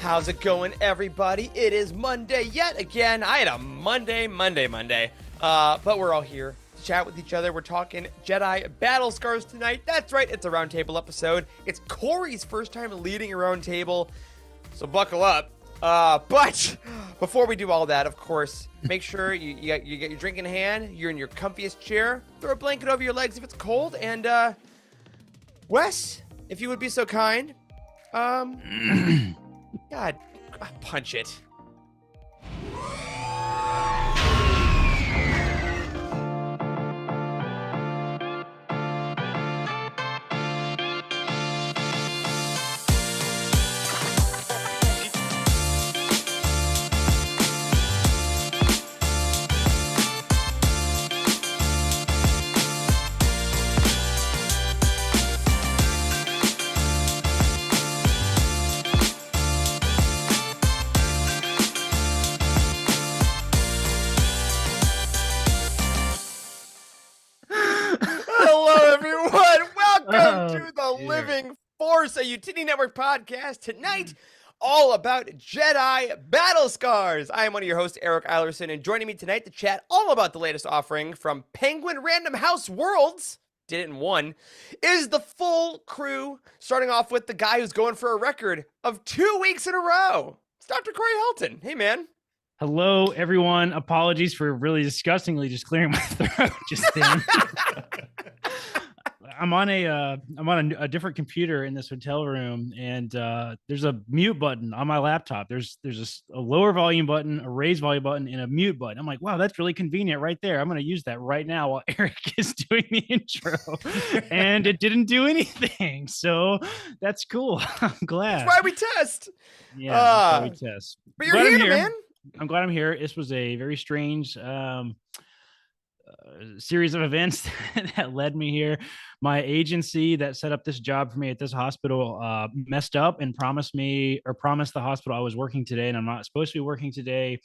How's it going, everybody? It is Monday yet again. I had a Monday. But we're all here to chat with each other. We're talking Jedi battle scars tonight. That's right, it's a Roundtable episode. It's Corey's first time leading a Roundtable, so buckle up. But before we do all that, of course, make sure you get your drink in hand. You're in your comfiest chair. Throw a blanket over your legs if it's cold. And Wes, if you would be so kind, God, punch it. To the Living Force, a Utini Network podcast tonight, all about Jedi battle scars. I am one of your hosts, Eric Eilerson, and joining me tonight to chat all about the latest offering from Penguin Random House Worlds, did it in one, is the full crew, starting off with the guy who's going for a record of 2 weeks in a row. It's Dr. Corey Helton. Hey, man. Hello, everyone. Apologies for really disgustingly just clearing my throat just then. I'm on a different computer in this hotel room, and there's a mute button on my laptop. There's a lower volume button, a raise volume button, and a mute button. I'm like, wow, that's really convenient right there. I'm going to use that right now while Eric is doing the intro, and it didn't do anything. So that's cool. I'm glad. That's why we test. Yeah, that's why we test. But you're here, man. I'm glad I'm here. This was a very strange series of events that led me here. My agency that set up this job for me at this hospital messed up and promised the hospital I was working today, and I'm not supposed to be working today.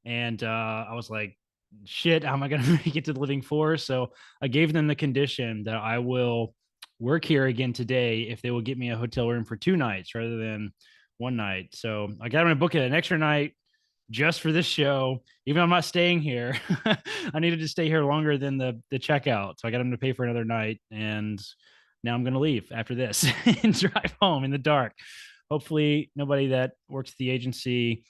And I was like, shit, how am I going to make it to the Living Force? So I gave them the condition that I will work here again today if they will get me a hotel room for 2 nights rather than 1 night. So I got them to book it an extra night just for this show. Even though I'm not staying here, I needed to stay here longer than the checkout. So I got him to pay for another night, and now I'm going to leave after this and drive home in the dark. Hopefully nobody that works at the agency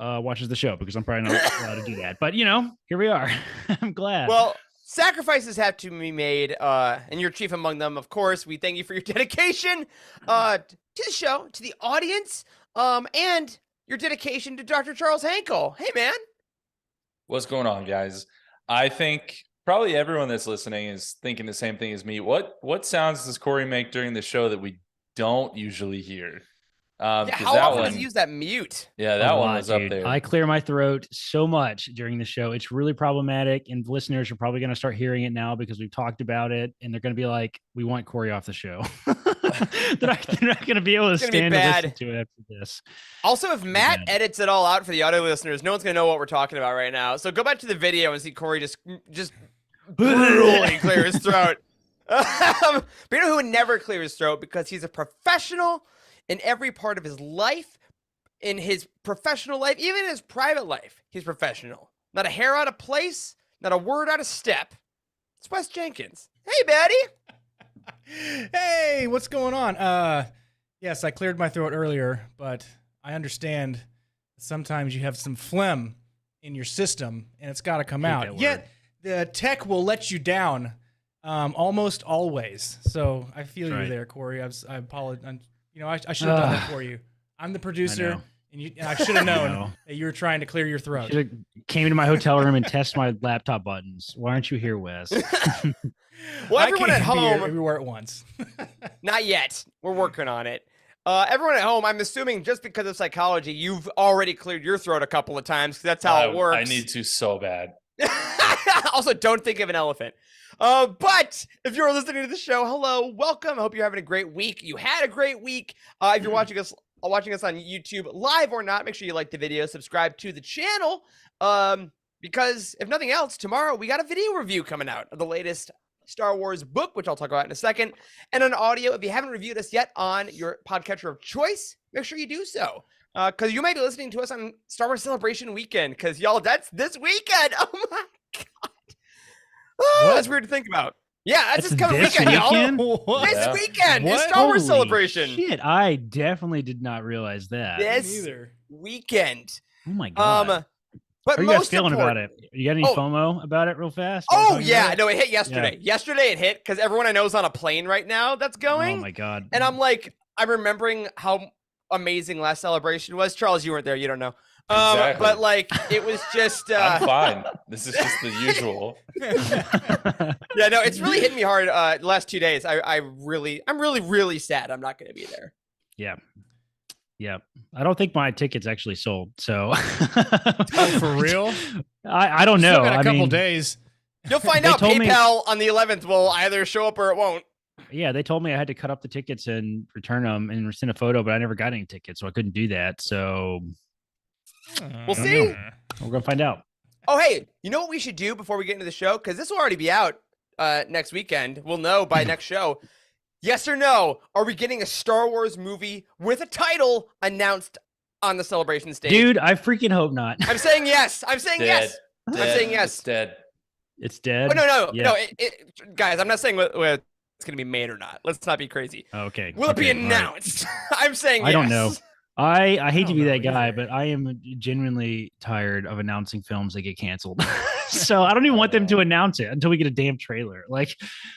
watches the show, because I'm probably not allowed to do that. But, here we are. I'm glad. Well, sacrifices have to be made, and you're chief among them, of course. We thank you for your dedication to the show, to the audience, and your dedication to Dr. Charles Hankel. Hey, man. What's going on, guys? I think probably everyone that's listening is thinking the same thing as me. What sounds does Corey make during the show that we don't usually hear? How often does he use that mute? Yeah, that one was up there. I clear my throat so much during the show. It's really problematic, and listeners are probably going to start hearing it now because we've talked about it, and they're going to be like, we want Corey off the show. they're not going to be able to stand to listen to it after this. Also, if Matt edits it all out for the audio listeners, no one's going to know what we're talking about right now. So go back to the video and see Corey just brutally clear his throat. But you know who would never clear his throat, because he's a professional in every part of his life, in his professional life, even in his private life, he's professional. Not a hair out of place, not a word out of step. It's Wes Jenkins. Hey, Betty. Hey, what's going on? Yes, I cleared my throat earlier, but I understand sometimes you have some phlegm in your system, and it's got to come out. Yet the tech will let you down almost always. So I feel you there, Corey. I apologize. I should have done that for you. I'm the producer, and I should have known that you were trying to clear your throat. Should have came to my hotel room and tested my laptop buttons. Why aren't you here, Wes? Well, everyone at home, everywhere at once. Not yet. We're working on it. Everyone at home, I'm assuming just because of psychology, you've already cleared your throat a couple of times, because that's how it works. I need to so bad. Also, don't think of an elephant. But if you're listening to the show, hello, welcome. I hope you're having a great week. You had a great week. If you're watching us on YouTube live or not, make sure you like the video, subscribe to the channel. Because if nothing else, tomorrow we got a video review coming out of the latest Star Wars book, which I'll talk about in a second, and on audio. If you haven't reviewed us yet on your podcatcher of choice, make sure you do so. because you might be listening to us on Star Wars Celebration weekend. Because y'all, that's this weekend. Oh my god, that's weird to think about. Yeah, that's this coming weekend, y'all. This weekend is Star Wars Celebration. Shit, I definitely did not realize that. This weekend. Oh my god. But how are you guys feeling about it? You got any FOMO about it real fast? Oh, yeah. No, it hit yesterday. Yeah. Yesterday it hit because everyone I know is on a plane right now that's going. Oh, my God. And I'm remembering how amazing last Celebration was. Charles, you weren't there. You don't know. Exactly. But, it was just... I'm fine. This is just the usual. Yeah, no, it's really hit me hard the last 2 days. I'm really, really sad I'm not going to be there. Yeah. Yeah, I don't think my ticket's actually sold. So, for real, I don't know. Got a couple days. You'll find out. PayPal on the 11th will either show up or it won't. Yeah, they told me I had to cut up the tickets and return them and send a photo, but I never got any tickets, so I couldn't do that. So, we'll see. We're gonna find out. Oh, hey, you know what we should do before we get into the show? Because this will already be out next weekend. We'll know by next show. Yes or no? Are we getting a Star Wars movie with a title announced on the Celebration stage? Dude, I freaking hope not. I'm saying yes. I'm saying yes. I'm saying yes. It's dead. It's dead. Oh, no. Guys, I'm not saying whether it's going to be made or not. Let's not be crazy. Okay. Will it be announced? Right. I'm saying yes. I don't know. I hate to be that guy, but I am genuinely tired of announcing films that get canceled. So I don't even want them to announce it until we get a damn trailer. That's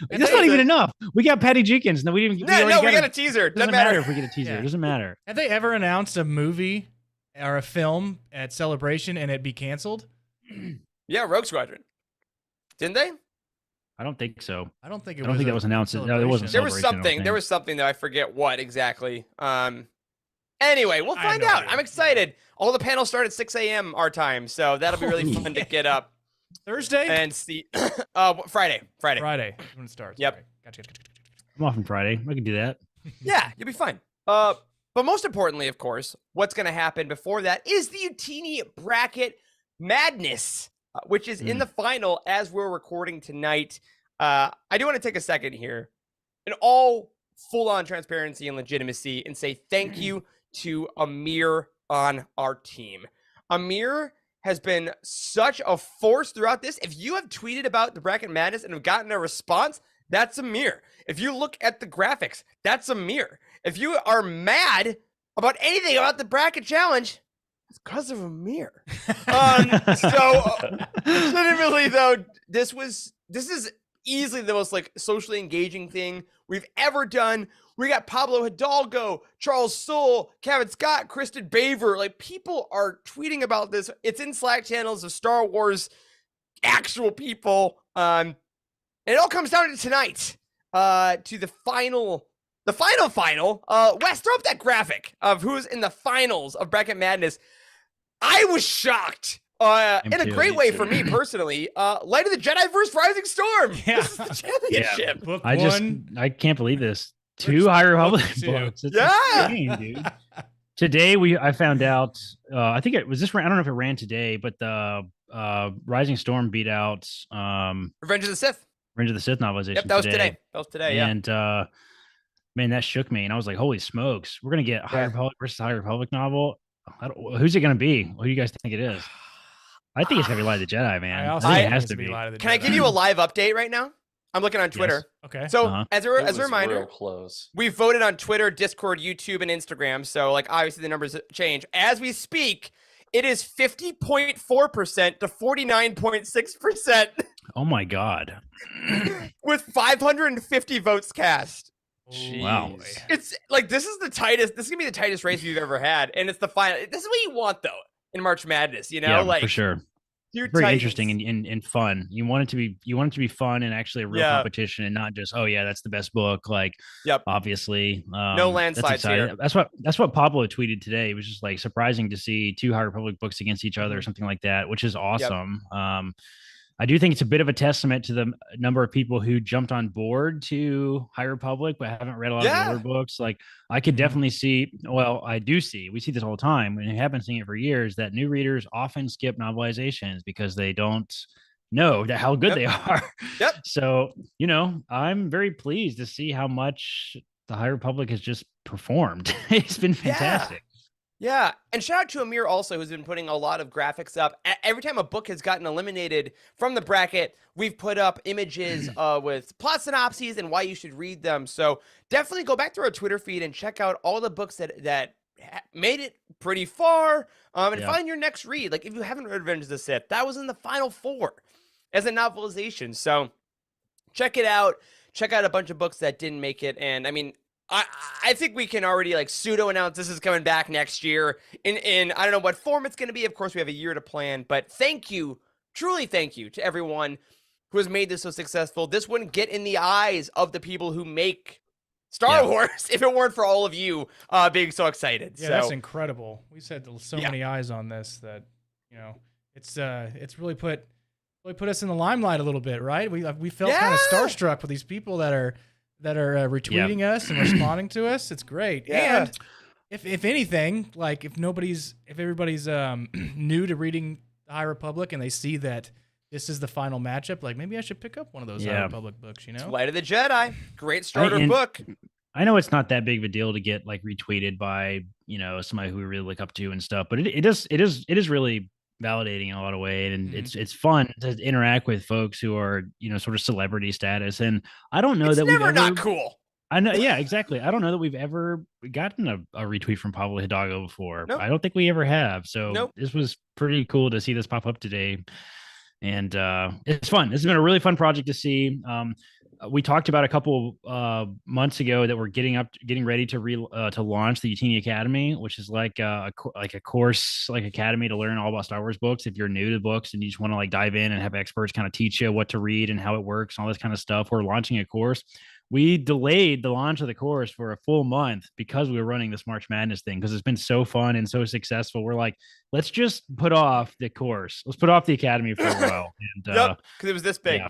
not even enough. We got Patty Jenkins. No, we didn't. We got a teaser. Doesn't matter if we get a teaser. It doesn't matter. Have they ever announced a movie or a film at Celebration and it be canceled? Yeah, Rogue Squadron. Didn't they? I don't think so. I don't think that was announced. No, it wasn't. There was something. There was something that I forget what exactly. Anyway, we'll find out. I'm excited. All the panels start at 6 a.m. our time, so that'll be really fun to get up. Thursday? And see. Friday. Friday when it starts. Yep. Right. Gotcha. I'm off on Friday. I can do that. Yeah, you'll be fine. But most importantly, of course, what's going to happen before that is the Utini Bracket Madness, which is in the final as we're recording tonight. I do want to take a second here in all full-on transparency and legitimacy and say thank you to Amir on our team. Amir has been such a force throughout this. If you have tweeted about the Bracket Madness and have gotten a response, that's Amir. If you look at the graphics, that's Amir. If you are mad about anything about the Bracket Challenge, it's because of Amir. Legitimately though, this is easily the most socially engaging thing we've ever done. We got Pablo Hidalgo, Charles Soule, Kevin Scott, Kristen Baver. People are tweeting about this. It's in Slack channels of Star Wars actual people. And it all comes down to tonight, to the final. Wes, throw up that graphic of who's in the finals of Bracket Madness. I was shocked. In a great way for me personally. Light of the Jedi versus Rising Storm. Yeah. This is the championship. Yeah. I can't believe this. 2 High Republic books. It's insane, dude. Today I found out. I think it was this. I don't know if it ran today, but the Rising Storm beat out Revenge of the Sith. Revenge of the Sith novelization. Yep, that was today. And man, that shook me. And I was like, holy smokes, we're gonna get High Republic versus High Republic novel. Who's it gonna be? Who do you guys think it is? I think it's gonna be Light of the Jedi, man. I think it has to be. Can I give you a live update right now? I'm looking on Twitter. Yes. Okay. So as a reminder, real close. We voted on Twitter, Discord, YouTube, and Instagram. So obviously the numbers change as we speak. It is 50.4% to 49.6%. Oh my god! With 550 votes cast. Jeez. Wow. It's this is the tightest. This is gonna be the tightest race we've ever had, and it's the final. This is what you want though in March Madness. Yeah, for sure. Very interesting and fun. You want it to be fun and actually a real competition and not just that's the best book. Obviously, no landslides here. That's what Pablo tweeted today. It was just surprising to see 2 High Republic books against each other or something like that, which is awesome. Yep. I do think it's a bit of a testament to the number of people who jumped on board to High Republic, but haven't read a lot of the older books. I could definitely see, I do see, we see this all the time, and I have been seeing it for years, that new readers often skip novelizations because they don't know how good they are. Yep. So, I'm very pleased to see how much the High Republic has just performed. It's been fantastic. Yeah, and shout out to Amir also, who's been putting a lot of graphics up. Every time a book has gotten eliminated from the bracket, we've put up images with plot synopses and why you should read them. So definitely go back to our Twitter feed and check out all the books that made it pretty far, and find your next read. Like if you haven't read Revenge of the Sith, that was in the final 4 as a novelization. So check it out. Check out a bunch of books that didn't make it, and I mean, I think we can already like pseudo announce this is coming back next year in I don't know what form it's going to be. Of course, we have a year to plan, but thank you, truly thank you to everyone who has made this so successful. This wouldn't get in the eyes of the people who make Star Wars if it weren't for all of you being so excited. Yeah, that's incredible. We said so many eyes on this that it's really put us in the limelight a little bit, right? We felt kind of starstruck with these people that are retweeting us and responding to us. It's great. Yeah. And if anything, like if everybody's new to reading the High Republic and they see that this is the final matchup, like maybe I should pick up one of those High Republic books, It's Light of the Jedi. Great starter book. I know it's not that big of a deal to get like retweeted by, somebody who we really look up to and stuff, but it is really validating in a lot of ways, and it's fun to interact with folks who are sort of celebrity status. And I don't know that we've ever not cool. I know, yeah, exactly. I don't know that we've ever gotten a retweet from Pablo Hidalgo before. Nope. I don't think we ever have. So This was pretty cool to see this pop up today, and it's fun. This has been a really fun project to see. We talked about a couple months ago that we're getting ready to launch the Utini Academy, which is like a course, like academy to learn all about Star Wars books. If you're new to books and you just want to like dive in and have experts kind of teach you what to read and how it works and all this kind of stuff, we're launching a course. We delayed the launch of the course for a full month because we were running this March Madness thing, because it's been so fun and so successful. We're like, let's just put off the course. Let's put off the academy for a while. And because it was this big.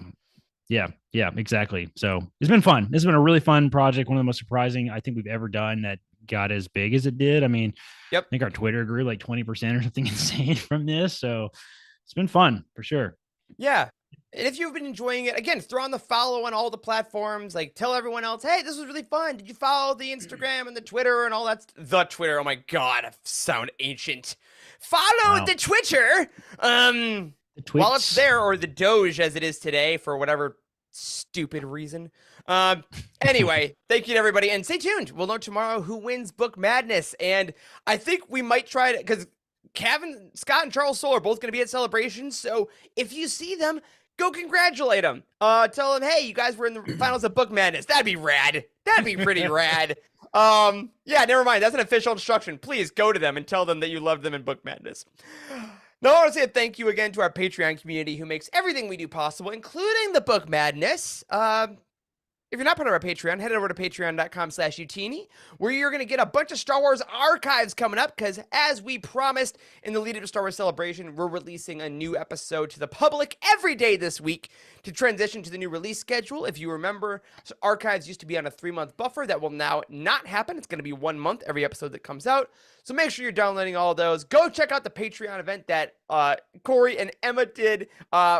Yeah, exactly. So it's been fun. This has been a really fun project. One of the most surprising I think we've ever done that got as big as it did. I mean, I think our Twitter grew like 20% or something insane from this. So it's been fun for sure. Yeah. And if you've been enjoying it, again, throw on the follow on all the platforms. Like tell everyone else, hey, this was really fun. Did you follow the Instagram and the Twitter and all that? The Twitter. Oh my God, I sound ancient. Follow the Twitter. While it's there, or the Doge as it is today for whatever stupid reason. Anyway, thank you to everybody, and stay tuned. We'll know tomorrow who wins Book Madness, and I think we might try to, because Kevin, Scott, and Charles Soule are both going to be at Celebration, so if you see them, go congratulate them. Tell them, hey, you guys were in the finals of Book Madness. That'd be rad. That'd be pretty rad. Yeah, never mind. That's an official instruction. Please go to them and tell them that you love them in Book Madness. Now, I want to say thank you again to our Patreon community who makes everything we do possible, including the Book Madness. If you're not part of our Patreon, head over to patreon.com/Utini, where you're going to get a bunch of Star Wars archives coming up, because as we promised in the lead up to Star Wars Celebration, we're releasing a new episode to the public every day this week to transition to the new release schedule. If you remember, archives used to be on a 3-month buffer. That will now not happen. It's going to be 1 month every episode that comes out. So make sure you're downloading all of those. Go check out the Patreon event that Corey and Emma did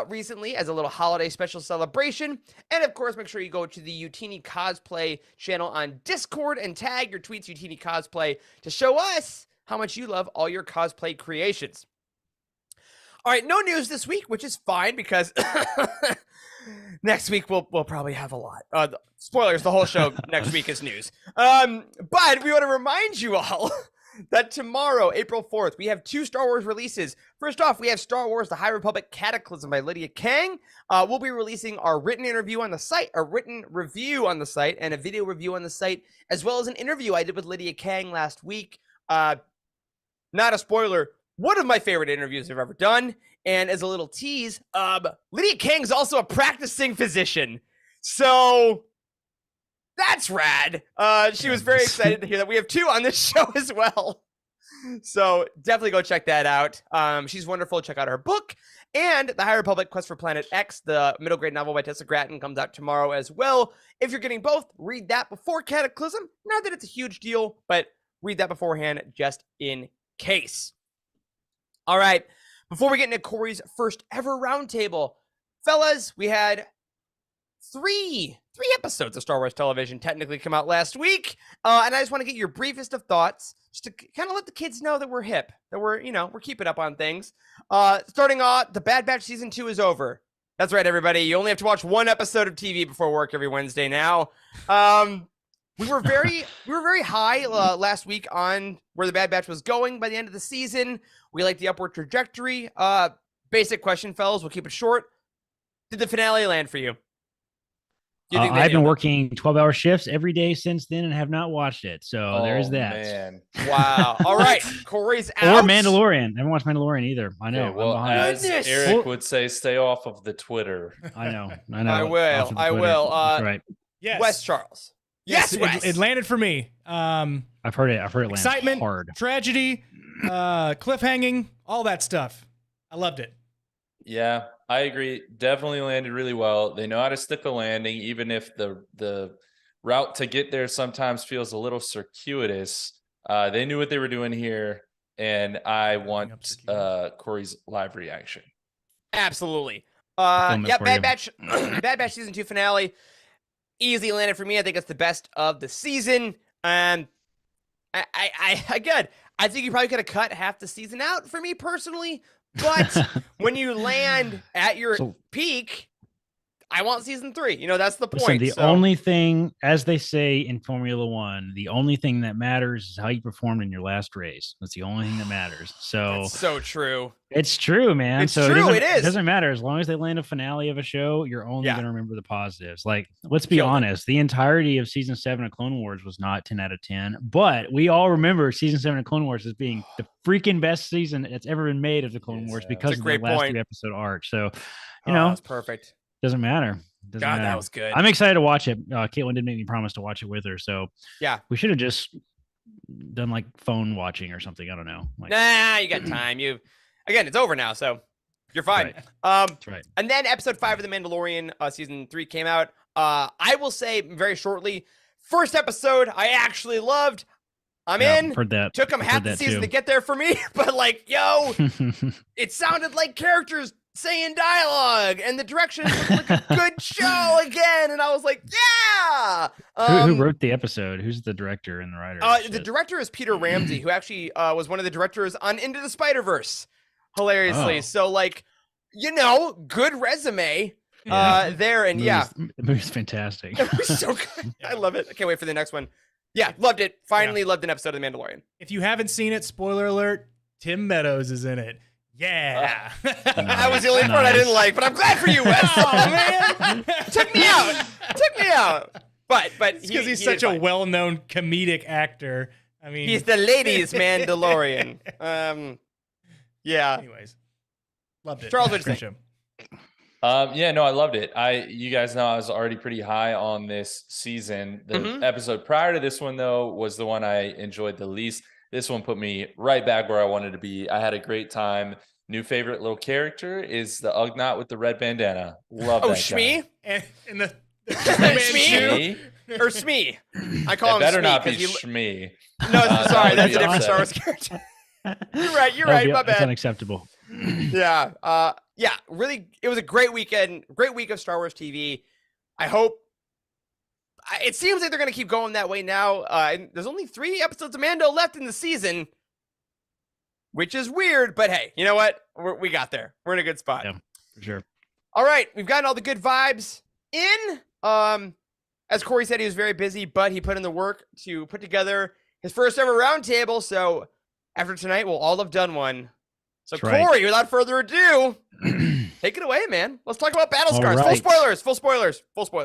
recently as a little holiday special celebration. And of course, make sure you go to the Utini Cosplay channel on Discord and tag your tweets Utini Cosplay to show us how much you love all your cosplay creations. All right, no news this week, which is fine because next week we'll probably have a lot. Spoilers, the whole show next week is news. But we want to remind you all that tomorrow, April 4th, we have 2 Star Wars releases. First off, we have Star Wars The High Republic Cataclysm by Lydia Kang. We'll be releasing our written interview on the site, a written review on the site, and a video review on the site, as well as an interview I did with Lydia Kang last week. Not a spoiler, one of my favorite interviews I've ever done. And as a little tease, Lydia Kang's also a practicing physician. So that's rad. She was very excited to hear that. We have 2 on this show as well. So definitely go check that out. She's wonderful. Check out her book. And The High Republic Quest for Planet X, the middle grade novel by Tessa Gratton, comes out tomorrow as well. If you're getting both, read that before Cataclysm. Not that it's a huge deal, but read that beforehand just in case. All right. Before we get into Corey's first ever roundtable, fellas, we had three episodes of Star Wars television technically come out last week, and I just want to get your briefest of thoughts, just to kind of let the kids know that we're hip, that we're keeping up on things. Starting off, the Bad Batch season 2 is over. That's right, everybody. You only have to watch one episode of TV before work every Wednesday now. We were very high last week on where the Bad Batch was going by the end of the season. We like the upward trajectory. Basic question, fellas. We'll keep it short. Did the finale land for you? I've been working 12-hour shifts every day since then and have not watched it. So there's that. Man. Wow. All right. Corey's out. Or Mandalorian. I haven't watched Mandalorian either. I know. Okay, well, as Eric would say, stay off of the Twitter. I know. I will. That's right. Yes. Wes Charles. Yes, Wes. It landed for me. I've heard it land excitement, hard. tragedy, cliffhanging, all that stuff. I loved it. Yeah, I agree. Definitely landed really well. They know how to stick a landing, even if the route to get there sometimes feels a little circuitous. They knew what they were doing here, and I want Corey's live reaction. Absolutely. Bad Batch season 2 finale easily landed for me. I think it's the best of the season. I think you probably could have cut half the season out for me personally. But when you land at your peak, I want season 3. That's the point. The only thing, as they say in Formula One, the only thing that matters is how you performed in your last race. That's the only thing that matters. So that's so true. It's true, man. It's true. It doesn't matter. As long as they land a finale of a show, you're only going to remember the positives. Like, let's be Killed honest. The entirety of season 7 of Clone Wars was not 10 out of 10, but we all remember season 7 of Clone Wars as being the freaking best season that's ever been made of the Clone Wars because of the last 3 episode arc. So, that's perfect. Doesn't matter. That was good. I'm excited to watch it. Caitlin did make me promise to watch it with her. So yeah, we should have just done like phone watching or something. I don't know. You got time. It's over now, so you're fine. Right. That's right. And then episode 5 of The Mandalorian season 3 came out. I will say very shortly, first episode I actually loved. I'm in. Heard that. Took them half the season to get there for me, but it sounded like characters saying dialogue, and the direction was like a good show again, and I was like, yeah. Who wrote the episode? Who's the director and the writer? The director is Peter Ramsey, who actually was one of the directors on Into the Spider-Verse, hilariously. So good resume there, and the movie's fantastic. It was so good. I love it. I can't wait for the next one. Yeah, loved it. Finally loved an episode of The Mandalorian. If you haven't seen it, spoiler alert, Tim Meadows is in it. Yeah. That was the only part I didn't like, but I'm glad for you, Wes. Oh, man. Took me out. But because he's such a well-known comedic actor. I mean, he's the ladies' Mandalorian. Yeah. Anyways, loved it. Charles, what did you think? I loved it. You guys know I was already pretty high on this season. The episode prior to this one, though, was the one I enjoyed the least. This one put me right back where I wanted to be. I had a great time. New favorite little character is the Ugnaught with the red bandana. Love that Shmi? guy. And the Shmi? Or Smee. I call him better Smee. Not be Shmi. No, sorry. That's a different Star Wars character. You're right. My bad. That's unacceptable. Yeah. Really, it was a great weekend. Great week of Star Wars TV. I hope. It seems like they're going to keep going that way now. There's only 3 episodes of Mando left in the season, which is weird. But hey, you know what? We got there. We're in a good spot. Yeah, for sure. All right, we've gotten all the good vibes in. As Corey said, he was very busy, but he put in the work to put together his first ever roundtable. So after tonight, we'll all have done one. So That's Corey, right. Without further ado, take it away, man. Let's talk about Battle Scars. Right. Full spoilers.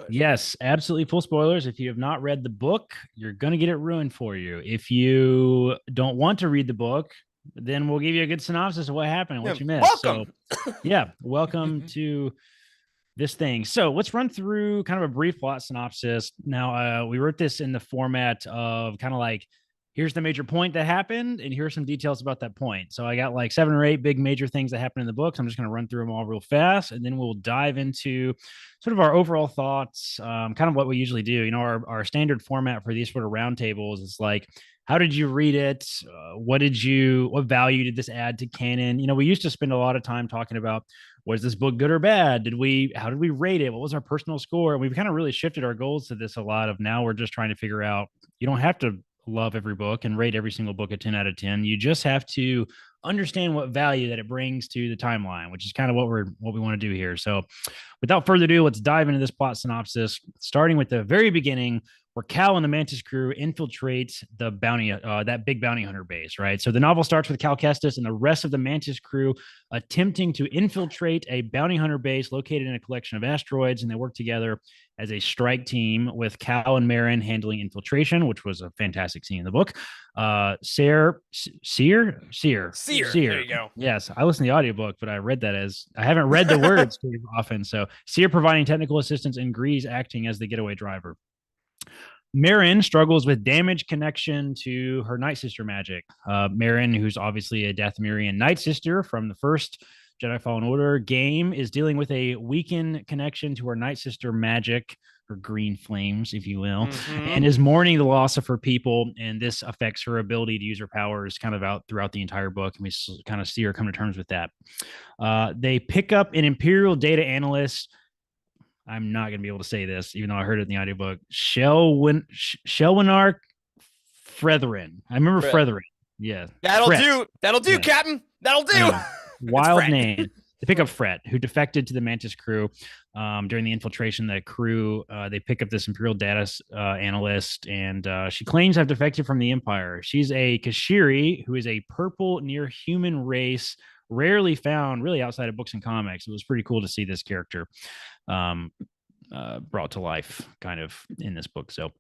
Yes, absolutely full spoilers. If you have not read the book, you're going to get it ruined for you. If you don't want to read the book, then we'll give you a good synopsis of what happened and what you missed. Welcome. So, welcome to this thing. So let's run through kind of a brief plot synopsis. Now, we wrote this in the format of kind of like, here's the major point that happened, and here's some details about that point. So I got like 7 or 8 big major things that happened in the books. I'm just going to run through them all real fast, and then we'll dive into sort of our overall thoughts, kind of what we usually do. Our standard format for these sort of roundtables is like how did you read it? What value did this add to canon? We used to spend a lot of time talking about, was this book good or bad? How did we rate it? What was our personal score? And we've kind of really shifted our goals to this a lot of now we're just trying to figure out, you don't have to love every book and rate every single book a 10 out of 10. You just have to understand what value that it brings to the timeline, which is kind of what we want to do here. So without further ado, let's dive into this plot synopsis, starting with the very beginning, where Cal and the Mantis crew infiltrate the that big bounty hunter base, right? So the novel starts with Cal Kestis and the rest of the Mantis crew attempting to infiltrate a bounty hunter base located in a collection of asteroids, and they work together as a strike team, with Cal and Marin handling infiltration, which was a fantastic scene in the book. Sear. There you go. Yes, I listened to the audiobook, but I read that as I haven't read the words too often. So Sear providing technical assistance and Grease acting as the getaway driver. Marin struggles with damaged connection to her Night Sister magic. Marin, who's obviously a Dathomirian Night Sister from the first Jedi Fallen Order game, is dealing with a weakened connection to her Night Sister magic, her green flames, if you will, and is mourning the loss of her people. And this affects her ability to use her powers kind of out throughout the entire book. And we kind of see her come to terms with that. They pick up an Imperial data analyst. I'm not going to be able to say this, even though I heard it in the audiobook. Shelwinar Fretherin. I remember Fretherin. Yeah. That'll do, yeah. Captain. That'll do. Wild name. They pick up Fret, who defected to the Mantis crew during the infiltration. The crew, they pick up this Imperial data analyst, and she claims to have defected from the Empire. She's a Kashiri, who is a purple near human race, rarely found really outside of books and comics. It was pretty cool to see this character brought to life kind of in this book. So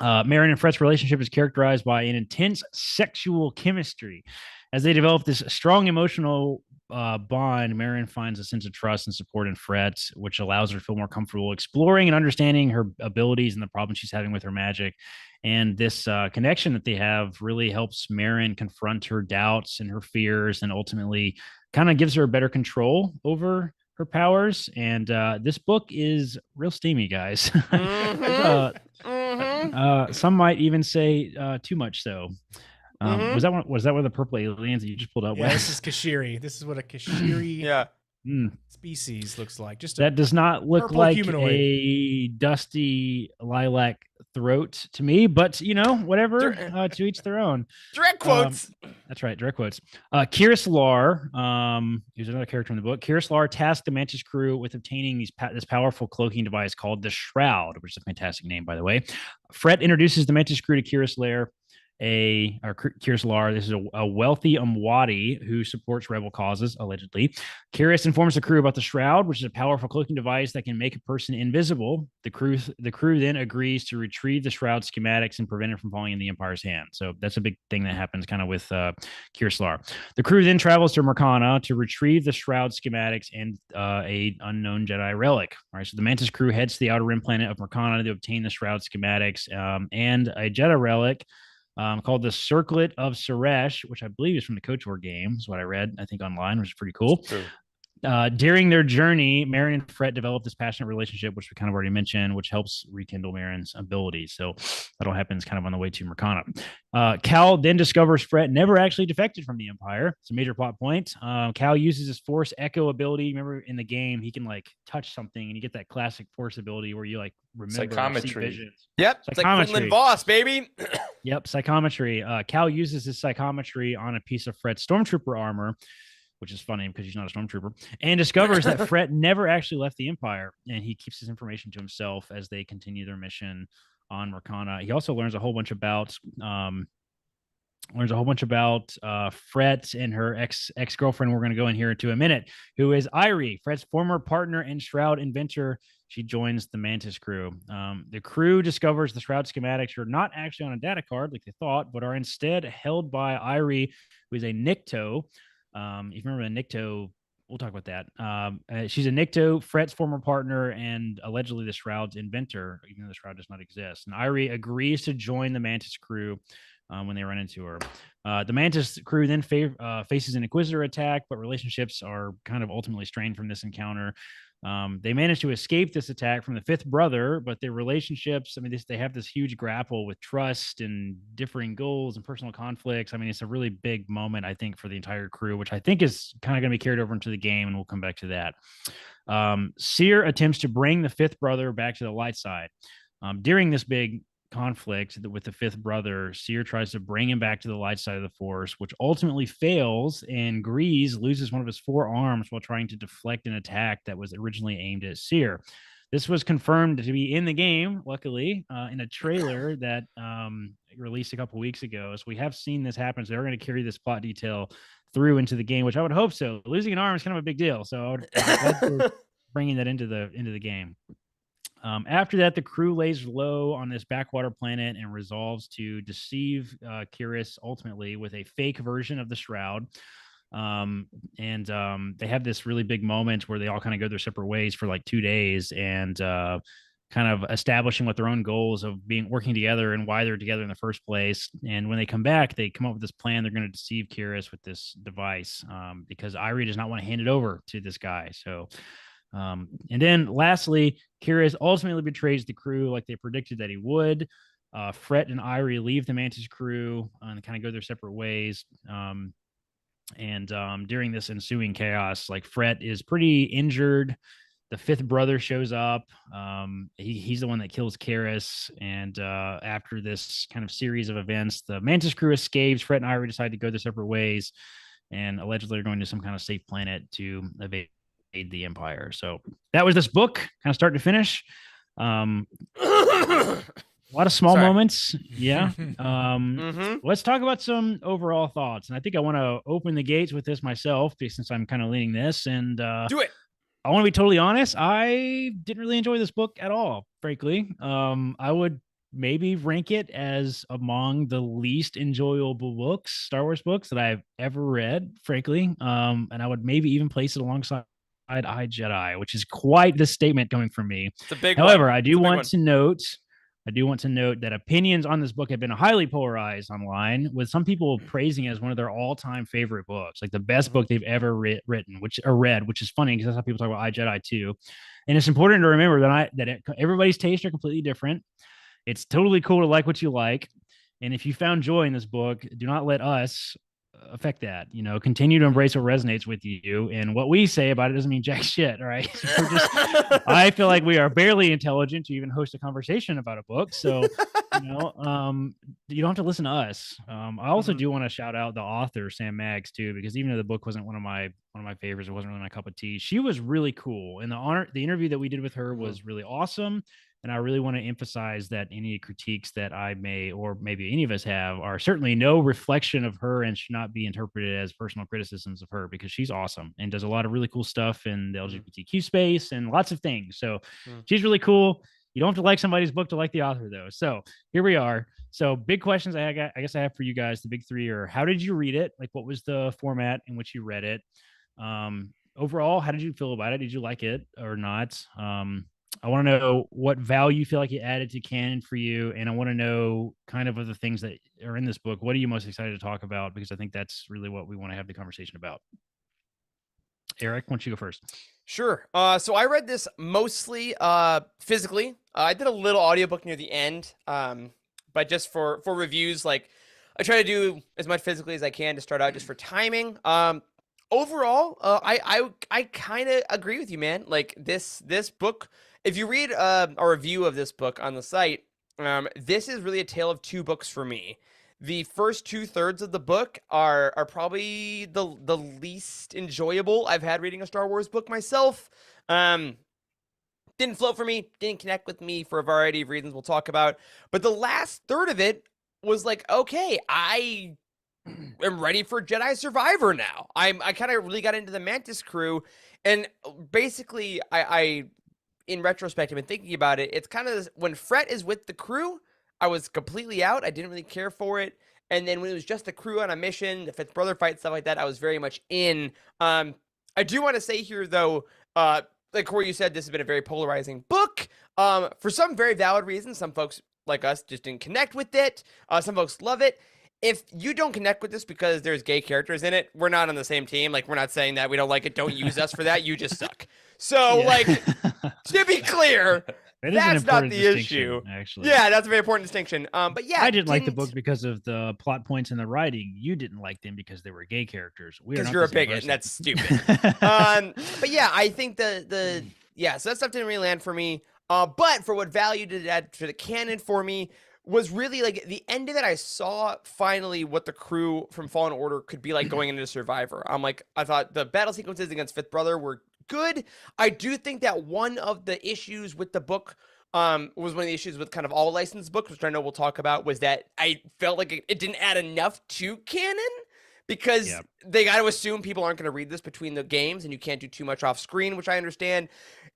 Marin and Fret's relationship is characterized by an intense sexual chemistry. As they develop this strong emotional bond, Marin finds a sense of trust and support in Fret, which allows her to feel more comfortable exploring and understanding her abilities and the problems she's having with her magic. And this connection that they have really helps Marin confront her doubts and her fears, and ultimately kind of gives her better control over her powers. And this book is real steamy, guys. Some might even say too much so. Was that one of the purple aliens that you just pulled up? Yeah, this is Kashiri. This is what a Kashiri species looks like. Just that does not look like humanoid. A dusty lilac throat to me, but whatever. To each their own. Direct quotes. That's right, direct quotes. Kiris Lar, who's another character in the book. Kiris Lar tasked the Mantis crew with obtaining this powerful cloaking device called the Shroud, which is a fantastic name, by the way. Fret introduces the Mantis crew to Kiris Lar. Kiris Lar. This is a wealthy Umwadi who supports rebel causes, allegedly. Kiris informs the crew about the Shroud, which is a powerful cloaking device that can make a person invisible. The crew then agrees to retrieve the Shroud schematics and prevent it from falling in the Empire's hand. So that's a big thing that happens kind of with Kiris Lar. The crew then travels to Mercana to retrieve the Shroud schematics and a unknown Jedi relic. All right, so the Mantis crew heads to the outer rim planet of Mercana to obtain the Shroud schematics and a Jedi relic called the Circlet of Suresh, which I believe is from the KOTOR game, is what I read, I think, online, which is pretty cool. During their journey, Marin and Fret develop this passionate relationship, which we kind of already mentioned, which helps rekindle Marin's abilities. So that all happens kind of on the way to Mercana. Cal then discovers Fret never actually defected from the Empire. It's a major plot point. Cal uses his Force Echo ability. Remember in the game, he can like touch something and you get that classic Force ability where you like remember psychometry. Visions. Yep, it's like Quinlan Voss, baby. Yep, psychometry. Cal uses his psychometry on a piece of Fret's stormtrooper armor, which is funny because he's not a stormtrooper, and discovers that Fret never actually left the Empire, and he keeps this information to himself as they continue their mission on Mercana. He also learns a whole bunch about Fret and her ex-girlfriend. We're going to go in here into a minute, who is Irie, Fret's former partner and Shroud inventor. She joins the Mantis crew. The crew discovers the Shroud schematics are not actually on a data card like they thought, but are instead held by Irie, who is a Nikto. If you remember a Nikto, we'll talk about that. She's a Nikto, Fret's former partner, and allegedly the Shroud's inventor, even though the Shroud does not exist. And Irie agrees to join the Mantis crew when they run into her. The Mantis crew then faces an Inquisitor attack, but relationships are kind of ultimately strained from this encounter. They manage to escape this attack from the fifth brother, but their relationships, I mean, they have this huge grapple with trust and differing goals and personal conflicts. I mean, it's a really big moment, I think, for the entire crew, which I think is kind of going to be carried over into the game, and we'll come back to that. Seer attempts to bring the fifth brother back to the light side. During this big conflict with the fifth brother, Seer tries to bring him back to the light side of the Force, which ultimately fails, and Grease loses one of his four arms while trying to deflect an attack that was originally aimed at Seer. This was confirmed to be in the game, luckily, in a trailer that released a couple weeks ago. So we have seen this happen. So they're going to carry this plot detail through into the game, which I would hope so. Losing an arm is kind of a big deal. So I'm bringing that into the game. After that, the crew lays low on this backwater planet and resolves to deceive Kyrus ultimately with a fake version of the Shroud. They have this really big moment where they all kind of go their separate ways for like 2 days and kind of establishing what their own goals of working together and why they're together in the first place. And when they come back, they come up with this plan. They're going to deceive Kyrus with this device because Irie does not want to hand it over to this guy. So and then lastly, Kyrus ultimately betrays the crew like they predicted that he would. Fret and Irie leave the Mantis crew and kind of go their separate ways. During this ensuing chaos, like Fret is pretty injured. The fifth brother shows up. He's the one that kills Kyrus. And after this kind of series of events, the Mantis crew escapes. Fret and Irie decide to go their separate ways. And allegedly, they're going to some kind of safe planet to evade the Empire. So that was this book, kind of start to finish. A lot of small moments. Yeah. Let's talk about some overall thoughts. And I think I want to open the gates with this myself, since I'm kind of leading this. And do it. I want to be totally honest. I didn't really enjoy this book at all, frankly. I would maybe rank it as among the least enjoyable books, Star Wars books that I've ever read, frankly. And I would maybe even place it alongside I Jedi, which is quite the statement coming from me. It's a big However, one. I do want to note that opinions on this book have been highly polarized online, with some people praising it as one of their all-time favorite books, like the best book they've ever written, which is funny because that's how people talk about I Jedi too. And it's important to remember that everybody's tastes are completely different. It's totally cool to like what you like. And if you found joy in this book, do not let us affect that. Continue to embrace what resonates with you, and what we say about it doesn't mean jack shit. All right. I feel like we are barely intelligent to even host a conversation about a book. So, you don't have to listen to us. I also do want to shout out the author, Sam Maggs, too, because even though the book wasn't one of my favorites, it wasn't really my cup of tea. She was really cool. And the interview that we did with her was really awesome. And I really want to emphasize that any critiques that I may, or maybe any of us have, are certainly no reflection of her and should not be interpreted as personal criticisms of her, because she's awesome and does a lot of really cool stuff in the LGBTQ space and lots of things. So she's really cool. You don't have to like somebody's book to like the author, though. So here we are. So big questions I guess I have for you guys. The big three are: how did you read it? Like, what was the format in which you read it? Overall, how did you feel about it? Did you like it or not? I want to know what value you feel like it added to canon for you. And I want to know kind of the things that are in this book. What are you most excited to talk about? Because I think that's really what we want to have the conversation about. Eric, why don't you go first? Sure. So I read this mostly physically. I did a little audiobook near the end, but just for reviews, like I try to do as much physically as I can to start out just for timing. Overall, I kind of agree with you, man. Like this book, if you read a review of this book on the site, this is really a tale of two books for me. The first 2/3 of the book are probably the least enjoyable I've had reading a Star Wars book myself. Didn't float for me, didn't connect with me for a variety of reasons we'll talk about. But the last third of it was like, okay, I am ready for Jedi Survivor now. I kind of really got into the Mantis crew, and basically, I in retrospect, I've been thinking about it. It's kind of when Fret is with the crew, I was completely out. I didn't really care for it. And then when it was just the crew on a mission, the fifth brother fight, stuff like that, I was very much in. I do want to say here, though, like Corey, you said, this has been a very polarizing book. For some very valid reasons, some folks like us just didn't connect with it. Some folks love it. if you don't connect with this because there's gay characters in it, we're not on the same team. Like, we're not saying that we don't like it. Don't use us for that. You just suck. So, like, to be clear, that's not the issue. Actually, yeah, that's a very important distinction. But yeah, I didn't like the book because of the plot points in the writing. You didn't like them because they were gay characters. Because you're a bigot, and that's stupid. But yeah, I think so that stuff didn't really land for me. But for what value did it add to the canon for me was really like the end of it. I saw finally what the crew from Fallen Order could be like going into Survivor. I thought the battle sequences against Fifth Brother were good. I do think that one of the issues with the book was one of the issues with kind of all licensed books, which I know we'll talk about, was that I felt like it didn't add enough to canon. Because they got to assume people aren't going to read this between the games, and you can't do too much off screen, which I understand.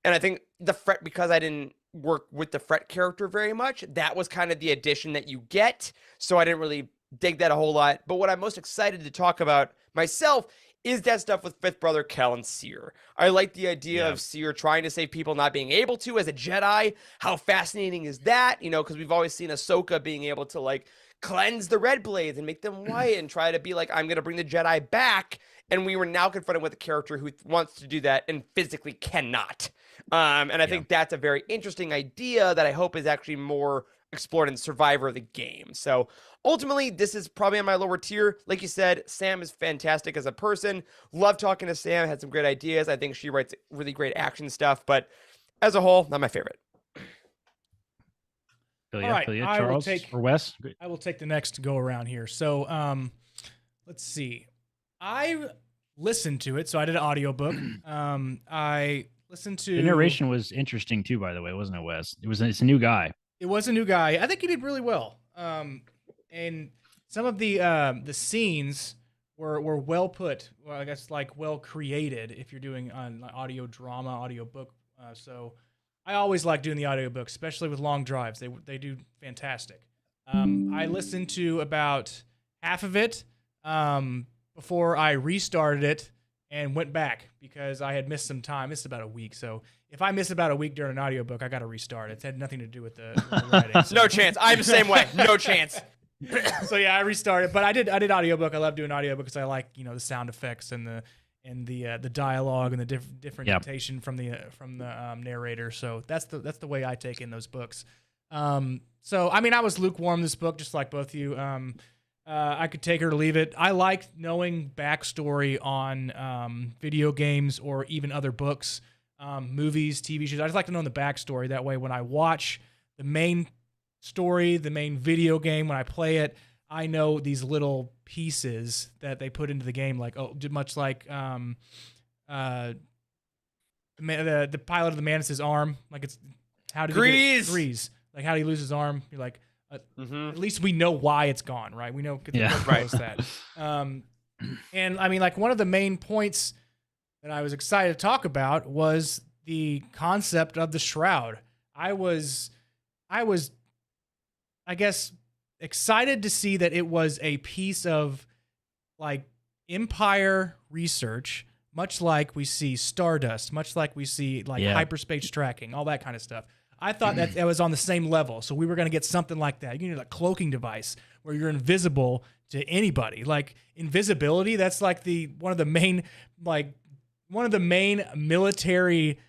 And I think the Fret, because I didn't work with the Fret character very much, that was kind of the addition that you get. So I didn't really dig that a whole lot. But what I'm most excited to talk about myself is that stuff with Fifth Brother Kel and Seer. I like the idea of Seer trying to save people not being able to as a Jedi. How fascinating is that? You know, because we've always seen Ahsoka being able to, like, cleanse the red blades and make them white and try to be like, I'm going to bring the Jedi back. And we were now confronted with a character who wants to do that and physically cannot. And I think that's a very interesting idea that I hope is actually more explored in Survivor of the game. So ultimately, this is probably on my lower tier. Like you said, Sam is fantastic as a person. Love talking to Sam, had some great ideas. I think she writes really great action stuff, but as a whole, not my favorite. All right, Charles or Wes? I will take the next go around here. So, let's see. I listened to it, so I did an audiobook. I listened to the narration was interesting too, by the way, wasn't it, Wes? It's a new guy. It was a new guy. I think he did really well. And some of the scenes were well put. Well, I guess like well created if you're doing an audio drama, audio book. So I always like doing the audiobook, especially with long drives. They do fantastic. I listened to about half of it before I restarted it and went back because I had missed some time. It's about a week. So if I miss about a week during an audiobook, I got to restart. It's had nothing to do with the writing. So. No chance. I'm the same way. No chance. So yeah, I restarted. But I did audiobook. I love doing audiobook because I like, the sound effects and the dialogue and the different dictation from the narrator. So that's the way I take in those books. So I mean, I was lukewarm this book, just like both of you. I could take her or leave it. I like knowing backstory on video games or even other books, movies, TV shows. I just like to know the backstory. That way, when I watch the main story, the main video game, when I play it, I know these little pieces that they put into the game, like much like the pilot of the Mantis' arm, like it's how did Grease, like how do you lose his arm? You're like, at least we know why it's gone, right? We know that. And I mean, like one of the main points that I was excited to talk about was the concept of the shroud. I was, I guess, excited to see that it was a piece of like Empire research, much like we see Stardust, much like we see like hyperspace tracking, all that kind of stuff. I thought that was on the same level. So we were going to get something like that. You need a cloaking device where you're invisible to anybody. Like invisibility, that's like one of the main military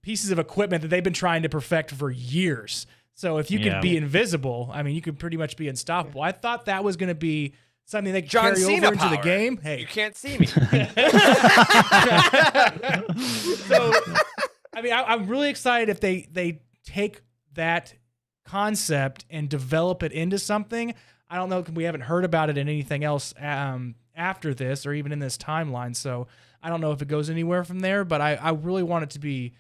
pieces of equipment that they've been trying to perfect for years. So if you could be invisible, I mean, you could pretty much be unstoppable. I thought that was going to be something they could carry over into the game. Hey, you can't see me. So, I mean, I'm really excited if they take that concept and develop it into something. I don't know, we haven't heard about it in anything else after this or even in this timeline. So I don't know if it goes anywhere from there, but I really want it to be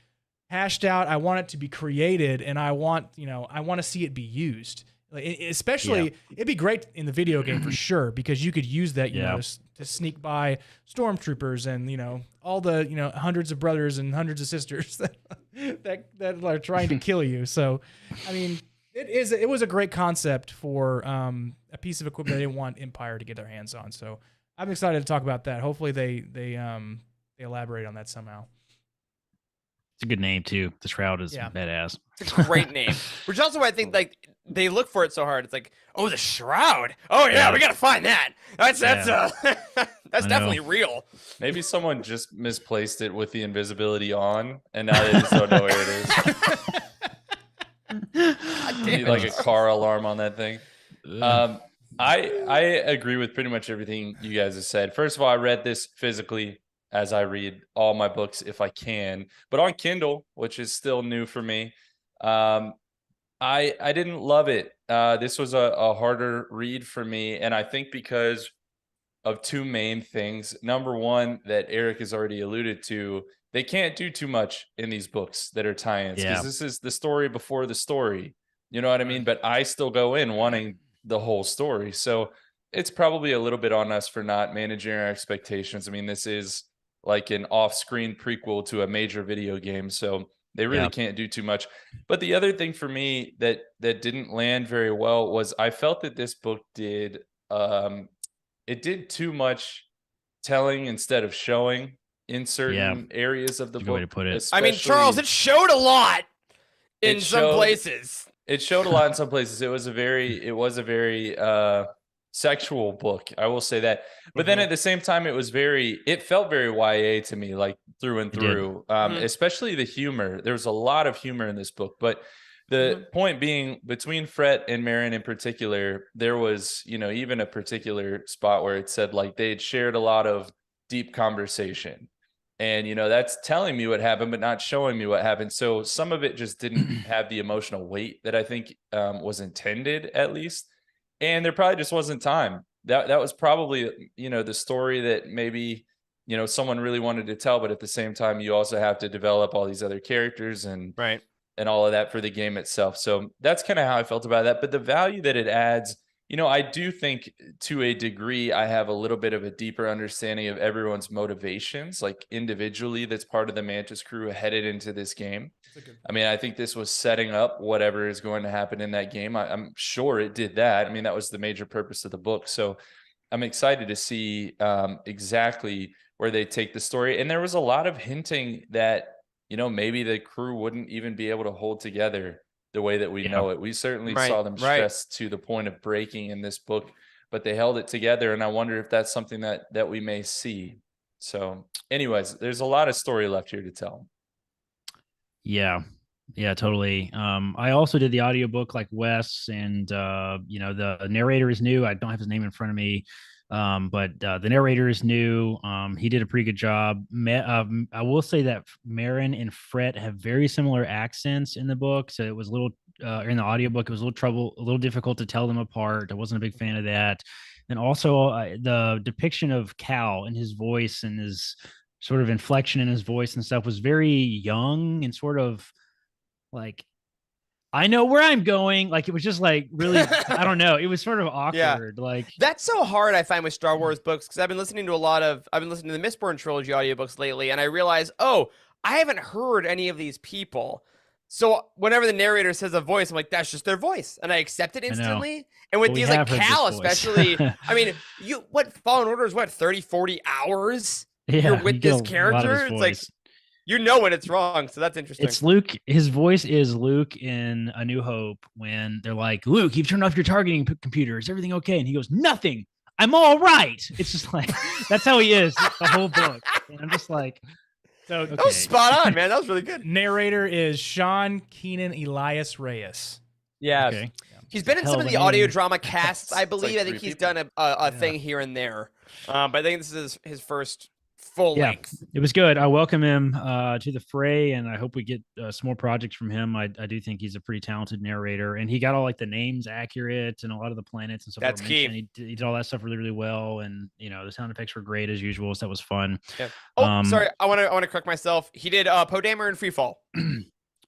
hashed out. I want it to be created, and I want to see it be used. Like, especially, it'd be great in the video game for sure, because you could use that, you know, to sneak by stormtroopers and, all the, hundreds of brothers and hundreds of sisters that are trying to kill you. So, I mean, it was a great concept for a piece of equipment they didn't want Empire to get their hands on. So I'm excited to talk about that. Hopefully they elaborate on that somehow. It's a good name too. The Shroud is badass. It's a great name. Which also, I think, like, they look for it so hard. It's like, oh, the shroud. Oh yeah, we gotta find that. That's definitely real. Maybe someone just misplaced it with the invisibility on, and now they just don't know where it is. Need like a car alarm on that thing. I agree with pretty much everything you guys have said. First of all, I read this physically, as I read all my books if I can, but on Kindle, which is still new for me. I didn't love it. This was a harder read for me, and I think because of two main things. Number one, that Eric has already alluded to, they can't do too much in these books that are tie-ins, because this is the story before the story. You know what I mean? But I still go in wanting the whole story. So it's probably a little bit on us for not managing our expectations. I mean, this is like an off-screen prequel to a major video game, so they really can't do too much. But the other thing for me that didn't land very well was I felt that this book did it did too much telling instead of showing in certain areas of the book. Way to put it. I mean, Charles, it showed a lot in some places. It showed a lot in some places. It was a very sexual book, I will say that. But then at the same time, it felt very YA to me, like through and through. Especially the humor. There was a lot of humor in this book, but the point being, between Fret and Marin in particular, there was, even a particular spot where it said like they had shared a lot of deep conversation. And, that's telling me what happened, but not showing me what happened. So some of it just didn't have the emotional weight that I think was intended, at least. And there probably just wasn't time. That was probably, the story that maybe, someone really wanted to tell. But at the same time, you also have to develop all these other characters and all of that for the game itself. So that's kind of how I felt about that. But the value that it adds, I do think to a degree, I have a little bit of a deeper understanding of everyone's motivations, like individually, that's part of the Mantis crew headed into this game. I mean, I think this was setting up whatever is going to happen in that game. I'm sure it did that. I mean, that was the major purpose of the book. So I'm excited to see exactly where they take the story. And there was a lot of hinting that, maybe the crew wouldn't even be able to hold together the way that we know it. We certainly saw them stressed to the point of breaking in this book, but they held it together. And I wonder if that's something that we may see. So anyways, there's a lot of story left here to tell. Yeah, totally. I also did the audiobook like Wes, and the narrator is new. I don't have his name in front of me. But the narrator is new. He did a pretty good job. I will say that Marin and Fret have very similar accents in the book. So it was a little, in the audiobook, it was a little difficult to tell them apart. I wasn't a big fan of that. And also the depiction of Cal and his voice and his sort of inflection in his voice and stuff was very young and sort of like, I know where I'm going. Like, it was just like really, I don't know. It was sort of awkward. Like, that's so hard, I find, with Star Wars books, because I've been listening to the Mistborn trilogy audiobooks lately, and I realize, I haven't heard any of these people. So whenever the narrator says a voice, I'm like, that's just their voice, and I accept it instantly. And with these, like Cal especially, I mean, Fallen Order is 30, 40 hours you're with this character? It's like, when it's wrong. So that's interesting. It's Luke. His voice is Luke in A New Hope when they're like, Luke, you've turned off your targeting computer. Is everything okay? And he goes, nothing. I'm all right. It's just like, that's how he is the whole book. And I'm just like, so okay. That was spot on, man. That was really good. Narrator is Sean Keenan Elias Reyes. Yeah. Okay. He's been in some of the audio drama casts, I believe. Like I think he's done a thing here and there. But I think this is his first full length. It was good. I welcome him to the fray, and I hope we get some more projects from him. I do think he's a pretty talented narrator, and he got all like the names accurate and a lot of the planets and stuff. That's key. He did all that stuff really, really well, and the sound effects were great as usual. So that was fun. Yeah. Oh, sorry. I want to correct myself. He did Poe Dameron and Freefall.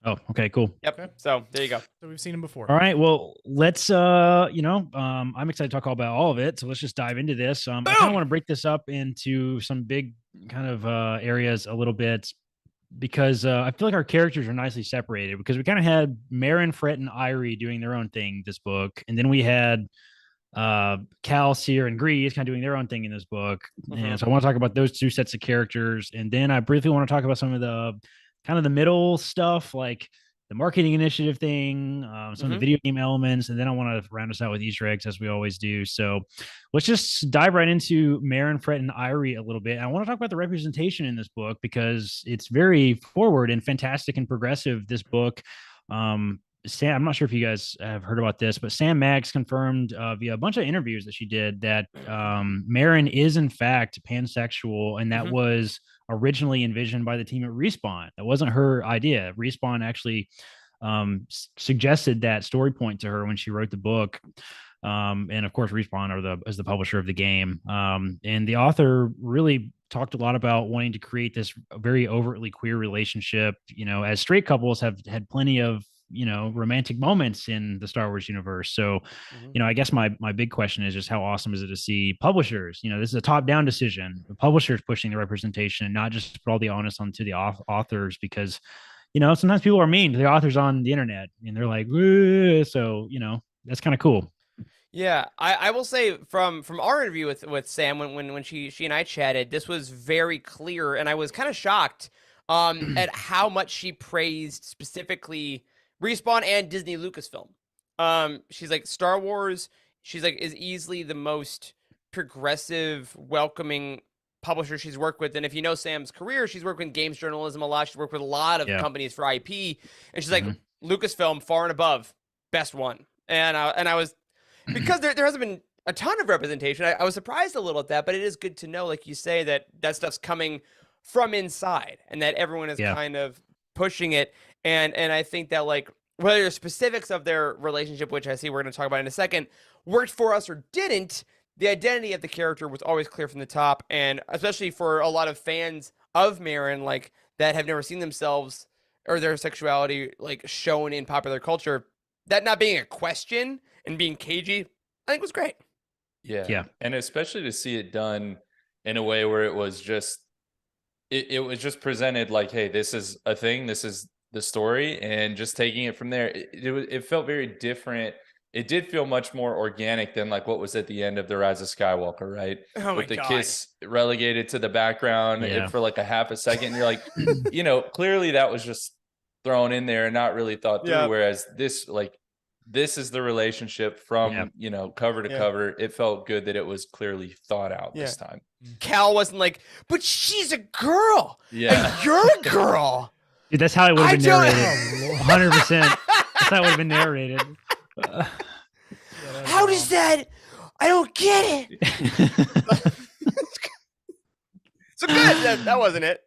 Oh, okay, cool. Yep. Okay. So there you go. So we've seen him before. All right. Well, let's I'm excited to talk about all of it. So let's just dive into this. I kind of want to break this up into some big kind of areas a little bit, because I feel like our characters are nicely separated, because we kind of had Marin, Fret, and Irie doing their own thing this book, and then we had Cal, Seer, and Grease kind of doing their own thing in this book. And so I want to talk about those two sets of characters, and then I briefly want to talk about some of the kind of the middle stuff, like the marketing initiative thing, some of the video game elements, and then I want to round us out with Easter eggs as we always do. So let's just dive right into Marin, Fred, and Irie a little bit. And I want to talk about the representation in this book because it's very forward and fantastic and progressive. This book, Sam, I'm not sure if you guys have heard about this, but Sam Maggs confirmed via a bunch of interviews that she did that Marin is in fact pansexual, and that was originally envisioned by the team at Respawn. That wasn't her idea. Respawn actually suggested that story point to her when she wrote the book. And of course, Respawn is the publisher of the game. And the author really talked a lot about wanting to create this very overtly queer relationship. You know, as straight couples have had plenty of, you know, romantic moments in the Star Wars universe. So, you know, I guess my big question is just how awesome is it to see publishers, you know, this is a top-down decision, the publishers pushing the representation and not just put all the onus onto the authors, because, you know, sometimes people are mean to the authors on the internet and they're like, so, you know, that's kind of cool. Yeah, I will say from our interview with Sam when she and I chatted, this was very clear, and I was kind of shocked at how much she praised specifically Respawn and Disney Lucasfilm. She's like, Star Wars, she's like, is easily the most progressive, welcoming publisher she's worked with. And if you know Sam's career, she's worked with games journalism a lot. She's worked with a lot of companies for IP, and she's like, Lucasfilm, far and above, best one. And I was, because there hasn't been a ton of representation, I was surprised a little at that, but it is good to know, like you say, that stuff's coming from inside and that everyone is kind of pushing it. And I think that, like, whether the specifics of their relationship, which I see we're going to talk about in a second, worked for us or didn't, the identity of the character was always clear from the top. And especially for a lot of fans of Marin, like, that have never seen themselves or their sexuality, like, shown in popular culture, that not being a question and being cagey, I think was great. Yeah. And especially to see it done in a way where it was just, it was just presented like, hey, this is a thing, this is the story, and just taking it from there. It felt very different. It did feel much more organic than like what was at the end of The Rise of Skywalker, right? Oh with my the God. kiss relegated to the background for like a half a second. And you're like, you know, clearly that was just thrown in there and not really thought through. Whereas this, like, this is the relationship from, you know, cover to cover. It felt good that it was clearly thought out this time. Cal wasn't like, but she's a girl. Yeah. And you're a girl. Dude, that's how it would have been narrated. 100%. That's how it would have been narrated. How does that? I don't get it. So good. That wasn't it.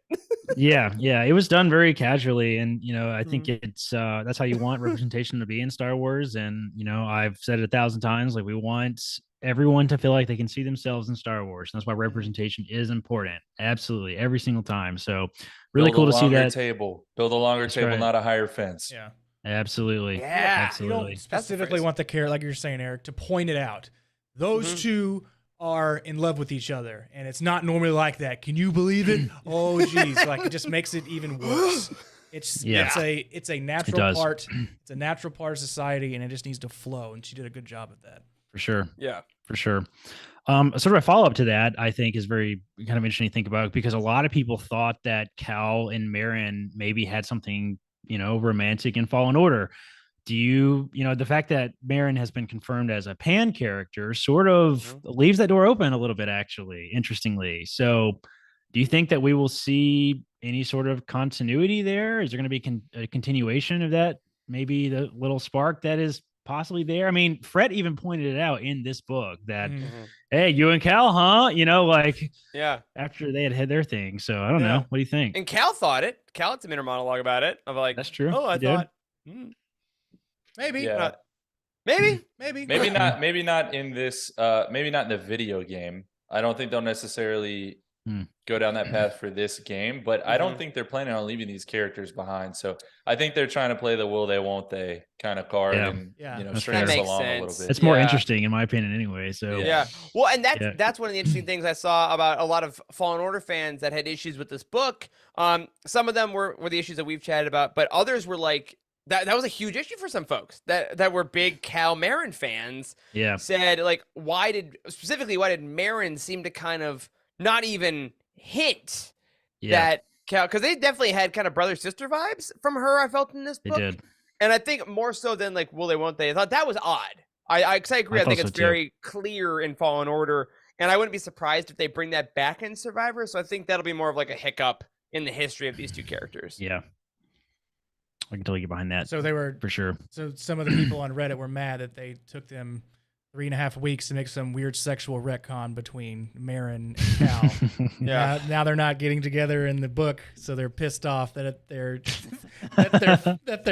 Yeah, it was done very casually, and you know, I think it's that's how you want representation to be in Star Wars. And you know, I've said it 1,000 times, like, we want everyone to feel like they can see themselves in Star Wars. And that's why representation is important, absolutely, every single time. So really cool to see that. Build a longer table, not a higher fence. Yeah, absolutely. You don't specifically want the character, like you're saying, Eric, to point it out. Those two are in love with each other, and it's not normally like that. Can you believe it? Oh geez, like, it just makes it even worse. It's a natural part. It's a natural part of society, and it just needs to flow. And she did a good job at that. For sure. Yeah, for sure. Sort of a follow up to that, I think, is very kind of interesting to think about, because a lot of people thought that Cal and Marin maybe had something, you know, romantic in Fallen Order. Do you know, the fact that Marin has been confirmed as a pan character sort of leaves that door open a little bit, actually, interestingly. So do you think that we will see any sort of continuity there? Is there going to be a continuation of that? Maybe the little spark that is possibly there. I mean, Fred even pointed it out in this book that, hey, you and Cal, huh? You know, like, after they had their thing. So I don't know. What do you think? And Cal thought it. Cal had some inner monologue about it. Of like, that's true. Oh, I thought. Maybe. Maybe not in this. Maybe not in the video game. I don't think they'll necessarily go down that path for this game, but I don't think they're planning on leaving these characters behind. So I think they're trying to play the will they won't they kind of card and you know, string us along a little bit. It's more interesting in my opinion anyway. So well, and that's one of the interesting things I saw about a lot of Fallen Order fans that had issues with this book. Some of them were the issues that we've chatted about, but others were like, that was a huge issue for some folks that were big Cal Marin fans. Said, like, why did Marin seem to kind of not even hint that Cal, because they definitely had kind of brother sister vibes from her. I felt in this book. They did. And I think more so than like, will they, won't they? I thought that was odd. I agree. I think it's very clear in Fallen Order. And I wouldn't be surprised if they bring that back in Survivor. So I think that'll be more of like a hiccup in the history of these two characters. Yeah. I can totally get behind that. So they were, for sure. So some of the people on Reddit were mad that they took them 3.5 weeks to make some weird sexual retcon between Marin and Cal. Yeah. Now they're not getting together in the book, so they're pissed off that their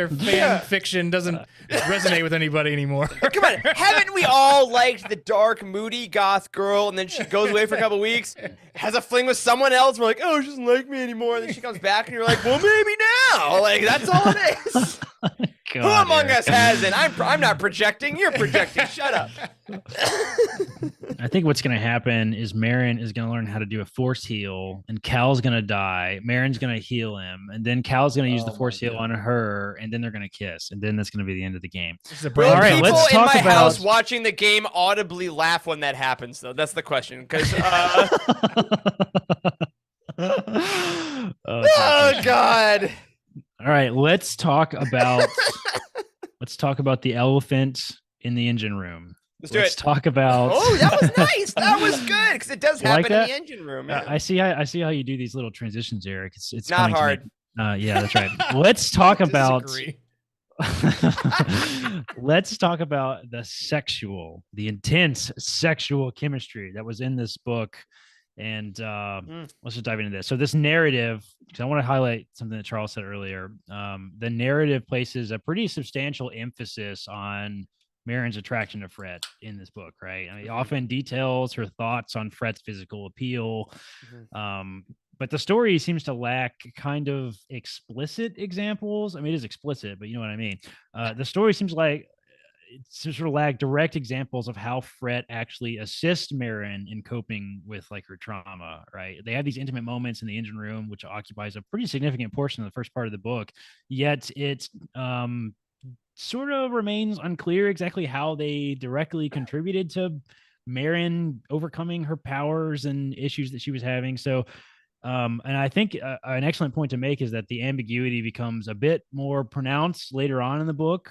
fan fiction doesn't resonate with anybody anymore. Come on, haven't we all liked the dark, moody goth girl, and then she goes away for a couple weeks, has a fling with someone else, we're like, oh, she doesn't like me anymore, and then she comes back, and you're like, well, maybe now. Like, that's all it is. God, who among us hasn't? I'm not projecting. You're projecting. Shut up. I think what's going to happen is Marin is going to learn how to do a force heal, and Cal's going to die. Marin's going to heal him, and then Cal's going to use the force heal on her, and then they're going to kiss, and then that's going to be the end of the game. Will all right, let's talk about house watching the game audibly laugh when that happens, though? That's the question. Because oh God. All right, let's talk about the elephant in the engine room. Let's talk about. Oh, that was nice. That was good because it does happen in the engine room. Yeah. I see how you do these little transitions, Eric. It's not hard. Yeah, that's right. Let's talk about. Let's talk about the intense sexual chemistry that was in this book. And let's just dive into this. So this narrative, because I want to highlight something that Charles said earlier. The narrative places a pretty substantial emphasis on Marin's attraction to Fred in this book, right? I mean, often details her thoughts on Fred's physical appeal. But the story seems to lack kind of explicit examples. I mean, it is explicit, but you know what I mean? The story seems like sort of lack direct examples of how Fred actually assists Marin in coping with like her trauma, right? They have these intimate moments in the engine room, which occupies a pretty significant portion of the first part of the book, yet it's sort of remains unclear exactly how they directly contributed to Marin overcoming her powers and issues that she was having. So and I think an excellent point to make is that the ambiguity becomes a bit more pronounced later on in the book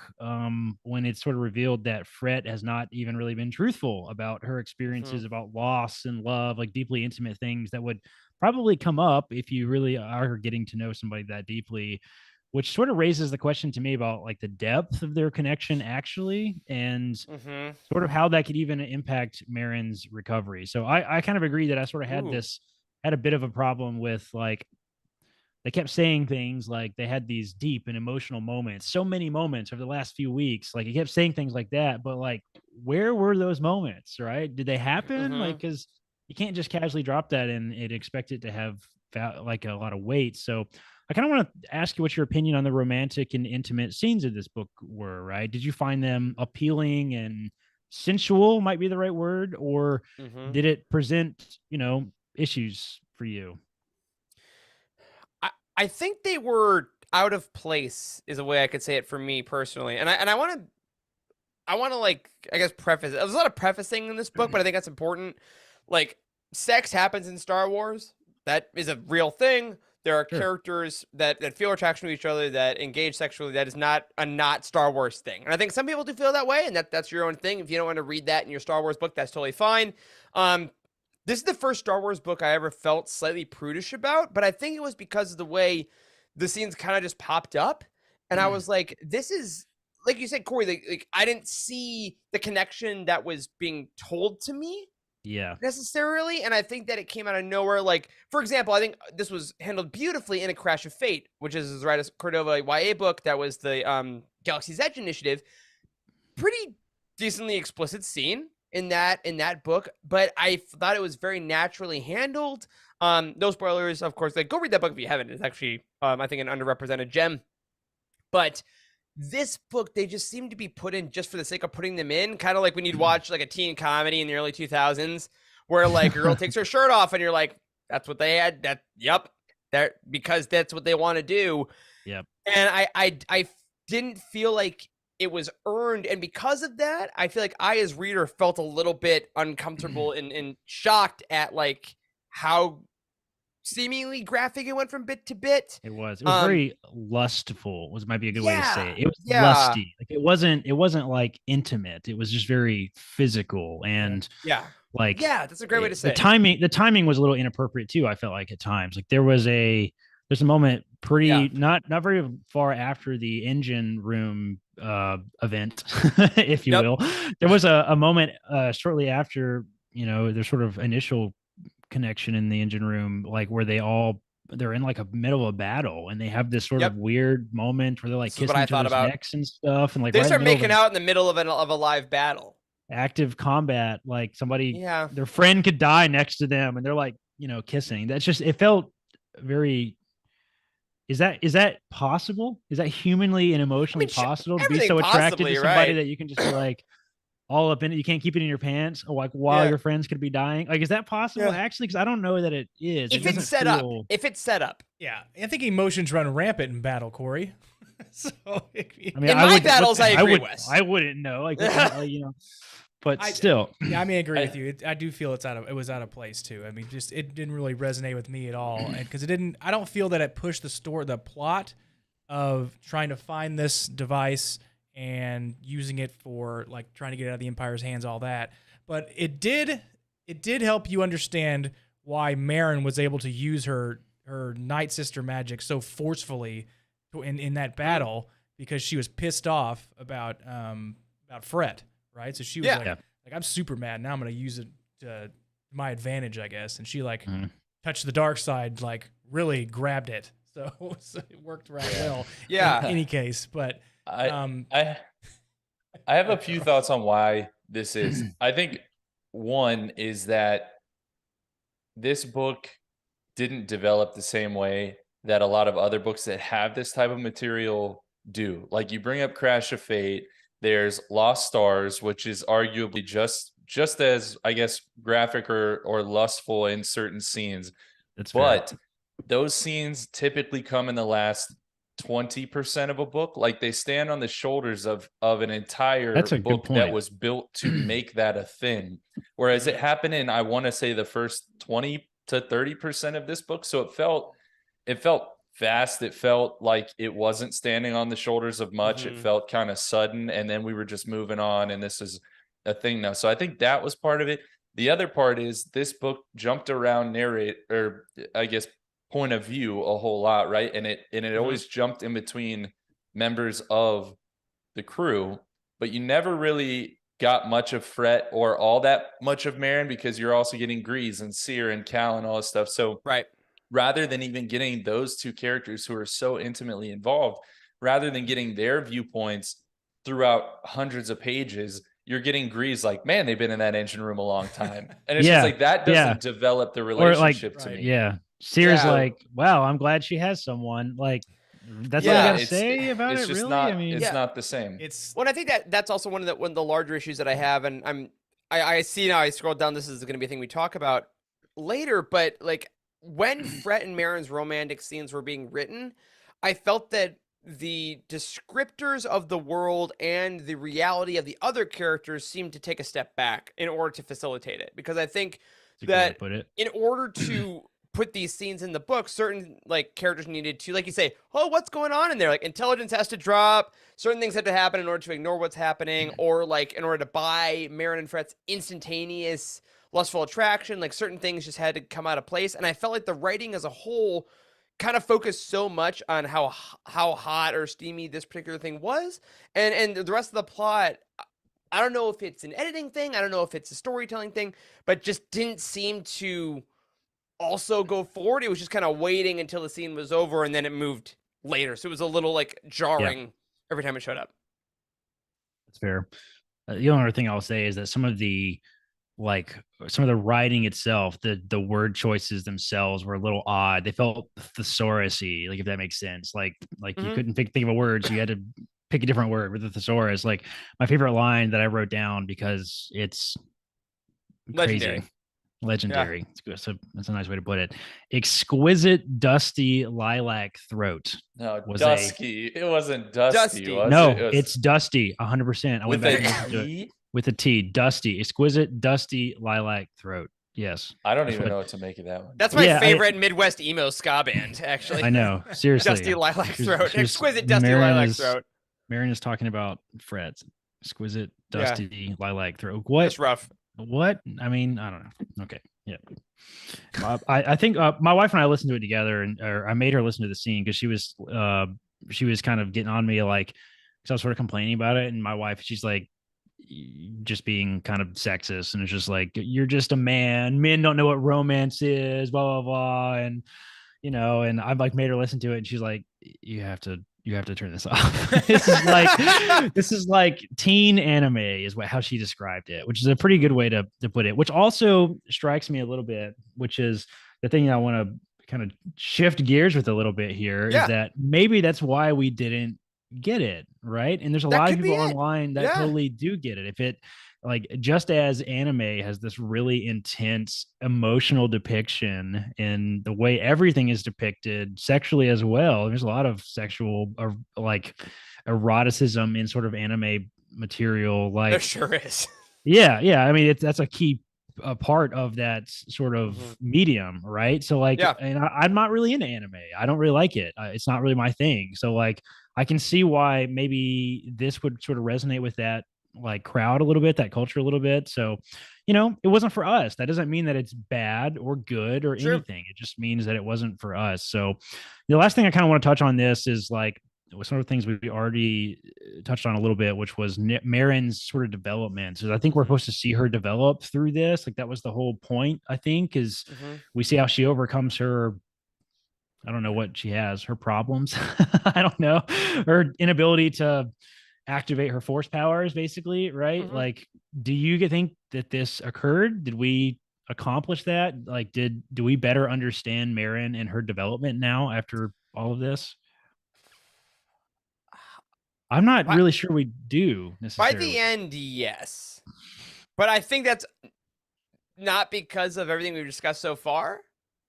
when it's sort of revealed that Fred has not even really been truthful about her experiences about loss and love, like deeply intimate things that would probably come up if you really are getting to know somebody that deeply, which sort of raises the question to me about like the depth of their connection actually, and sort of how that could even impact Marin's recovery. So I kind of agree that I sort of had a bit of a problem with like they kept saying things like they had these deep and emotional moments, so many moments over the last few weeks. Like he kept saying things like that, but like where were those moments, right? Did they happen? Like, because you can't just casually drop that and expect it to have like a lot of weight. So I kind of want to ask you what your opinion on the romantic and intimate scenes of this book were, right? Did you find them appealing and sensual, might be the right word, or did it present, issues for you? I think they were out of place is a way I could say it for me personally. And I want to like, I guess, preface it. There's a lot of prefacing in this book, but I think that's important. Like, sex happens in Star Wars. That is a real thing. There are characters that feel attraction to each other, that engage sexually. That is not a Star Wars thing. And I think some people do feel that way, and that's your own thing. If you don't want to read that in your Star Wars book, that's totally fine. This is the first Star Wars book I ever felt slightly prudish about, but I think it was because of the way the scenes kind of just popped up. And I was like, this is, like you said, Corey, like I didn't see the connection that was being told to me necessarily. And I think that it came out of nowhere. Like, for example, I think this was handled beautifully in A Crash of Fate, which is Zoraida Cordova YA book that was the Galaxy's Edge initiative. Pretty decently explicit scene in that book, but I thought it was very naturally handled. No spoilers, of course. Like, go read that book if you haven't. It's actually, I think, an underrepresented gem. But this book, they just seem to be put in just for the sake of putting them in. Kind of like when you'd watch like a teen comedy in the early 2000s, where like a girl takes her shirt off, and you're like, "That's what they had." Because that's what they want to do. Yep. And I didn't feel like it was earned, and because of that, I feel like I, as reader, felt a little bit uncomfortable and shocked at like how seemingly graphic it went from bit to bit. It was very lustful. Might be a good way to say it. It was yeah. lusty. Like it wasn't like intimate. It was just very physical and like that's a great way to say it. The timing was a little inappropriate too. I felt like at times, like there's a moment not very far after the engine room event, if you will. There was a moment shortly after, their sort of initial connection in the engine room, like where they're in like a middle of a battle and they have this sort of weird moment where they're like kissing each other's necks and stuff, and like they start making out in the middle of a live battle, active combat, like somebody their friend could die next to them and they're like kissing. That's just, it felt very, is that possible? Is that humanly and emotionally possible to be so attracted to somebody that you can just be like all up in it? You can't keep it in your pants, or like while your friends could be dying. Like, is that possible actually? Because I don't know that it is. If it's set up. Yeah, I think emotions run rampant in battle, Corey. So I mean, in my battles, I agree with. I wouldn't know, like but still. Yeah, I mean, I agree with you. I do feel it was out of place too. I mean, just it didn't really resonate with me at all, because I don't feel that it pushed the plot of trying to find this device and using it for like trying to get it out of the Empire's hands, all that. But it did help you understand why Merrin was able to use her Night Sister magic so forcefully in that battle, because she was pissed off about Fret, right? So she was like, I'm super mad. Now I'm going to use it to my advantage, I guess. And she touched the dark side, like really grabbed it. So it worked right well. In any case, but I have a few thoughts on why this is. I think one is that this book didn't develop the same way that a lot of other books that have this type of material do. Like, you bring up Crash of Fate, there's Lost Stars, which is arguably just as, I guess, graphic or lustful in certain scenes. But those scenes typically come in the last 20% of a book. Like, they stand on the shoulders of an entire book that was built to make that a thing. Whereas it happened in, I want to say, the first 20 to 30% of this book. So it felt fast. It felt like it wasn't standing on the shoulders of much. It felt kind of sudden. And then we were just moving on, and this is a thing now. So I think that was part of it. The other part is this book jumped around point of view a whole lot, right? And it always jumped in between members of the crew, but you never really got much of Fret or all that much of Merrin, because you're also getting Grease and Seer and Cal and all this stuff. So rather than even getting those two characters who are so intimately involved, rather than getting their viewpoints throughout hundreds of pages, you're getting Grease like, man, they've been in that engine room a long time. And it's just like, that doesn't develop the relationship to me. Yeah. Seer's like, wow, I'm glad she has someone. Like, that's all I gotta say about it, really? I mean, it's not the same. Well, I think that's also one of the larger issues that I have, and I see now, I scrolled down, this is going to be a thing we talk about later, but like, when Fret and Merrin's romantic scenes were being written, I felt that the descriptors of the world and the reality of the other characters seemed to take a step back in order to facilitate it. Because I think that in order to put these scenes in the book, certain like characters needed to, like you say, oh, what's going on in there? Like, intelligence has to drop, certain things have to happen in order to ignore what's happening, or like in order to buy Merrin and Fret's instantaneous lustful attraction, like certain things just had to come out of place. And I felt like the writing as a whole kind of focused so much on how hot or steamy this particular thing was, and the rest of the plot, I don't know if it's an editing thing, I don't know if it's a storytelling thing, but just didn't seem to also go forward. It was just kind of waiting until the scene was over, and then it moved later. So it was a little like jarring every time it showed up. That's fair. The only other thing I'll say is that some of the writing itself, the word choices themselves were a little odd. They felt thesaurus-y, like, if that makes sense. Like you couldn't think of a word, so you had to pick a different word with the thesaurus. Like, my favorite line that I wrote down, because it's legendary. Yeah. So that's a nice way to put it. Exquisite dusty lilac throat. No, dusky. It wasn't dusty. It's dusty. 100%. I went back and listened to it. With a T, dusty, exquisite, dusty lilac throat. Yes. I don't even know what to make of that one. That's my favorite Midwest emo ska band, actually. I know. Seriously. Dusty Lilac Throat. Exquisite Dusty Lilac Throat. Marion is talking about Fred's exquisite Dusty Lilac Throat. What? It's rough. What? I mean, I don't know. Okay. Yeah. I think my wife and I listened to it together, or I made her listen to the scene because she was kind of getting on me, like, because I was sort of complaining about it, and my wife, she's like, just being kind of sexist, and it's just like, you're just a man. Men don't know what romance is, blah blah blah, and and I've like made her listen to it, and she's like, you have to turn this off. this is like teen anime is how she described it, which is a pretty good way to put it, which also strikes me a little bit, which is the thing I want to kind of shift gears with a little bit here, is that maybe that's why we didn't get it, right? And there's a lot of people online that totally do get it. If it, like, just as anime has this really intense emotional depiction in the way everything is depicted sexually as well, there's a lot of sexual or like eroticism in sort of anime material. Like, there sure is. Yeah. I mean, that's a key part of that sort of medium, right? So like, and I'm not really into anime. I don't really like it. It's not really my thing. So like, I can see why maybe this would sort of resonate with that like crowd a little bit, that culture a little bit. So, it wasn't for us. That doesn't mean that it's bad or good or anything. It just means that it wasn't for us. So the last thing I kind of want to touch on this is like some of the things we already touched on a little bit, which was Marin's sort of development. So I think we're supposed to see her develop through this. Like that was the whole point, I think, is we see how she overcomes her, I don't know what she has, her problems. I don't know, her inability to activate her force powers, basically, right? Like, do you think that this occurred? Did we accomplish that? Like, do we better understand Marin and her development now after all of this? I'm not really sure we do necessarily. By the end, yes. But I think that's not because of everything we've discussed so far.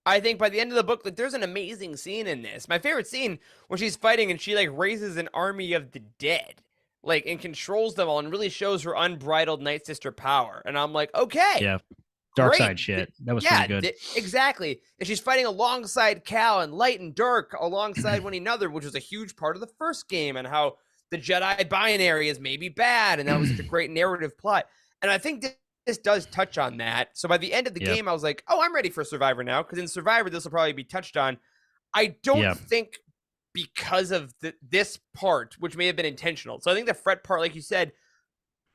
I think by the end of the book, like, there's an amazing scene in this. My favorite scene where she's fighting and she like raises an army of the dead, like, and controls them all and really shows her unbridled Night Sister power. And I'm like, okay. Yeah. Dark side shit. That was pretty good. Exactly. And she's fighting alongside Cal and Light and Dark alongside one another, which was a huge part of the first game, and how the Jedi binary is maybe bad. And that was such a great narrative plot. And I think this does touch on that. So by the end of the game, I was like, oh, I'm ready for Survivor now. Because in Survivor, this will probably be touched on. I don't think because of this part, which may have been intentional. So I think the fret part, like you said,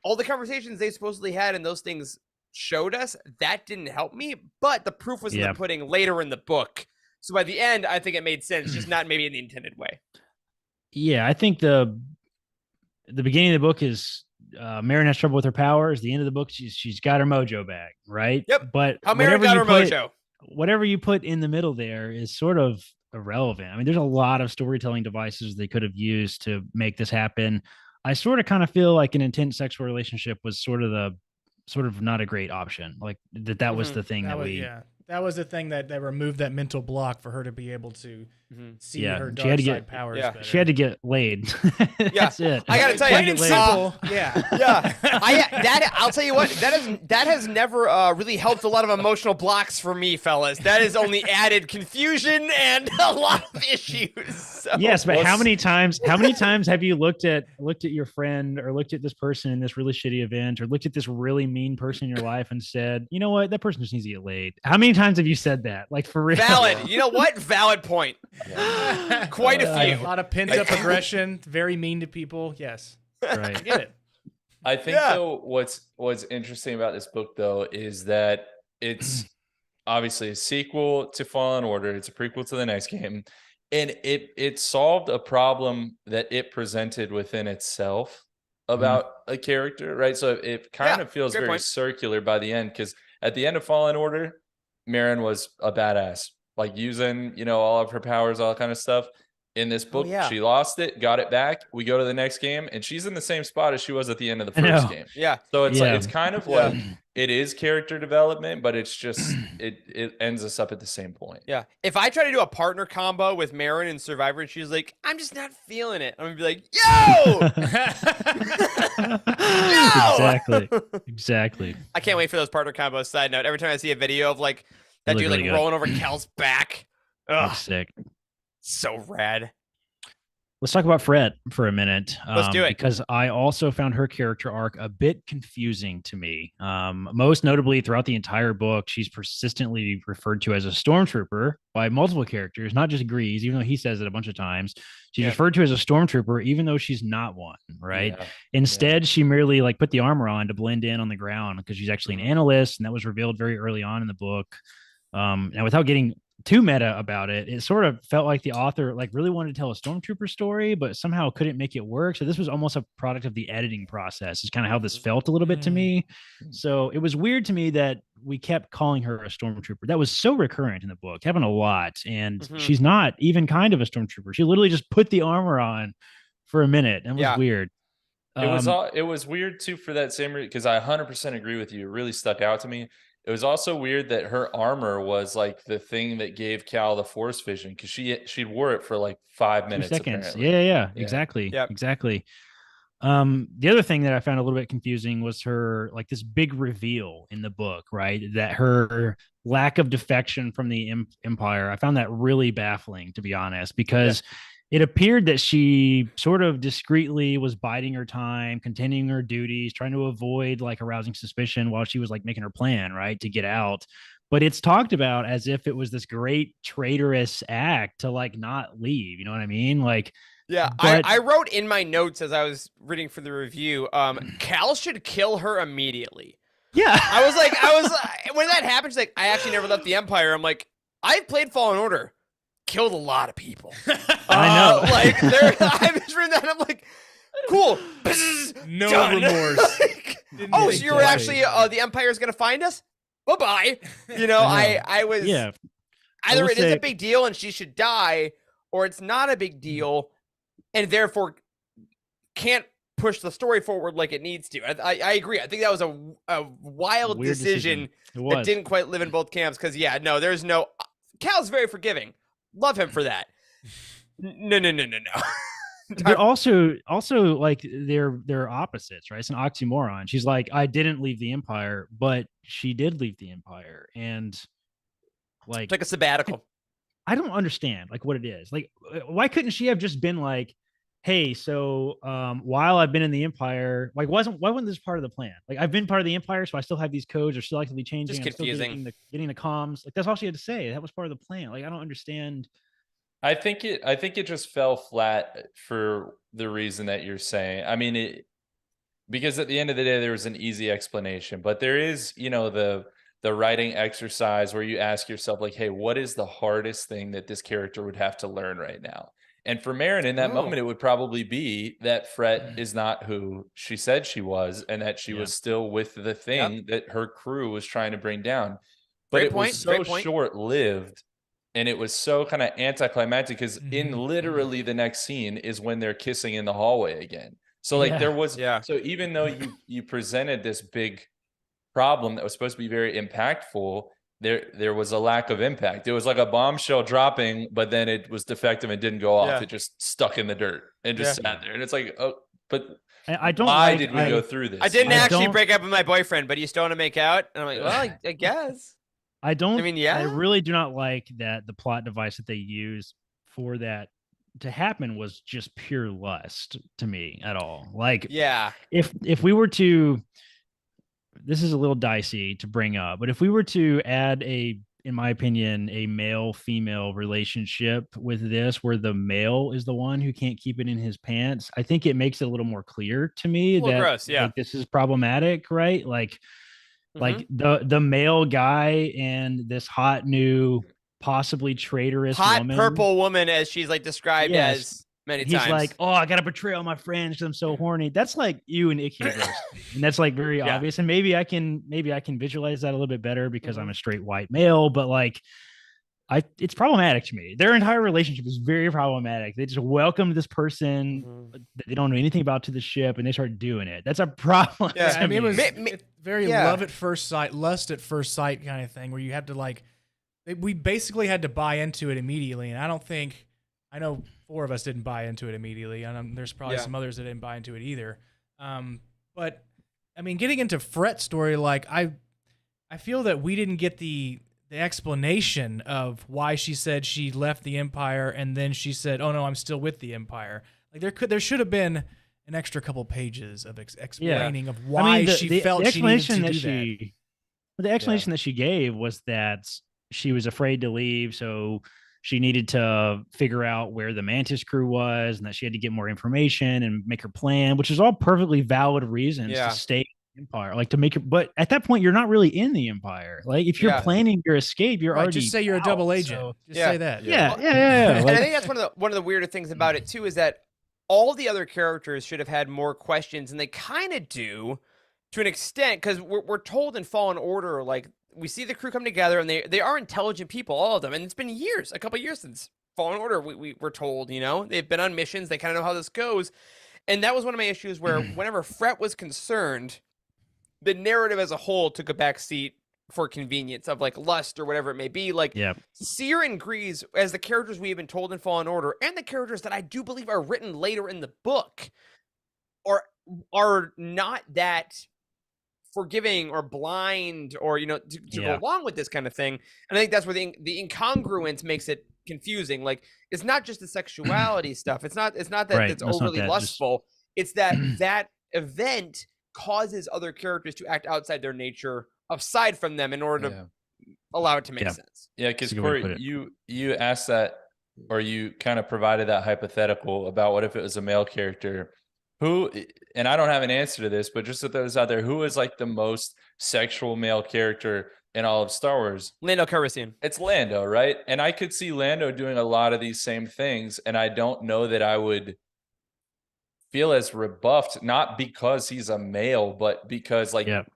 all the conversations they supposedly had and those things showed us, that didn't help me. But the proof was in the pudding later in the book. So by the end, I think it made sense, just not maybe in the intended way. Yeah, I think the beginning of the book is Marin has trouble with her powers. The end of the book, she's got her mojo back, right? Yep. But how Marin got her mojo. Whatever you put in the middle there is sort of irrelevant. I mean, there's a lot of storytelling devices they could have used to make this happen. I sort of kind of feel like an intense sexual relationship was sort of not a great option. Like that was the thing that was the thing that removed that mental block for her to be able to see her dark side powers. Yeah. She had to get laid. That's it. I gotta tell you, simple. I'll tell you what, that has never really helped a lot of emotional blocks for me, fellas. That has only added confusion and a lot of issues. So. Yes, but how many times have you looked at your friend or looked at this person in this really shitty event or looked at this really mean person in your life and said, you know what, that person just needs to get laid? How many times have you said that? Like, for real? Valid. You know what? Valid point. Yeah. Quite a few. A lot of pent up aggression, very mean to people. Yes. Right. I get it. I think though what's interesting about this book though is that it's obviously a sequel to Fallen Order. It's a prequel to the next game. And it solved a problem that it presented within itself about a character, right? So it kind of feels very circular by the end, because at the end of Fallen Order, Marin was a badass, like using, all of her powers, all kind of stuff. In this book, yeah. she lost it, got it back. We go to the next game, and she's in the same spot as she was at the end of the I first know. game. Yeah. So it's Yeah. like, it's kind of like it is character development, but it's just it ends us up at the same point. Yeah. If I try to do a partner combo with Marin in Survivor and she's like, I'm just not feeling it, I'm gonna be like, yo! No! Exactly. I can't wait for those partner combos. Side note, every time I see a video of like that They dude look like really good. rolling over Cal's back. That's Ugh, sick. so rad. Let's talk about Fred for a minute. Let's do it. Because I also found her character arc a bit confusing to me. Most notably, throughout the entire book, she's persistently referred to as a stormtrooper by multiple characters, not just Grease, even though he says it a bunch of times. She's referred to as a stormtrooper, even though she's not one, right? Yeah. Instead, she merely like put the armor on to blend in on the ground because she's actually an analyst, and that was revealed very early on in the book. Now, without getting too meta about it, it sort of felt like the author like really wanted to tell a stormtrooper story, but somehow couldn't make it work. So this was almost a product of the editing process. Is kind of how this felt a little bit to me. So it was weird to me that we kept calling her a stormtrooper. That was so recurrent in the book, happened a lot, and she's not even kind of a stormtrooper. She literally just put the armor on for a minute and was weird. It was weird too for that same reason, because I 100% agree with you. It really stuck out to me. It was also weird that her armor was like the thing that gave Cal the force vision, because she wore it for like 5 minutes. 2 seconds. Apparently. Yeah, exactly. Yep. Exactly. The other thing that I found a little bit confusing was her like this big reveal in the book, right? That her lack of defection from the Empire. I found that really baffling, to be honest, because it appeared that she sort of discreetly was biding her time, continuing her duties, trying to avoid like arousing suspicion while she was like making her plan, right, to get out. But it's talked about as if it was this great traitorous act to like not leave. You know what I mean? Like, yeah, I wrote in my notes as I was reading for the review, Cal should kill her immediately. Yeah. I was when that happens, like, I actually never left the Empire. I'm like, I've played Fallen Order, killed a lot of people. I know. I was reading that, and I'm like, cool. No done. remorse. Like, oh, so you were actually the Empire's gonna find us? Bye-bye. You know, I was either it is a big deal and she should die, or it's not a big deal and therefore can't push the story forward like it needs to. I agree. I think that was a wild Weird decision that didn't quite live in both camps, because there's no Cal's very forgiving. Love him for that. No. But also like they're opposites, right? It's an oxymoron. She's like, I didn't leave the Empire, but she did leave the Empire, and like It's like a sabbatical. I don't understand like what it is. Like, why couldn't she have just been like, hey, so while I've been in the Empire, like why wasn't this part of the plan? Like, I've been part of the Empire, so I still have these codes, are still actively changing. Just confusing. I'm still getting the comms. Like, that's all she had to say. That was part of the plan. Like, I don't understand. I think it just fell flat for the reason that you're saying. I mean, because at the end of the day, there was an easy explanation, but there is, the writing exercise where you ask yourself, like, hey, what is the hardest thing that this character would have to learn right now? And for Marin in that moment, it would probably be that Fret is not who she said she was, and that she was still with the thing that her crew was trying to bring down. But it was so short-lived, and it was so kind of anticlimactic, because in literally the next scene is when they're kissing in the hallway again. So like there was, so even though you presented this big problem that was supposed to be very impactful, there was a lack of impact. It was like a bombshell dropping, but then it was defective and didn't go off. It just stuck in the dirt and just sat there. And it's like, oh, but I don't. Why did we go through this? I didn't actually break up with my boyfriend, but you still want to make out? And I'm like, well, I guess. I don't. I mean, I really do not like that the plot device that they use for that to happen was just pure lust to me at all. Like, if we were to, this is a little dicey to bring up, but if we were to add in my opinion, a male-female relationship with this, where the male is the one who can't keep it in his pants, I think it makes it a little more clear to me that gross, like, this is problematic, right? Like the male guy and this hot new, possibly traitorous woman, purple woman, as she's like described as many times. He's like, oh, I gotta betray all my friends because I'm so horny. That's like you and Icky Gross. And that's like very obvious. And maybe I can visualize that a little bit better because I'm a straight white male, but like it's problematic to me. Their entire relationship is very problematic. They just welcome this person that they don't know anything about to the ship, and they start doing it. That's a problem. Yeah, I mean, it was it's very love at first sight, lust at first sight kind of thing, where you had to like, we basically had to buy into it immediately. And I know 4 of us didn't buy into it immediately, and there's probably some others that didn't buy into it either. But I mean, getting into Fret's story, like I feel that we didn't get the explanation of why she said she left the Empire and then she said, "Oh no, I'm still with the Empire." Like there should have been an extra couple pages of explaining of why she felt she needed to do that. The explanation that she gave was that she was afraid to leave, so she needed to figure out where the Mantis crew was, and that she had to get more information and make her plan, which is all perfectly valid reasons to stay Empire, like to make it, but at that point you're not really in the Empire. Like if you're planning your escape, you're already just say you're a double agent. So, just say that. Yeah. And I think that's one of the weirder things about it too, is that all the other characters should have had more questions, and they kind of do to an extent, because we're told in Fallen Order, like we see the crew come together, and they are intelligent people, all of them, and it's been a couple years since Fallen Order. We were told, you know, they've been on missions, they kind of know how this goes, and that was one of my issues where whenever Fret was concerned, the narrative as a whole took a backseat for convenience of like lust or whatever it may be. Like Seer and Grease, as the characters we have been told in Fallen Order, and the characters that I do believe are written later in the book, are not that forgiving or blind or, you know, to go along with this kind of thing. And I think that's where the incongruence makes it confusing. Like it's not just the sexuality stuff. It's not that it's overly lustful. It's that that event causes other characters to act outside their nature, aside from them, in order to allow it to make sense. Yeah, because Corey, you asked that, or you kind of provided that hypothetical about what if it was a male character who, and I don't have an answer to this, but just to throw this out there, who is like the most sexual male character in all of Star Wars? Lando Calrissian. It's Lando, right? And I could see Lando doing a lot of these same things, and I don't know that I would feel as rebuffed, not because he's a male, but because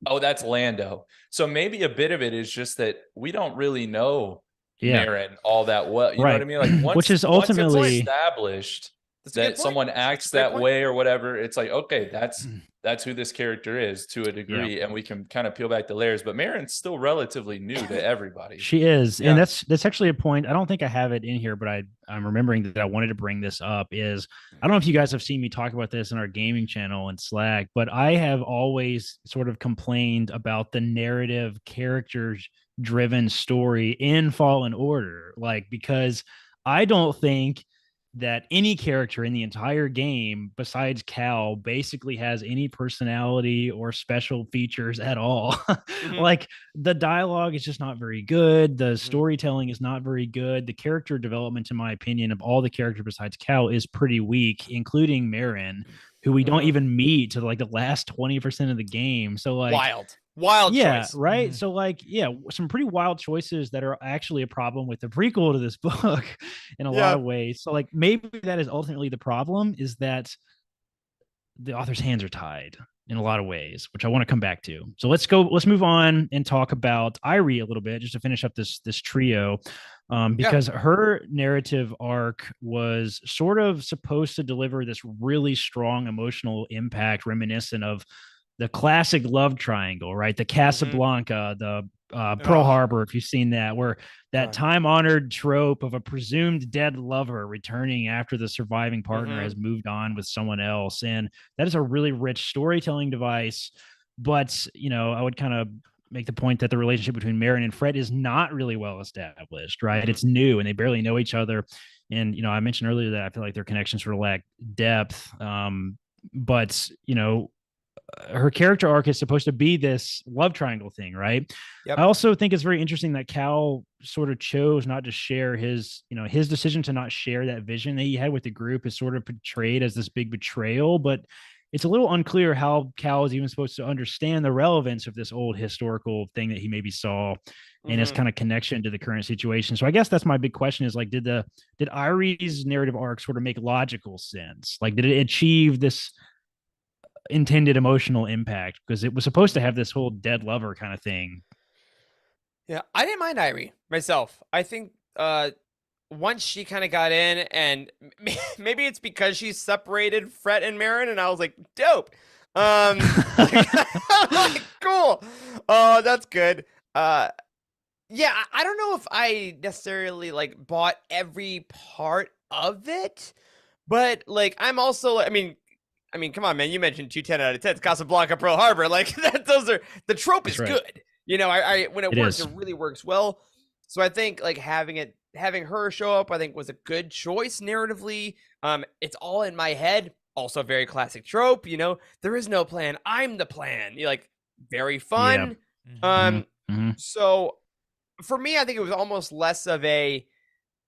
oh, that's Lando. So maybe a bit of it is just that we don't really know Marin all that well. You know what I mean? Like which is ultimately once it's established that someone acts that way or whatever, it's like, okay, that's who this character is to a degree, and we can kind of peel back the layers. But Marin's still relatively new to everybody. She is, and that's actually a point. I don't think I have it in here, but I'm remembering that I wanted to bring this up. Is I don't know if you guys have seen me talk about this in our gaming channel and Slack, but I have always sort of complained about the narrative, characters driven story in Fallen Order, like because I don't think that any character in the entire game besides Cal basically has any personality or special features at all. Like the dialogue is just not very good. The storytelling is not very good. The character development, in my opinion, of all the characters besides Cal is pretty weak, including Marin, who we don't even meet to like the last 20% of the game. So like wild choice. Right. So like some pretty wild choices that are actually a problem with the prequel to this book in a lot of ways. So like maybe that is ultimately the problem, is that the author's hands are tied in a lot of ways, which I want to come back to. So let's move on and talk about Irie a little bit, just to finish up this trio, because her narrative arc was sort of supposed to deliver this really strong emotional impact reminiscent of the classic love triangle, right? The Casablanca, the Pearl Harbor, if you've seen that, where that time-honored trope of a presumed dead lover returning after the surviving partner has moved on with someone else. And that is a really rich storytelling device. But, you know, I would kind of make the point that the relationship between Marin and Fred is not really well established, right? It's new and they barely know each other. And, you know, I mentioned earlier that I feel like their connections sort of lack depth. But, you know, her character arc is supposed to be this love triangle thing, right? I also think it's very interesting that Cal sort of chose not to share his decision to not share that vision that he had with the group is sort of portrayed as this big betrayal, but it's a little unclear how Cal is even supposed to understand the relevance of this old historical thing that he maybe saw and his kind of connection to the current situation. So I guess that's my big question is like, did Irie's narrative arc sort of make logical sense? Like, did it achieve this intended emotional impact, because it was supposed to have this whole dead lover kind of thing? I didn't mind Irie myself. I think once she kind of got in, and maybe it's because she separated Fret and Marin, and I was like, dope. Like, cool. Oh, that's good. Yeah, I don't know if I necessarily like bought every part of it, but like I'm also, I mean, come on, man. You mentioned 210 out of 10. It's Casablanca, Pearl Harbor. Like those are the trope is good. You know, I when it works, it really works well. So I think like having her show up, I think was a good choice narratively. It's all in my head. Also, a very classic trope. You know, there is no plan. I'm the plan. You're like very fun. Yeah. So for me, I think it was almost less of a,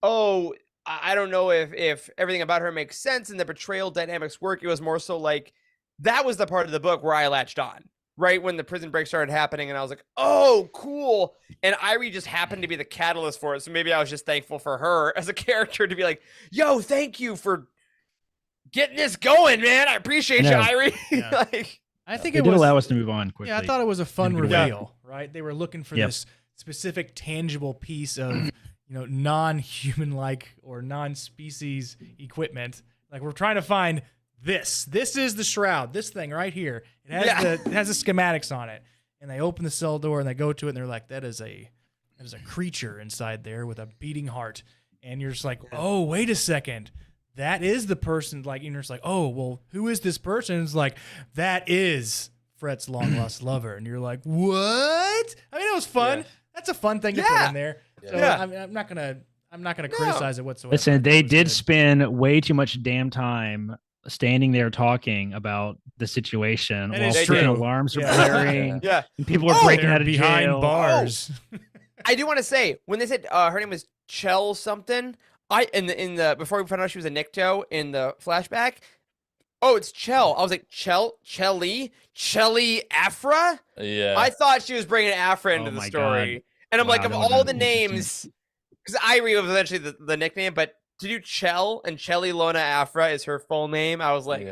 oh, I don't know if everything about her makes sense and the betrayal dynamics work. It was more so like that was the part of the book where I latched on, right when the prison break started happening, and I was like, oh, cool. And Irie just happened to be the catalyst for it. So maybe I was just thankful for her as a character to be like, yo, thank you for getting this going, man. I appreciate you, Irie. Yeah. Like, I think it did allow us to move on quickly. Yeah, I thought it was a fun reveal, right? They were looking for this specific tangible piece of non-human-like or non-species equipment. Like, we're trying to find this. This is the shroud. This thing right here. It has the schematics on it. And they open the cell door and they go to it and they're like, that is a creature inside there with a beating heart. And you're just like, oh, wait a second. That is the person. Like, and you're just like, oh, well, who is this person? It's like, that is Fret's long lost lover. And you're like, what? I mean, it was fun. Yeah. That's a fun thing to put in there. So I'm not gonna criticize it whatsoever. Listen, they did spend way too much damn time standing there talking about the situation while freaking alarms are blaring. And people are breaking out of behind jail. bars. I do want to say when they said her name was Chell something, in the before we found out she was a Nikto in the flashback. Oh, it's Chell. I was like, Chelly Afra? Yeah. I thought she was bringing Afra into the story. God. And I'm like, of all the names, because Irie was eventually the nickname, but to do Chell and Chelly Lona Afra is her full name, I was like,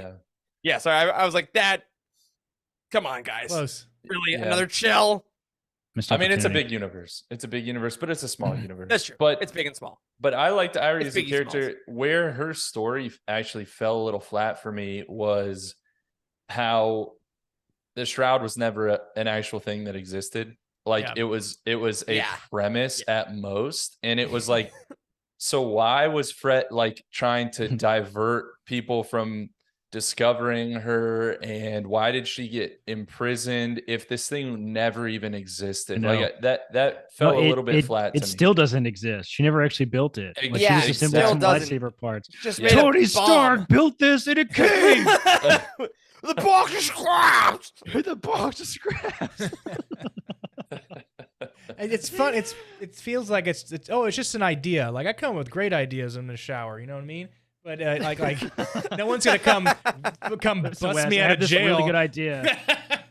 so I was like, that, come on, guys. Close. Really, another Chell? I mean, it's a big universe. It's a big universe, but it's a small universe. That's true. But it's big and small. But I liked Irie as a character. Where her story actually fell a little flat for me was how the Shroud was never an actual thing that existed. Like it was a premise at most, and it was like, so why was Fret like trying to divert people from discovering her, and why did she get imprisoned if this thing never even existed? Like that fell a little bit flat to me. It still doesn't exist. She never actually built it. Like, yeah, she was just some lightsaber parts. Just Tony Stark built this in a cave. The box is scraps. The box is scraps. It's fun. It feels like it's just an idea. Like, I come up with great ideas in the shower. You know what I mean? But like no one's gonna come bust me out of jail. Really good idea.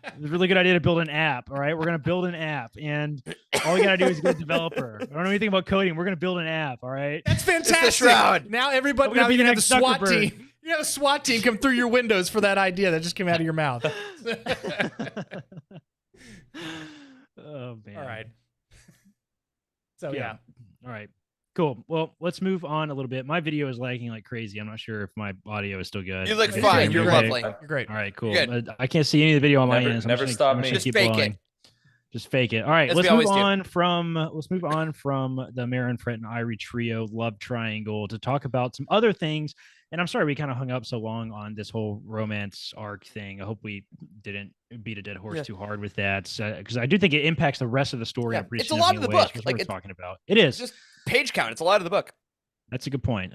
It's a really good idea to build an app. All right, we're gonna build an app, and all we gotta do is get a developer. I don't know anything about coding. We're gonna build an app. All right, that's fantastic. Now everybody, now you're gonna have the SWAT team. You have a SWAT team come through your windows for that idea that just came out of your mouth. Oh man! All right. So all right. Cool. Well, let's move on a little bit. My video is lagging like crazy. I'm not sure if my audio is still good. You look fine. You're lovely. You're great. All right, cool. I can't see any of the video on my end. So never stop me. Just fake it. Just fake it. All right, let's move on from the Marin, Fret, and Irie trio love triangle to talk about some other things. And I'm sorry we kind of hung up so long on this whole romance arc thing. I hope we didn't beat a dead horse too hard with that, because I do think it impacts the rest of the story. It's a lot of the book. Like we're talking about, it is just page count. It's a lot of the book. That's a good point.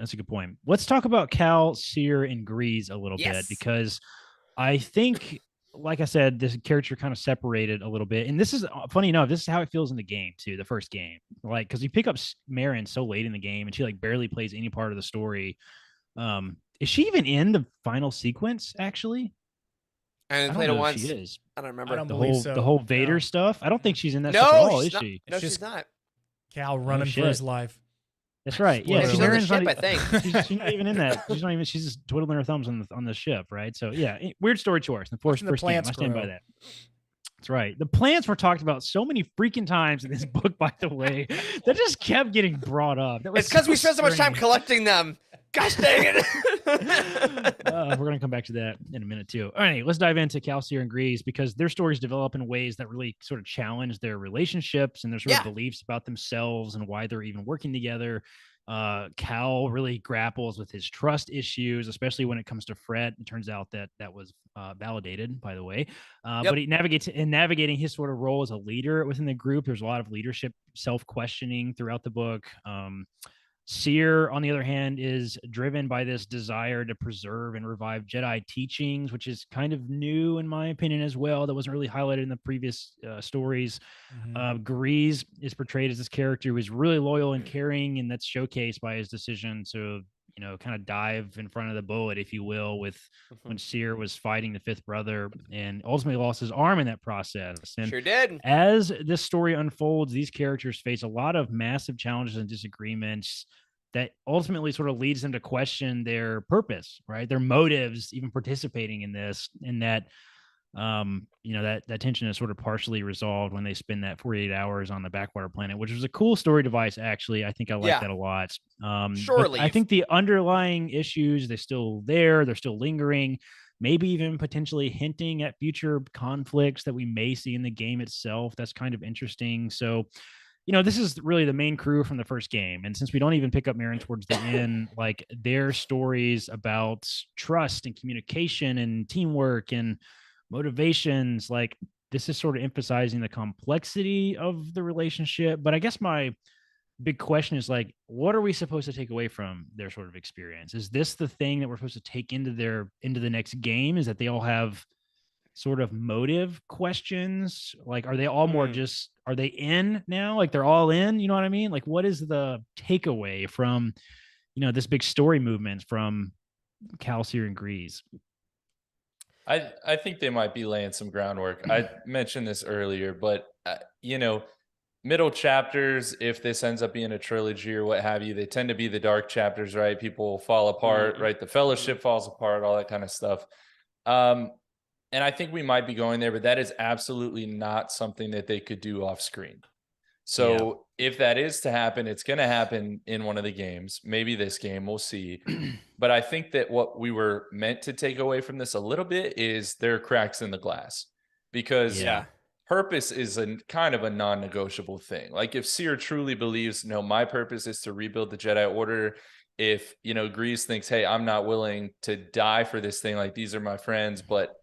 Let's talk about Cal, Seer, and Grease a little bit, because I think, like I said, this character kind of separated a little bit. And this is funny enough, this is how it feels in the game too, the first game. Like, because you pick up Marin so late in the game and she like barely plays any part of the story. Is she even in the final sequence actually? I played it once. She is. I don't remember. The whole Vader stuff. I don't think she's in that stuff at all, is she? No, she's not. Cal running for his life. That's right. Yeah, she's on the ship, I think. She's not even in that. She's just twiddling her thumbs on the ship, right? So yeah, weird story choice. The first game. I stand by that. That's right. The plants were talked about so many freaking times in this book, by the way, that just kept getting brought up. It's because we spent so much time collecting them. Gosh dang it. We're going to come back to that in a minute, too. All right, let's dive into Calcier and Grease, because their stories develop in ways that really sort of challenge their relationships and their sort of beliefs about themselves and why they're even working together. Cal really grapples with his trust issues, especially when it comes to Fred. It turns out that was validated, by the way. But he navigating his sort of role as a leader within the group. There's a lot of leadership self-questioning throughout the book. Seer, on the other hand, is driven by this desire to preserve and revive Jedi teachings, which is kind of new in my opinion as well. That wasn't really highlighted in the previous stories. Grease is portrayed as this character who is really loyal and caring, and that's showcased by his decision to, kind of dive in front of the bullet, if you will, with when Seer was fighting the fifth brother and ultimately lost his arm in that process. And sure did. As this story unfolds, these characters face a lot of massive challenges and disagreements that ultimately sort of leads them to question their purpose, right? Their motives, even participating in this, and that, that tension is sort of partially resolved when they spend that 48 hours on the backwater planet, which was a cool story device. Actually, I think I like that a lot. Surely. I think the underlying issues, they're still there. They're still lingering, maybe even potentially hinting at future conflicts that we may see in the game itself. That's kind of interesting. So, this is really the main crew from the first game. And since we don't even pick up Marin towards the end, like their stories about trust and communication and teamwork and motivations, like this is sort of emphasizing the complexity of the relationship. But I guess my big question is, like, what are we supposed to take away from their sort of experience? Is this the thing that we're supposed to take into the next game? Is that they all have sort of motive questions? Like, are they all more just, are they in now? Like they're all in, you know what I mean? Like, what is the takeaway from, this big story movement from Calcier and Grease? I think they might be laying some groundwork. I mentioned this earlier, but middle chapters, if this ends up being a trilogy or what have you, they tend to be the dark chapters, right? People fall apart, right? The fellowship falls apart, all that kind of stuff. And I think we might be going there, but that is absolutely not something that they could do off screen. So if that is to happen, it's going to happen in one of the games, maybe this game, we'll see. But I think that what we were meant to take away from this a little bit is there are cracks in the glass, because purpose is a kind of a non-negotiable thing. Like if Seer truly believes, no, my purpose is to rebuild the Jedi Order. If, Grease thinks, hey, I'm not willing to die for this thing. Like these are my friends, but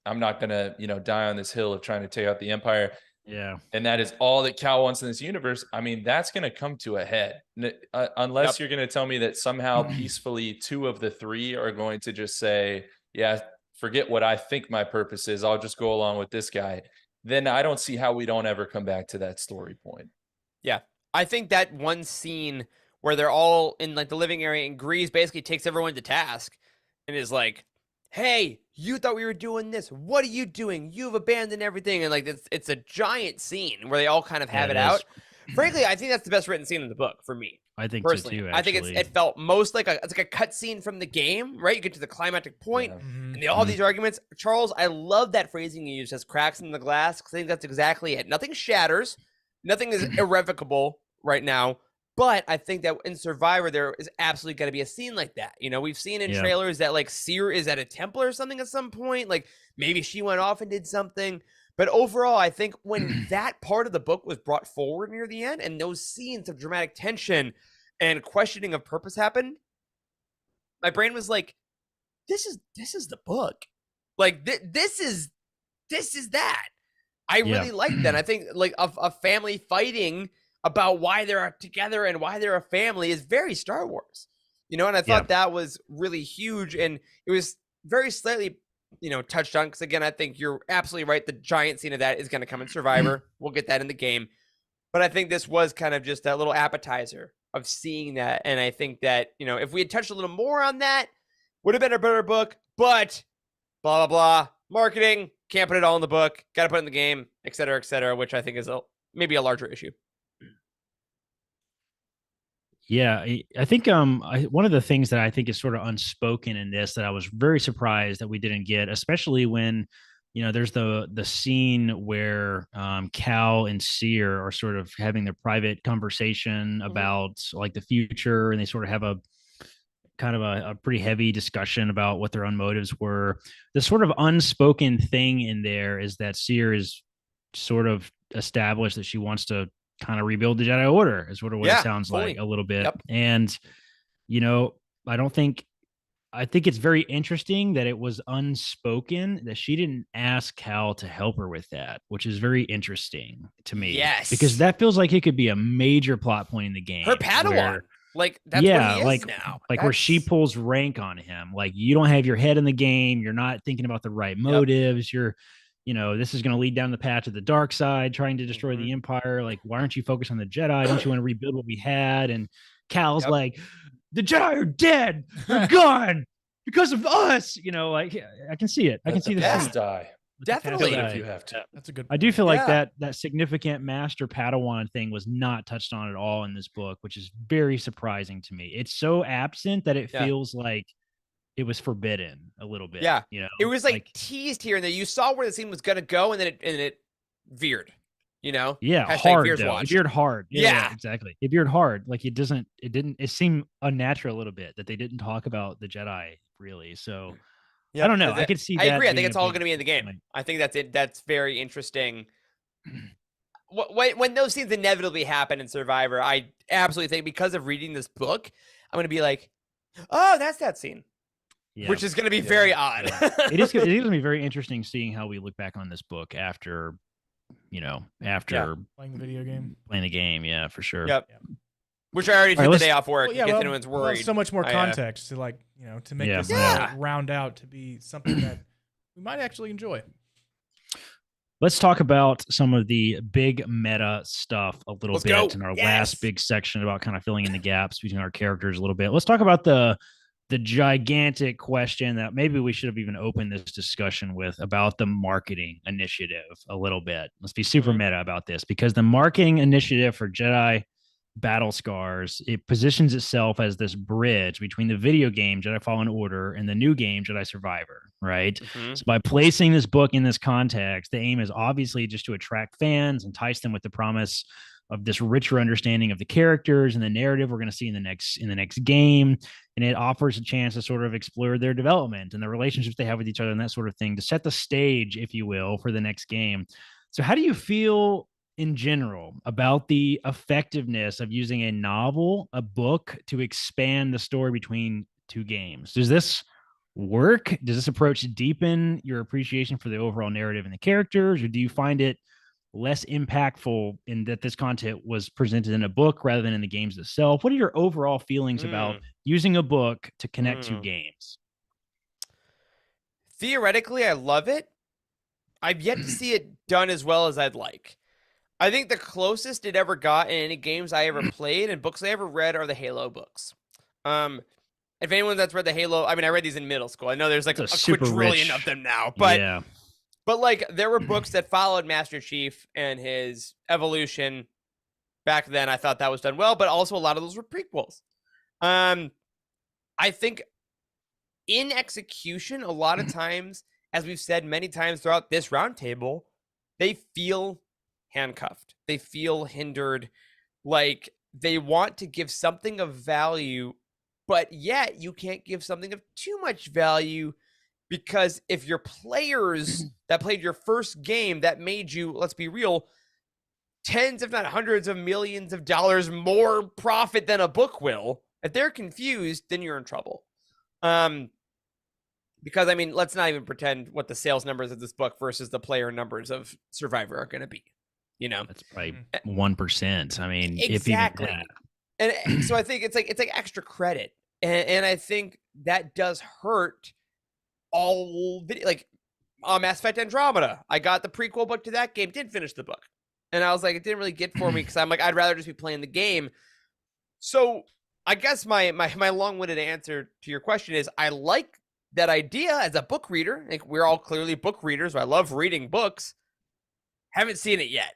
I'm not going to, die on this hill of trying to take out the Empire. Yeah. And that is all that Cal wants in this universe. I mean, that's going to come to a head unless you're going to tell me that somehow peacefully 2 of the 3 are going to just say, yeah, forget what I think my purpose is. I'll just go along with this guy. Then I don't see how we don't ever come back to that story point. Yeah. I think that one scene where they're all in like the living area and Grease basically takes everyone to task and is like, hey, you thought we were doing this. What are you doing? You've abandoned everything. And like it's a giant scene where they all kind of have it out. Frankly, I think that's the best written scene in the book for me. I think personally. So too, I think it felt most like it's like a cut scene from the game, right? You get to the climactic point, and they all have these arguments. Charles, I love that phrasing you use as cracks in the glass, because I think that's exactly it. Nothing shatters, nothing is irrevocable right now. But I think that in Survivor, there is absolutely going to be a scene like that. We've seen in trailers that like Seer is at a temple or something at some point. Like maybe she went off and did something. But overall, I think when that part of the book was brought forward near the end and those scenes of dramatic tension and questioning of purpose happened, my brain was like, this is the book. Like this is that. I really like that. I think like a family fighting about why they're together and why they're a family is very Star Wars, and I thought that was really huge, and it was very slightly, touched on, because again, I think you're absolutely right. The giant scene of that is going to come in Survivor. We'll get that in the game, but I think this was kind of just that little appetizer of seeing that, and I think that, if we had touched a little more on that, would have been a better book, but blah, blah, blah, marketing, can't put it all in the book, got to put it in the game, et cetera, which I think is maybe a larger issue. Yeah, I think one of the things that I think is sort of unspoken in this that I was very surprised that we didn't get, especially when there's the scene where Cal and Seer are sort of having their private conversation about like the future, and they sort of have a kind of a pretty heavy discussion about what their own motives were. The sort of unspoken thing in there is that Seer is sort of established that she wants to kind of rebuild the Jedi Order, is sort of what it sounds like a little bit. Yep. And, I think it's very interesting that it was unspoken that she didn't ask Cal to help her with that, which is very interesting to me. Yes. Because that feels like it could be a major plot point in the game. Her Padawan. Like, that's what he is now. Like where she pulls rank on him. Like, you don't have your head in the game. You're not thinking about the right motives. You're, this is going to lead down the path to the dark side, trying to destroy the Empire. Like, why aren't you focused on the Jedi? Don't you want to rebuild what we had? And Cal's like, the Jedi are dead. They're gone because of us. I can see it. I can see the die. Definitely, if you have to. That's a good point. I do feel like that significant master Padawan thing was not touched on at all in this book, which is very surprising to me. It's so absent that it feels like it was forbidden a little bit. Yeah, it was like teased here and there. You saw where the scene was gonna go, and then it veered. Yeah, Hashtag hard Veers though. watched. It veered hard. Yeah, exactly. It veered hard. Like it seemed unnatural a little bit that they didn't talk about the Jedi really. So. I don't know. I could see that. I agree. I think it's all going to be in the game. I think that's it. That's very interesting. When those scenes inevitably happen in Survivor, I absolutely think because of reading this book, I'm going to be like, oh, that's that scene. Yeah. Which is going to be very odd. Yeah. It is going to be very interesting seeing how we look back on this book after playing the video game. Playing the game, yeah, for sure. Yep. Yeah. Which I already took the day off work because anyone's worried. So much more context to to make this round out to be something that we might actually enjoy. Let's talk about some of the big meta stuff a little bit in our last big section about kind of filling in the gaps between our characters a little bit. Let's talk about the gigantic question that maybe we should have even opened this discussion with about the marketing initiative a little bit. Let's be super meta about this because the marketing initiative for Jedi Battle Scars, it positions itself as this bridge between the video game Jedi Fallen Order and the new game Jedi Survivor, right? So by placing this book in this context, the aim is obviously just to attract fans, entice them with the promise of this richer understanding of the characters and the narrative we're going to see in the next game, and it offers a chance to sort of explore their development and the relationships they have with each other and that sort of thing to set the stage, if you will, for the next game. So how do you feel in general about the effectiveness of using a book to expand the story between two games? Does this work? Does this approach deepen your appreciation for the overall narrative and the characters, or do you find it less impactful in that this content was presented in a book rather than in the games itself? What are your overall feelings about using a book to connect two games? Theoretically, I love it. I've yet to see it done as well as I'd like. I think the closest it ever got in any games I ever played and books I ever read are the Halo books. If anyone that's read the Halo, I read these in middle school. I know there's like a quadrillion of them now, but like there were books that followed Master Chief and his evolution. Back then, I thought that was done well, but also a lot of those were prequels. I think in execution, a lot of times, as we've said many times throughout this roundtable, they feel handcuffed. They feel hindered, like they want to give something of value, but yet you can't give something of too much value because if your players that played your first game that made you, let's be real, tens if not hundreds of millions of dollars more profit than a book will, if they're confused, then you're in trouble. Because let's not even pretend what the sales numbers of this book versus the player numbers of Survivor are going to be. That's probably 1%. Exactly. If even that. And so I think it's like extra credit, and I think that does hurt all video. Like Mass Effect Andromeda, I got the prequel book to that game, didn't finish the book, and I was like, it didn't really get for me because I'm like, I'd rather just be playing the game. So I guess my long-winded answer to your question is I like that idea as a book reader. Like we're all clearly book readers. I love reading books. Haven't seen it yet.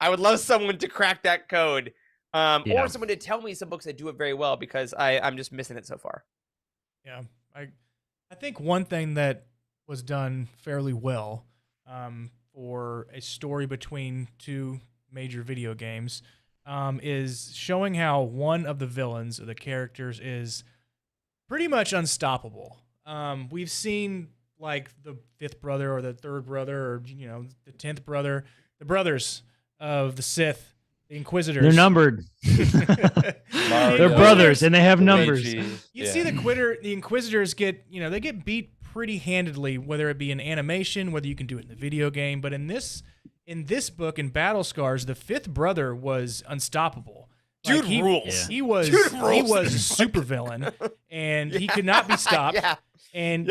I would love someone to crack that code, or someone to tell me some books that do it very well because I'm just missing it so far. Yeah, I think one thing that was done fairly well for a story between two major video games, is showing how one of the villains or the characters is pretty much unstoppable. We've seen like the fifth brother or the third brother or the 10th brother, the brothers of the Sith, the Inquisitors. They're numbered. They're brothers and they have numbers. You see the Inquisitors get, they get beat pretty handedly, whether it be in animation, whether you can do it in the video game. But in this book, in Battle Scars, the fifth brother was unstoppable. Dude rules. He was a super villain, and he could not be stopped. Yeah. And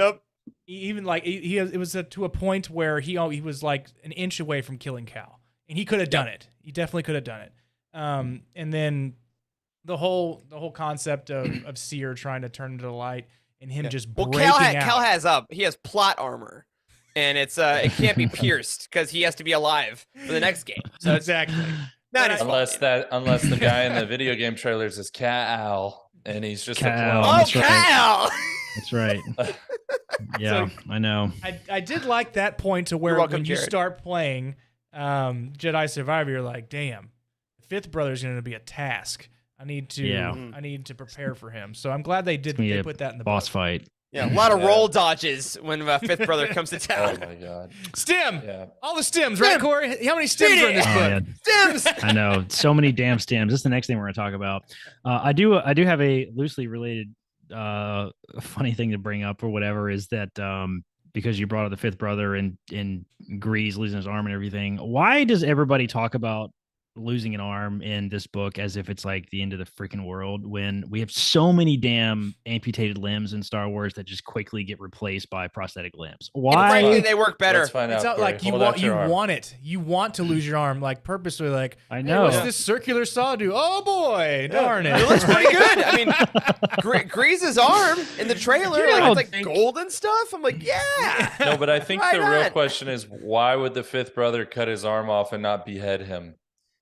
even like it was to a point where he was like an inch away from killing Cal, and he could have done it. He definitely could have done it. And then the whole concept of Seer trying to turn into the light and him just breaking out. Cal has plot armor, and it can't be pierced because he has to be alive for the next game. So exactly. Unless the guy in the video game trailers is Cal, and he's just Cal. a Oh, That's Cal! That's right. Yeah, I know. I did like that point to where when you start playing Jedi Survivor, you're like, damn, the fifth brother's going to be a task. I need to prepare for him. So I'm glad they put that in the boss book. fight. Yeah, a lot of roll dodges when fifth brother comes to town. Oh my god. Stem. Yeah. All the stems, right, Corey? How many stems are in this book? Yeah. Stems. I know, so many damn stems. This is the next thing we're going to talk about. I do have a loosely related funny thing to bring up or whatever is that because you brought up the fifth brother and Grease losing his arm and everything. Why does everybody talk about losing an arm in this book as if it's like the end of the freaking world when we have so many damn amputated limbs in Star Wars that just quickly get replaced by prosthetic limbs? Why? Frankly, they work better. Let's find It's out, not like you want it. You want to lose your arm, like purposely. Like I know. Hey, what's this circular saw do? Oh boy, darn it! It looks pretty good. I mean, Grease's arm in the trailer, it's like gold and stuff. I'm like, yeah. No, but I think the real question is why would the fifth brother cut his arm off and not behead him?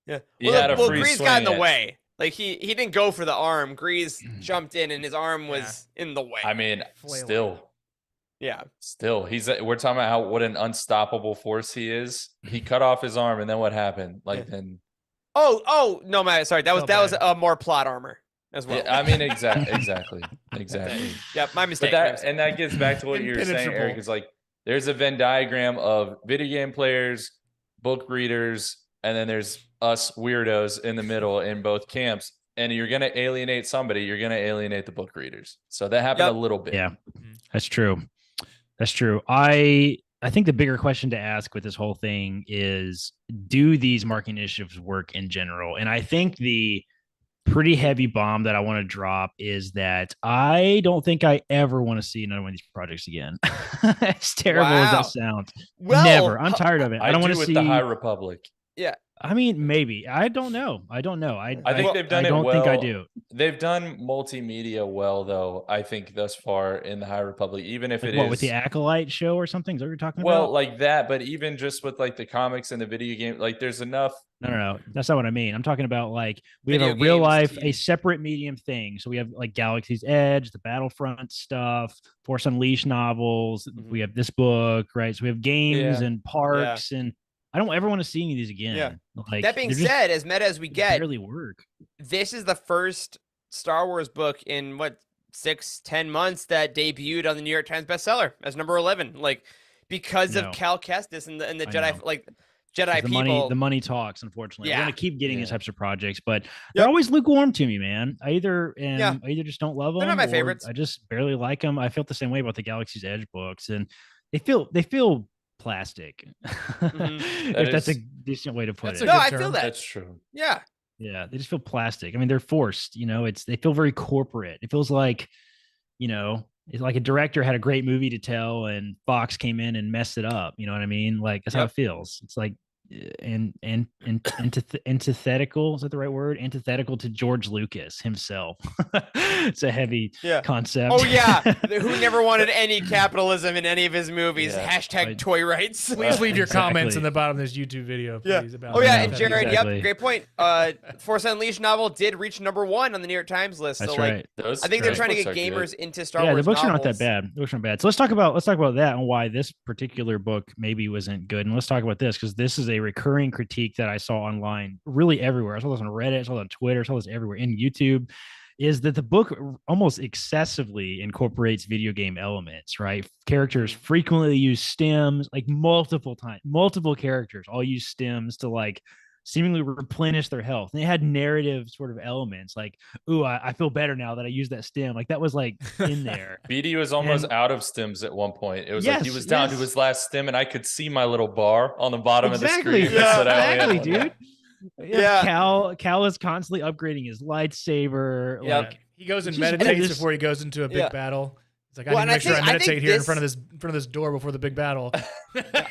Yeah. He had a free Grease swing got in the at- way. Like he didn't go for the arm. Grease jumped in and his arm was in the way. I mean, Flailing. still, we're talking about what an unstoppable force he is. He cut off his arm, and then what happened? Then. Oh no, man, sorry. That was more plot armor as well. Yeah, I mean, exactly. Yep, my mistake. But that gets back to what you were saying, Impenetrable. Eric. Is like there's a Venn diagram of video game players, book readers, and then there's us weirdos in the middle in both camps. And you're going to alienate somebody. You're going to alienate the book readers. So that happened a little bit. Yeah, that's true. That's true. I think the bigger question to ask with this whole thing is, do these marketing initiatives work in general? And I think the pretty heavy bomb that I want to drop is that I don't think I ever want to see another one of these projects again. As terrible as that sounds. Well, never. I'm tired of it. I don't want to see the High Republic. Yeah. I mean, maybe. I don't know. I think they've done it well. I don't think I do. They've done multimedia well, though, I think, thus far in the High Republic, even if with the Acolyte show or something? Is that what you're talking about? Well, like that, but even just with like the comics and the video game, like there's enough. No. That's not what I mean. I'm talking about like we Video have a real games, life, TV. a separate medium thing. So we have like Galaxy's Edge, the Battlefront stuff, Force Unleashed novels. Mhm. We have this book, right? So we have games Yeah. and parks and I don't ever want to see any of these again. Yeah. Like, That being they're just- said, as meta as we they get, barely work. this is the first Star Wars book in 6-10 months that debuted on the New York Times bestseller as number 11. Like because of Cal Kestis and the I Jedi, know. like Jedi The people. money talks, unfortunately. Yeah. We're gonna keep getting these Yeah. types of projects, but they're always lukewarm to me, man. I either just don't love them. They're not my or favorites. I just barely like them. I felt the same way about the Galaxy's Edge books, and they feel plastic. If that's a decent way to put That's it. a No, good I term. feel that. That's true. Yeah. Yeah, they just feel plastic. I mean, they're forced. They feel very corporate. It feels like, it's like a director had a great movie to tell, and Fox came in and messed it up. You know what I mean? Like that's how it feels. It's like antithetical, is that the right word? Antithetical to George Lucas himself. It's a heavy concept. Oh yeah, who never wanted any capitalism in any of his movies. Hashtag toy rights. Please leave your comments in the bottom of this YouTube video, please. About and Jared, great point. Force Unleashed novel did reach #1 on the New York Times list. That's so right. I think they're trying to get gamers into Star Wars. Yeah, the books novels. are not that bad. The books aren't bad. So let's talk about that and why this particular book maybe wasn't good. And let's talk about this, because this is a recurring critique that I saw online, really everywhere. I saw this on Reddit, I saw it on Twitter, I saw this everywhere, in YouTube, is that the book almost excessively incorporates video game elements, right? Characters frequently use stems, like multiple times. Multiple characters all use stems to like seemingly replenish their health. And they had narrative sort of elements like, ooh, I feel better now that I used that stem. Like that was like in there. BD was almost out of stems at one point. It was like he was down to his last stem, and I could see my little bar on the bottom of the screen. Exactly, dude. Cal is constantly upgrading his lightsaber. Like he goes and meditates before he goes into a big battle. It's like, I need to make sure I meditate here in front of this door before the big battle.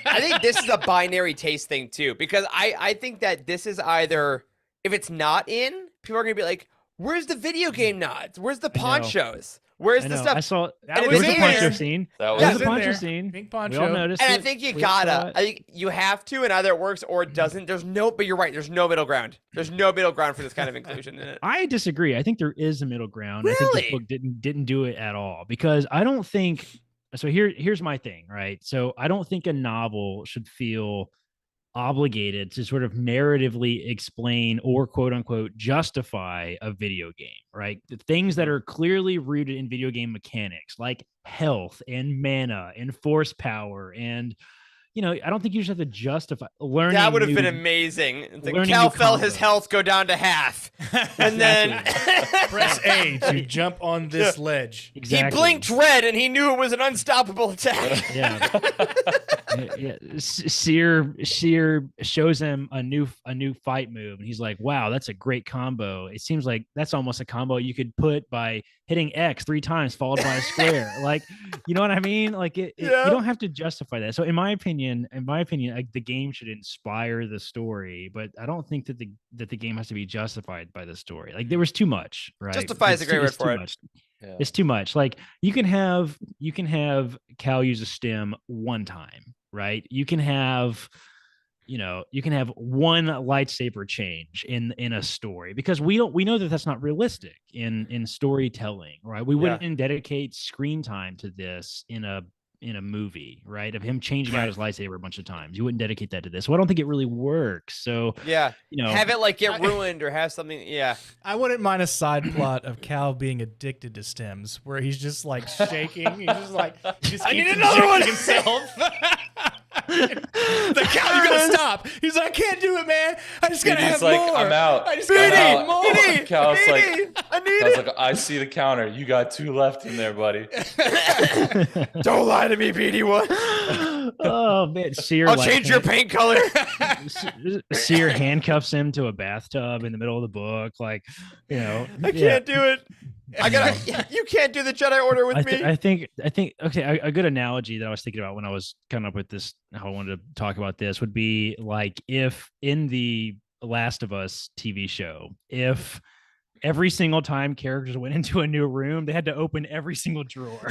I think this is a binary taste thing too, because I think that this is either, if it's not in, people are gonna be like, where's the video game nods? Where's the ponchos? Where's the stuff? I saw that was the poncho scene. That was the poncho scene. Pink poncho. We all noticed and it. I think I think you have to, and either it works or it doesn't. But you're right. There's no middle ground. There's no middle ground for this kind of inclusion in it. I disagree. I think there is a middle ground. Really? I think this book didn't do it at all, because I don't think. So here's my thing, right? So I don't think a novel should feel obligated to sort of narratively explain or quote unquote justify a video game, right? The things that are clearly rooted in video game mechanics like health and mana and force power, and I don't think you should have to justify learning. That would have been amazing. Cal felt his health go down to half, and then press A to jump on this ledge. Exactly. He blinked red, and he knew it was an unstoppable attack. Seer shows him a new fight move, and he's like, "Wow, that's a great combo." It seems like that's almost a combo you could put by hitting X 3 times followed by a square. Like, you know what I mean? Like, you don't have to justify that. So, in my opinion, like, the game should inspire the story, but I don't think that the game has to be justified by the story. Like, there was too much, right? Justify is a great word for it. It's too much. Like, you can have Cal use a stem one time, right? You can have one lightsaber change in a story, because we know that that's not realistic in storytelling, right? We wouldn't dedicate screen time to this in a movie, right? Of him changing out his lightsaber a bunch of times. You wouldn't dedicate that to this. So I don't think it really works. So have it like get ruined or have something. Yeah, I wouldn't mind a side plot of Cal being addicted to stems, where he's just like shaking. He's just like, I need another one himself. The Cal, you gotta stop. He's like, I can't do it, man. I just gotta have more. I'm out. I just gotta have more. Cal's like, I need it. Like, I see the counter. You got 2 left in there, buddy. Don't lie to me, BD1. Oh man, Seer. I'll change your paint color. Seer handcuffs him to a bathtub in the middle of the book. Like, I can't do it. You can't do the Jedi Order with me. I think okay, a good analogy that I was thinking about when I was coming up with this, how I wanted to talk about this, would be like if in the Last of Us TV show, if every single time characters went into a new room, they had to open every single drawer.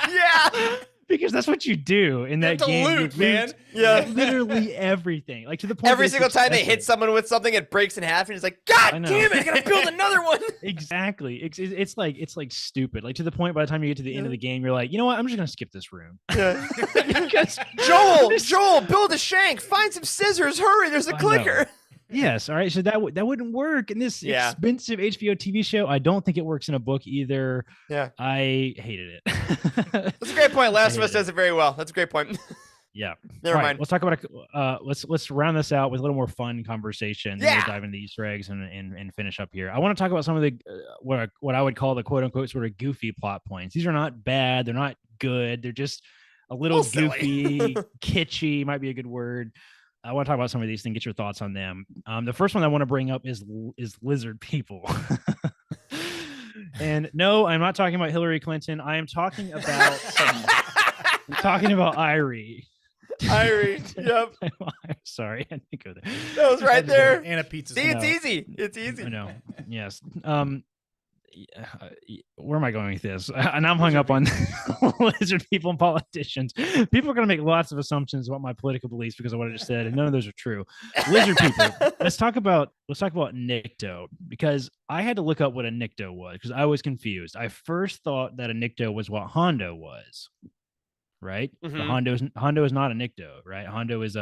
Yeah. Because that's what you do in that game. Loot, man. Yeah, literally everything. Like, to the point. Every single time they hit someone with something, it breaks in half, and it's like, God damn it! I gotta build another one. Exactly. It's like stupid. Like, to the point, by the time you get to the end of the game, you're like, you know what? I'm just gonna skip this room. Yeah. Joel, build a shank. Find some scissors. Hurry! There's a clicker. Yes. All right. So that wouldn't work in this expensive HBO TV show. I don't think it works in a book either. Yeah. I hated it. That's a great point. Last of Us does it very well. That's a great point. Yeah. Never mind. Let's talk about let's round this out with a little more fun conversation. Yeah. We'll dive into the Easter eggs and finish up here. I want to talk about some of the what I would call the quote unquote sort of goofy plot points. These are not bad. They're not good. They're just a little goofy, kitschy might be a good word. I want to talk about some of these things, get your thoughts on them. The first one I want to bring up is lizard people. And no, I'm not talking about Hillary Clinton. I am talking about Irie. Irie. Yep. I'm sorry, I didn't go there. That was right there. And a pizza. See, it's easy. It's easy. I know. Yes. Where am I going with this? And I'm hung up on lizard people and politicians. People are going to make lots of assumptions about my political beliefs because of what I just said, and none of those are true. Lizard people. Let's talk about Nycto, because I had to look up what a Nycto was because I was confused. I first thought that a Nycto was what Hondo was, right? Mhm. But Hondo is not a Nycto, right? Hondo is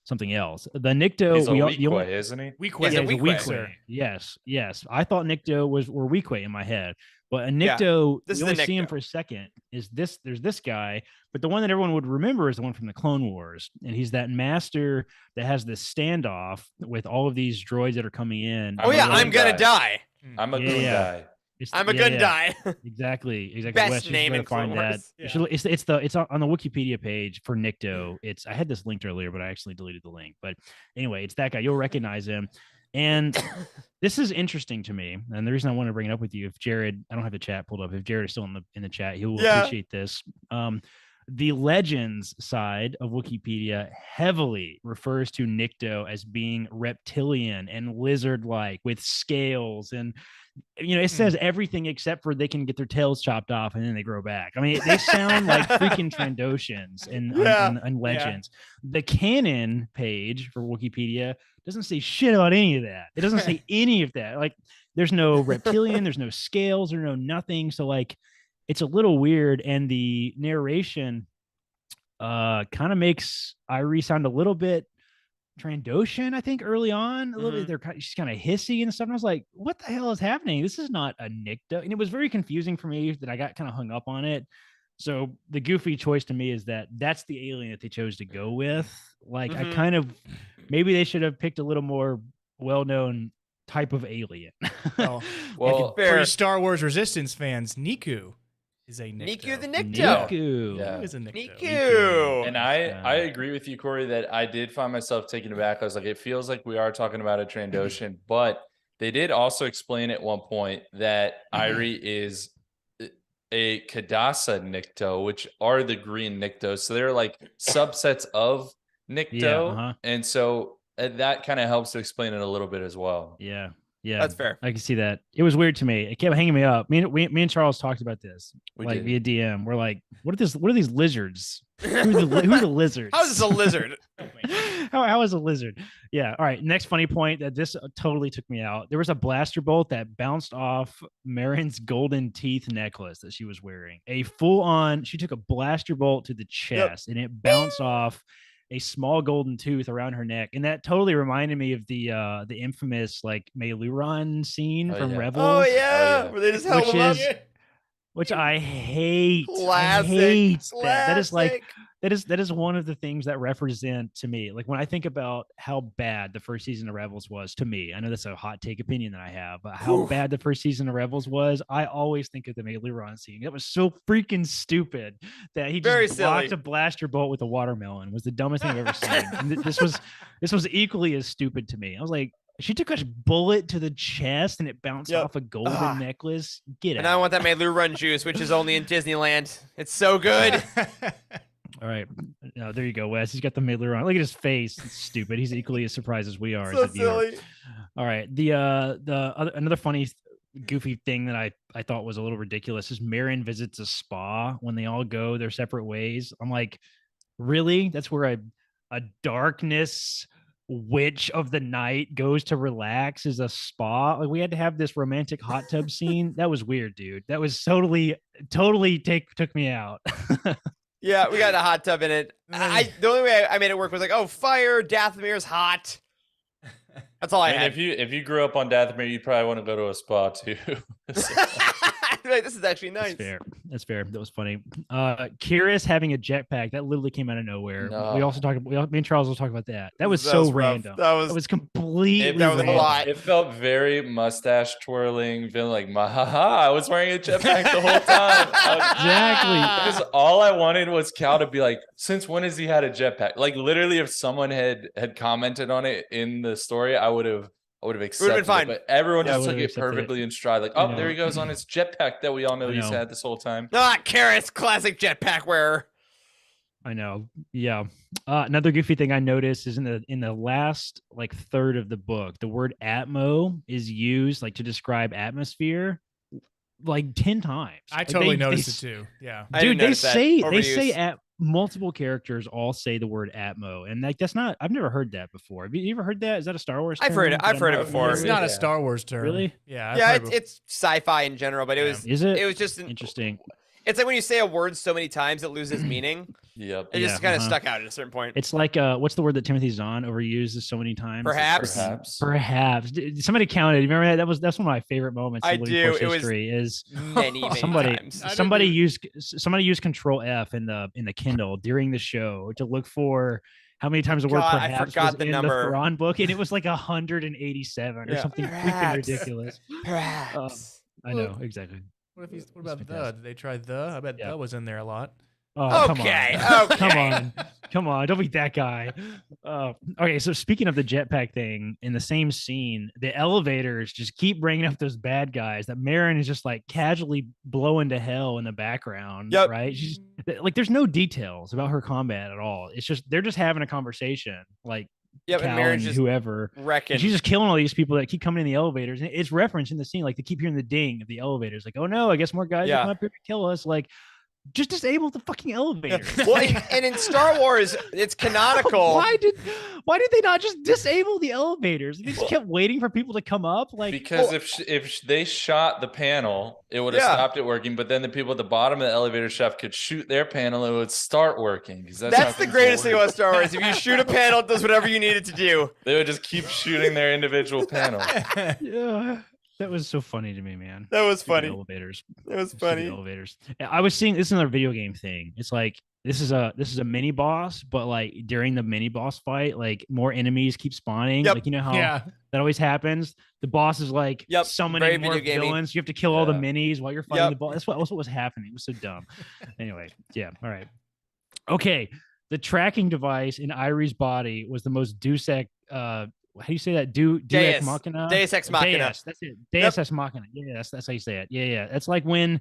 something else. The Nycto, He's a Weequay, isn't he? Weequay. Yeah, he's a Weequay. Weequay. Yes. I thought Nycto were Weequay in my head, but a Nycto, this you is only the see him Nycto. for a second. There's this guy, but the one that everyone would remember is the one from the Clone Wars, and he's that master that has this standoff with all of these droids that are coming in. Oh yeah, I'm gonna die. I'm a good guy. I'm a good die. Exactly. Best Wes, you name should in find Clone that. Wars. You should- it's on the Wikipedia page for Nycto. I had this linked earlier, but I actually deleted the link. But anyway, it's that guy. You'll recognize him. And this is interesting to me. And the reason I want to bring it up with you, if Jared, I don't have the chat pulled up. If Jared is still in the chat, he will appreciate this. The legends side of Wikipedia heavily refers to Nycto as being reptilian and lizard-like with scales, and it says everything except for they can get their tails chopped off and then they grow back. I mean, they sound like freaking Trandoshans and legends. The canon page for Wikipedia doesn't say shit about any of that. It doesn't say any of that. Like, there's no reptilian, there's no scales, there's no nothing. So like, it's a little weird, and the narration kind of makes Irie sound a little bit Trandoshan, I think, early on. A little bit, she's kind of hissy and stuff. And I was like, what the hell is happening? This is not a Nycto. And it was very confusing for me that I got kind of hung up on it. So the goofy choice to me is that's the alien that they chose to go with. Like, I kind of, maybe they should have picked a little more well-known type of alien. Well, fair. For you Star Wars Resistance fans, Niku is a Nycto. Niku the Nycto. Niku. Yeah. Niku is a Nycto. Niku. And I agree with you, Corey, that I did find myself taken aback. I was like, it feels like we are talking about a Trandoshan, but they did also explain at one point that Irie is a Kadasa Nycto, which are the green Nyctos. So they're like subsets of Nycto. And so that kind of helps to explain it a little bit as well. Yeah, That's fair. I can see that. It was weird to me. It kept hanging me up. Me and Charles talked about this, We via did. DM. We're like, what are these lizards? Who are the lizards? How is this a lizard? How is a lizard? Yeah. All right. Next funny point that this totally took me out. There was a blaster bolt that bounced off Marin's golden teeth necklace that she was wearing. She took a blaster bolt to the chest and it bounced off a small golden tooth around her neck, and that totally reminded me of the infamous like Meiluron scene from Rebels. Oh yeah, where they just held him up. Which I hate. Classic. I hate Classic. that is like that is one of the things that represent to me. Like, when I think about how bad the first season of Rebels was to me, I know that's a hot take opinion that I have, but how bad the first season of Rebels was, I always think of the Meiluron scene. It was so freaking stupid that he just blocked a blaster bolt with a watermelon. It was the dumbest thing I've ever seen. And this was equally as stupid to me. I was like, she took a bullet to the chest and it bounced off a golden necklace. Get out. And I want that Meiluron juice, which is only in Disneyland. It's so good. All right. There you go, Wes. He's got the Meiluron. Look at his face. It's stupid. He's equally as surprised as we are. So as the viewer. silly. All right. Another funny goofy thing that I thought was a little ridiculous is Marin visits a spa when they all go their separate ways. I'm like, really? That's where a darkness witch of the night goes to relax, is a spa? Like, we had to have this romantic hot tub scene. That was weird, dude. That was totally took me out. Yeah, we got a hot tub in it. The only way I made it work was like, oh, fire, Dathomir's hot. That's all I had. If you grew up on Dathomir, you'd probably want to go to a spa too. Like, this is actually nice. That's fair. That was funny. Kyrus having a jetpack, that literally came out of nowhere. No. We also talked. Me and Charles will talk about that. That was so random. That was completely. That was a random. lot. It felt very mustache twirling, feeling like, I was wearing a jetpack the whole time. Exactly. Because all I wanted was Cal to be like, since when has he had a jetpack? Like, literally, if someone had commented on it in the story, I would have accepted fine. it. But everyone just took it accepted perfectly in stride. Like, there he goes on his jetpack that we all know he's had this whole time. Not Karis, classic jetpack wearer. I know. Yeah. Another goofy thing I noticed is in the last like third of the book, the word atmo is used like to describe atmosphere like 10 times. I Like, totally noticed it too. Yeah. I didn't dude, notice that they say overuse. at multiple characters all say the word atmo, and like that's not. I've never heard that before. Have you ever heard that? Is that a Star Wars term? I've heard it. that I've I'm heard it not before. familiar It's with? not a Yeah. Star Wars term. Really? Yeah. I've Yeah, heard it's sci-fi in general, but it Yeah. was Is it? it was just Interesting. It's like when you say a word so many times it loses meaning. Yep. It just Yeah, kind of stuck out at a certain point. It's like what's the word that Timothy Zahn overuses so many times? Perhaps. Perhaps. Somebody counted. You remember that? That's one of my favorite moments I in Living do. Force It was history. Is many somebody times. somebody used Control F in the Kindle during the show to look for how many times the word God, I perhaps forgot was the in number. the Thrawn book, and it was like 187 or Yeah. something freaking Perhaps. ridiculous. Perhaps. I know exactly. What It's about the? fantastic. Did they try the? I bet Yeah. the was in there a lot. Oh, Okay. come on, don't be that guy. Okay, so speaking of the jetpack thing, in the same scene, the elevators just keep bringing up those bad guys that Marin is just like casually blowing to hell in the background. Yep. Right? She's like, there's no details about her combat at all. It's just they're just having a conversation, like Yep, Cal and Marin's and just whoever. wrecking. And she's just killing all these people that keep coming in the elevators. And it's referenced in the scene, like they keep hearing the ding of the elevators, like, oh no, I guess more guys are Yeah. coming up here to kill us. Like, just disable the fucking elevator. Well, and in Star Wars, it's canonical. Why did they not just disable the elevators? They just kept waiting for people to come up. Like, because if they shot the panel, it would have Yeah. stopped it working. But then the people at the bottom of the elevator shaft could shoot their panel, and it would start working. Because That's the greatest thing about Star Wars. If you shoot a panel, it does whatever you need it to do. They would just keep shooting their individual panel. yeah, that was so funny to me, man. That was Stupid funny. Elevators. That was Stupid funny. Elevators. I was seeing this is another video game thing. It's like this is a mini boss, but like during the mini boss fight, like more enemies keep spawning. Yep. Like you know how Yeah. that always happens. The boss is like Yep, very summoning more video gamey. villains. You have to kill all the Yeah. minis while you're fighting Yep. the boss. That's what was happening. It was so dumb. Anyway, yeah. All right. Okay. The tracking device in Irie's body was the most Deus Ex, how do you say that? Deus Deus. Machina? Deus Ex Machina. Deus, that's it. Deus Ex Machina. Yeah, that's how you say it. Yeah. That's like when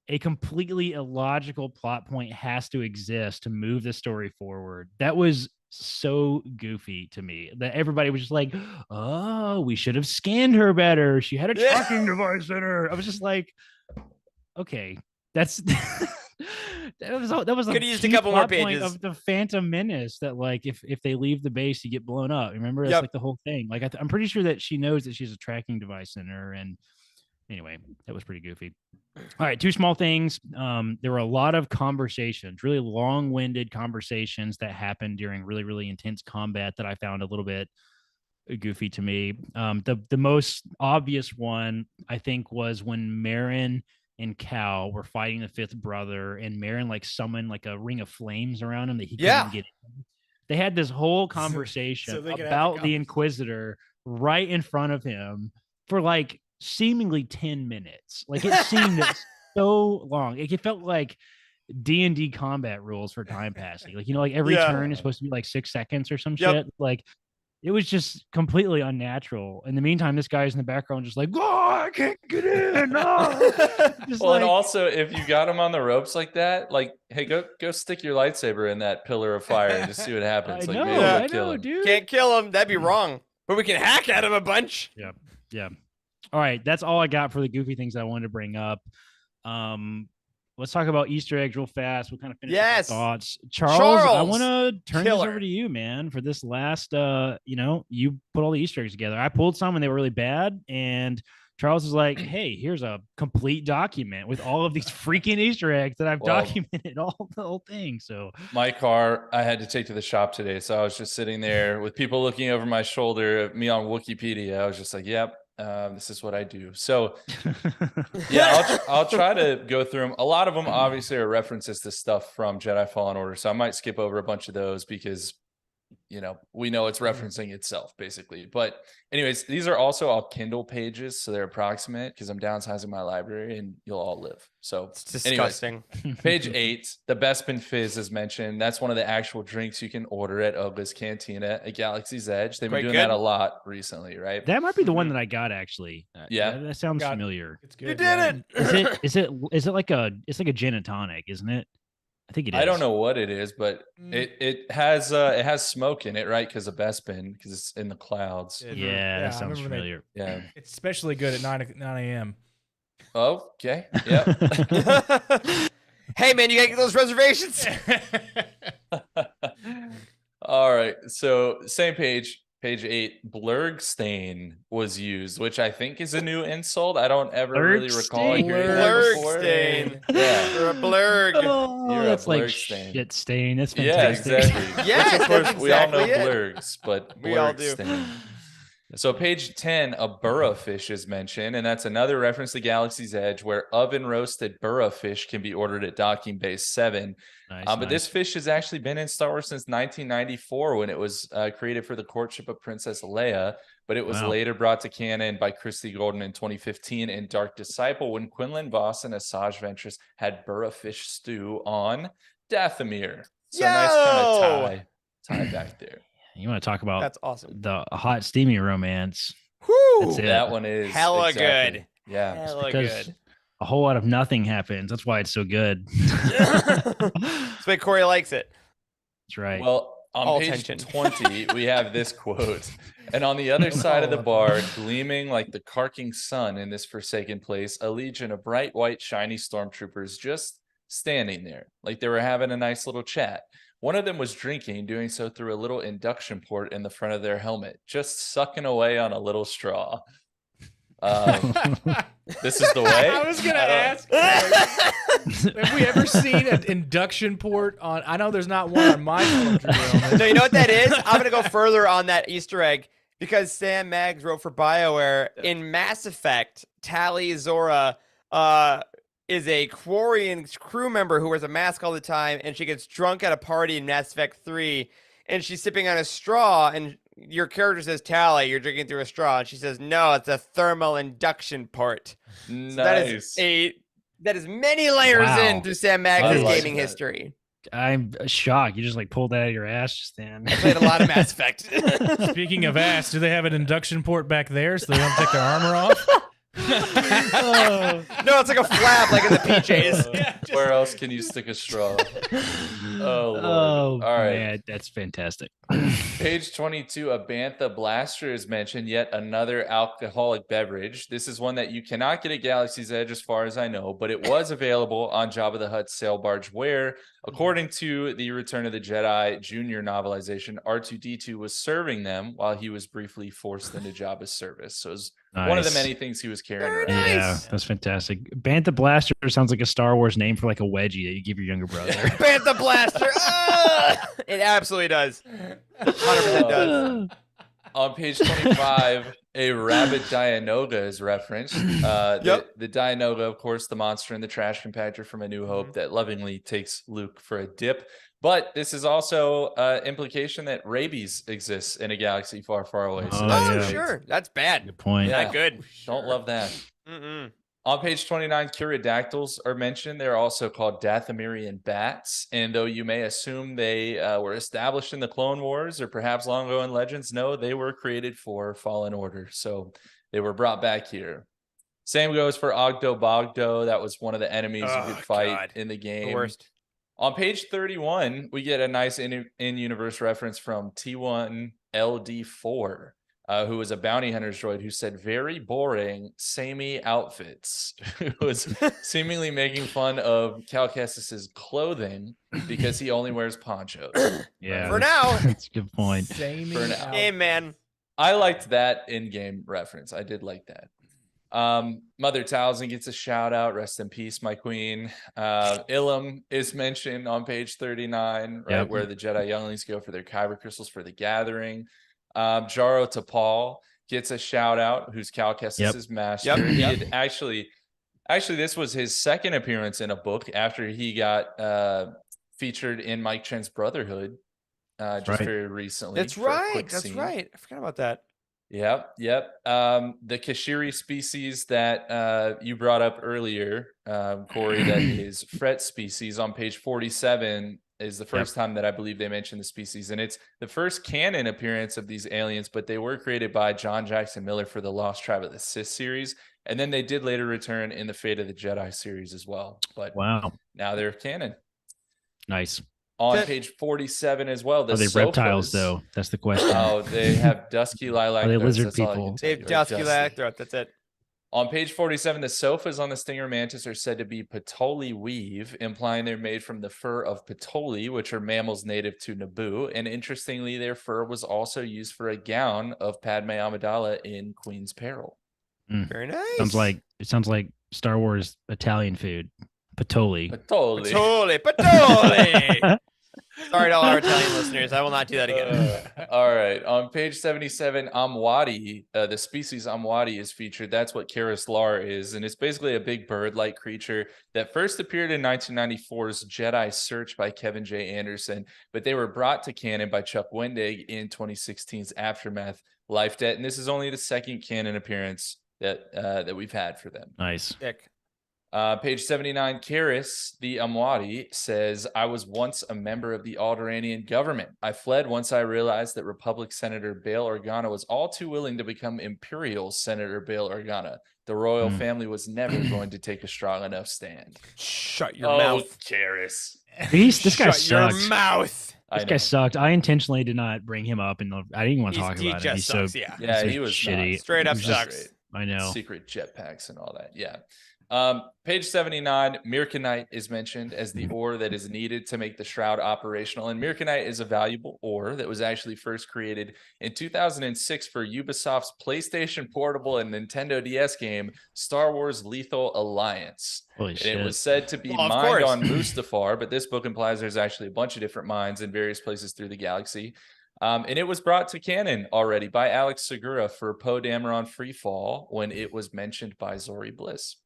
a completely illogical plot point has to exist to move the story forward. That was so goofy to me that everybody was just like, oh, we should have scanned her better. She had a Yeah. tracking device in her. I was just like, okay, that's that was a Could've used a key couple more plot point pages. of the Phantom Menace that like if they leave the base you get blown up. Remember that's Yep. like the whole thing. Like I'm pretty sure that she knows that she has a tracking device in her. And anyway, that was pretty goofy. All right, two small things. There were a lot of conversations, really long-winded conversations that happened during really, really intense combat that I found a little bit goofy to me. The most obvious one, I think, was when Marin and Cal were fighting the fifth brother, and Marin like summoned like a ring of flames around him that he Yeah. couldn't get in. They had this whole conversation they could have about the the Inquisitor right in front of him for like seemingly 10 minutes. Like it seemed so long. It felt like D&D combat rules for time passing. Like, you know, like every Yeah. turn is supposed to be like 6 seconds or some Yep. shit. Like it was just completely unnatural. In the meantime, this guy's in the background just like, oh, I can't get in. No. Just Well, and like, also if you got him on the ropes like that, like, hey, go stick your lightsaber in that pillar of fire and just see what happens. I Like, know, maybe it'll I kill know, him. dude. Can't kill him. That'd be wrong. But we can hack at him a bunch. Yeah. All right, that's all I got for the goofy things I wanted to bring up. Let's talk about Easter eggs real fast. We'll kind of finish with our Yes. thoughts. Charles, I Charles, want to turn this killer. over to you, man, for this last. You put all the Easter eggs together. I pulled some and they were really bad, and Charles is like, "Hey, here's a complete document with all of these freaking Easter eggs that I've Well, documented all the whole thing." So My car, I had to take to the shop today. So I was just sitting there with people looking over my shoulder at me on Wikipedia. I was just like, yep, this is what I do. So yeah, I'll try to go through them. A lot of them obviously are references to stuff from Jedi Fallen Order. So I might skip over a bunch of those because, you know, we know it's referencing itself basically. But anyways, these are also all Kindle pages. So they're approximate because I'm downsizing my library and you'll all live. So It's anyways, disgusting. page 8, the Bespin Fizz is mentioned. That's one of the actual drinks you can order at Oga's Cantina at Galaxy's Edge. They've been Quite doing good. that a lot recently, right? that might be the one that I got actually. Yeah. that sounds Got- familiar. It's good. You did it. Is it like a? It's like a gin and tonic, isn't it? I think it is. I don't know what it is, but it has smoke in it, right? Because of Bespin, because it's in the clouds. Yeah, that sounds I familiar. Yeah. It's especially good at 9 a.m. Okay. Yep. Hey, man, you gotta get those reservations. All right. So same page 8, Blurgstain was used, which I think is a new insult. I don't ever really recall hearing that before. Blurgstain. Yeah. You're a blurg. Oh, You're that's a like blurg stain. shit stain. That's Yeah, fantastic. exactly. Yes, Which, of course, that's we all know exactly it. blurgs, but We all do. Blurgstain. So page 10, a burrowfish is mentioned, and that's another reference to Galaxy's Edge, where oven-roasted burrowfish can be ordered at Docking Bay 7. But this fish has actually been in Star Wars since 1994 when it was created for the courtship of Princess Leia, but it was later brought to canon by Christy Golden in 2015 in Dark Disciple when Quinlan Voss and Asajj Ventress had burrowfish stew on Dathomir. So nice kind of tie back there. You want to talk about That's awesome. the hot, steamy romance. Whew. That's it. That one is hella exactly. good. Yeah. Hella Because good. a whole lot of nothing happens. That's why it's so good. That's why Corey likes it. That's right. Well, on All page tension. 20, we have this quote. And on the other side of the bar, gleaming like the carking sun in this forsaken place, a legion of bright white, shiny stormtroopers just standing there, like they were having a nice little chat. One of them was drinking, doing so through a little induction port in the front of their helmet, just sucking away on a little straw. This is the way. I was gonna ask. Have we ever seen an induction port on? I know there's not one on my helmet. No, you know what that is? I'm gonna go further on that Easter egg because Sam Maggs wrote for BioWare in Mass Effect. Tali Zora is a Quarian crew member who wears a mask all the time, and she gets drunk at a party in Mass Effect 3, and she's sipping on a straw, and your character says, Tali, you're drinking through a straw, and she says, no, it's a thermal induction port. Nice. So that is many layers into Sam Maggs' like gaming that. history. I'm shocked. You just like pulled that out of your ass just then. I played a lot of Mass Effect. Speaking of ass, do they have an induction port back there so they don't take their armor off? No, it's like a flap, like in the PJs. Where else can you stick a straw? Oh, Lord. Oh, All right. man, that's fantastic. Page 22, a Bantha Blaster is mentioned, yet another alcoholic beverage. This is one that you cannot get at Galaxy's Edge as far as I know, but it was available on Jabba the Hutt's sail barge where, according to the Return of the Jedi Junior novelization, R2-D2 was serving them while he was briefly forced into Jabba's service. So it was one of the many things he was carrying around. Yeah, that's fantastic. Bantha Blaster sounds like a Star Wars name for like a wedgie that you give your younger brother. Bantha Blaster. It absolutely does. 100% does. On page 25, a rabbit Dianoga is referenced. The Dianoga, of course, the monster in the trash compactor from A New Hope that lovingly takes Luke for a dip. But this is also implication that rabies exists in a galaxy far, far away. So that's sure. That's bad. Good point. Yeah. Not good. Don't love that. Mm-mm. On page 29, Kyrodactyls are mentioned. They're also called Dathomirian bats. And though you may assume they were established in the Clone Wars or perhaps long ago in Legends, no, they were created for Fallen Order. So they were brought back here. Same goes for Ogdo Bogdo. That was one of the enemies you could fight in the game. The worst. On page 31, we get a nice in-universe reference from T1LD4. Who was a bounty hunter's droid who said very boring, samey outfits, who was seemingly making fun of Cal Kestis's clothing because he only wears ponchos. Yeah. For now. That's a good point. For now. Hey, man. I liked that in-game reference. I did like that. Mother Talzin gets a shout out. Rest in peace, my queen. Ilum is mentioned on page 39, right, where the Jedi younglings go for their kyber crystals for the gathering. Jaro Tapal gets a shout out, who's Cal Kestis's master. He had actually this was his second appearance in a book after he got featured in Mike Chen's Brotherhood very recently. That's right. That's right. I forgot about that. Yep. The Kashiri species that you brought up earlier, Corey, that is Fret species on page 47 is the first time that I believe they mentioned the species. And it's the first canon appearance of these aliens, but they were created by John Jackson Miller for the Lost Tribe of the Sith series. And then they did later return in the Fate of the Jedi series as well. But now they're canon. Nice. On page 47 as well, Are they reptiles, though? That's the question. Oh, they have dusky lilac. Are they throats. lizard That's all I people? can tell They have you, dusky right? lilac throat. That's it. On page 47, the sofas on the stinger mantis are said to be patoli weave, implying they're made from the fur of patoli, which are mammals native to Naboo. And interestingly, their fur was also used for a gown of Padme Amidala in Queen's Peril. Very nice. Sounds like Star Wars Italian food. Patoli. Patoli. Sorry to all our Italian listeners. I will not do that again. All right. On page 77, Amwadi, the species Amwadi is featured. That's what Karis Lar is. And it's basically a big bird-like creature that first appeared in 1994's Jedi Search by Kevin J. Anderson, but they were brought to canon by Chuck Wendig in 2016's Aftermath Life Debt. And this is only the second canon appearance that we've had for them. Nice. Dick. Page 79, Karis, the Amwadi, says, I was once a member of the Alderaanian government. I fled once I realized that Republic Senator Bail Organa was all too willing to become Imperial Senator Bail Organa. The royal family was never going to take a strong enough stand. Shut your mouth. Karis. This guy Shut sucks. your mouth. This guy sucked. I intentionally did not bring him up, and I didn't want to talk about him. He's sucks, so he was shitty. Straight up He's sucks. I know. Secret jetpacks and all that. Yeah. Page 79, Mirkanite is mentioned as the ore that is needed to make the shroud operational. And Mirkanite is a valuable ore that was actually first created in 2006 for Ubisoft's PlayStation Portable and Nintendo DS game, Star Wars Lethal Alliance. Holy shit. It was said to be mined on Mustafar, but this book implies there's actually a bunch of different mines in various places through the galaxy. And it was brought to canon already by Alex Segura for Poe Dameron Freefall when it was mentioned by Zori Bliss.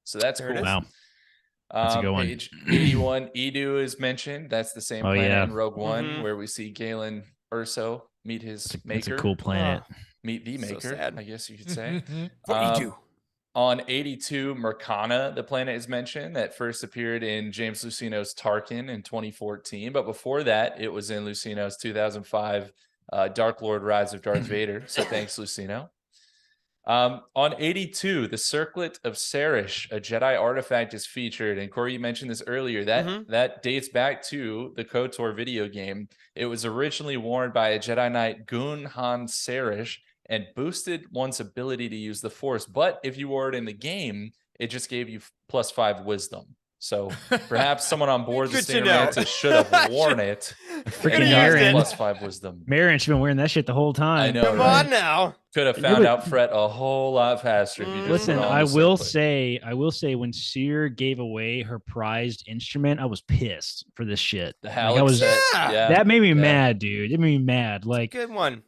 So that's cool. Wow. That's a good one. Page 81, Edu is mentioned. That's the same planet in Rogue One where we see Galen Erso meet his maker. That's a cool planet. Meet the maker, I guess you could say. Edu. On 82, Mercana, the planet is mentioned that first appeared in James Luceno's Tarkin in 2014. But before that, it was in Luceno's 2005 Dark Lord Rise of Darth Vader. So thanks, Luceno. On 82, the Circlet of Sarish, a Jedi artifact, is featured. And Corey, you mentioned this earlier. That dates back to the KOTOR video game. It was originally worn by a Jedi Knight, Gun Han Sarish, and boosted one's ability to use the Force. But if you wore it in the game, it just gave you +5 wisdom. So perhaps someone on board the Stinger Mantis should have worn it. Freaking Marin. +5 wisdom. Marin should have been wearing that shit the whole time. I know. Come on now. Could have found out Fret a whole lot faster if you just Listen, put on I the will circlet. say when Seer gave away her prized instrument, I was pissed for this shit. The Like, Halleck set, yeah. that made me mad, dude. It made me mad. Like Good one.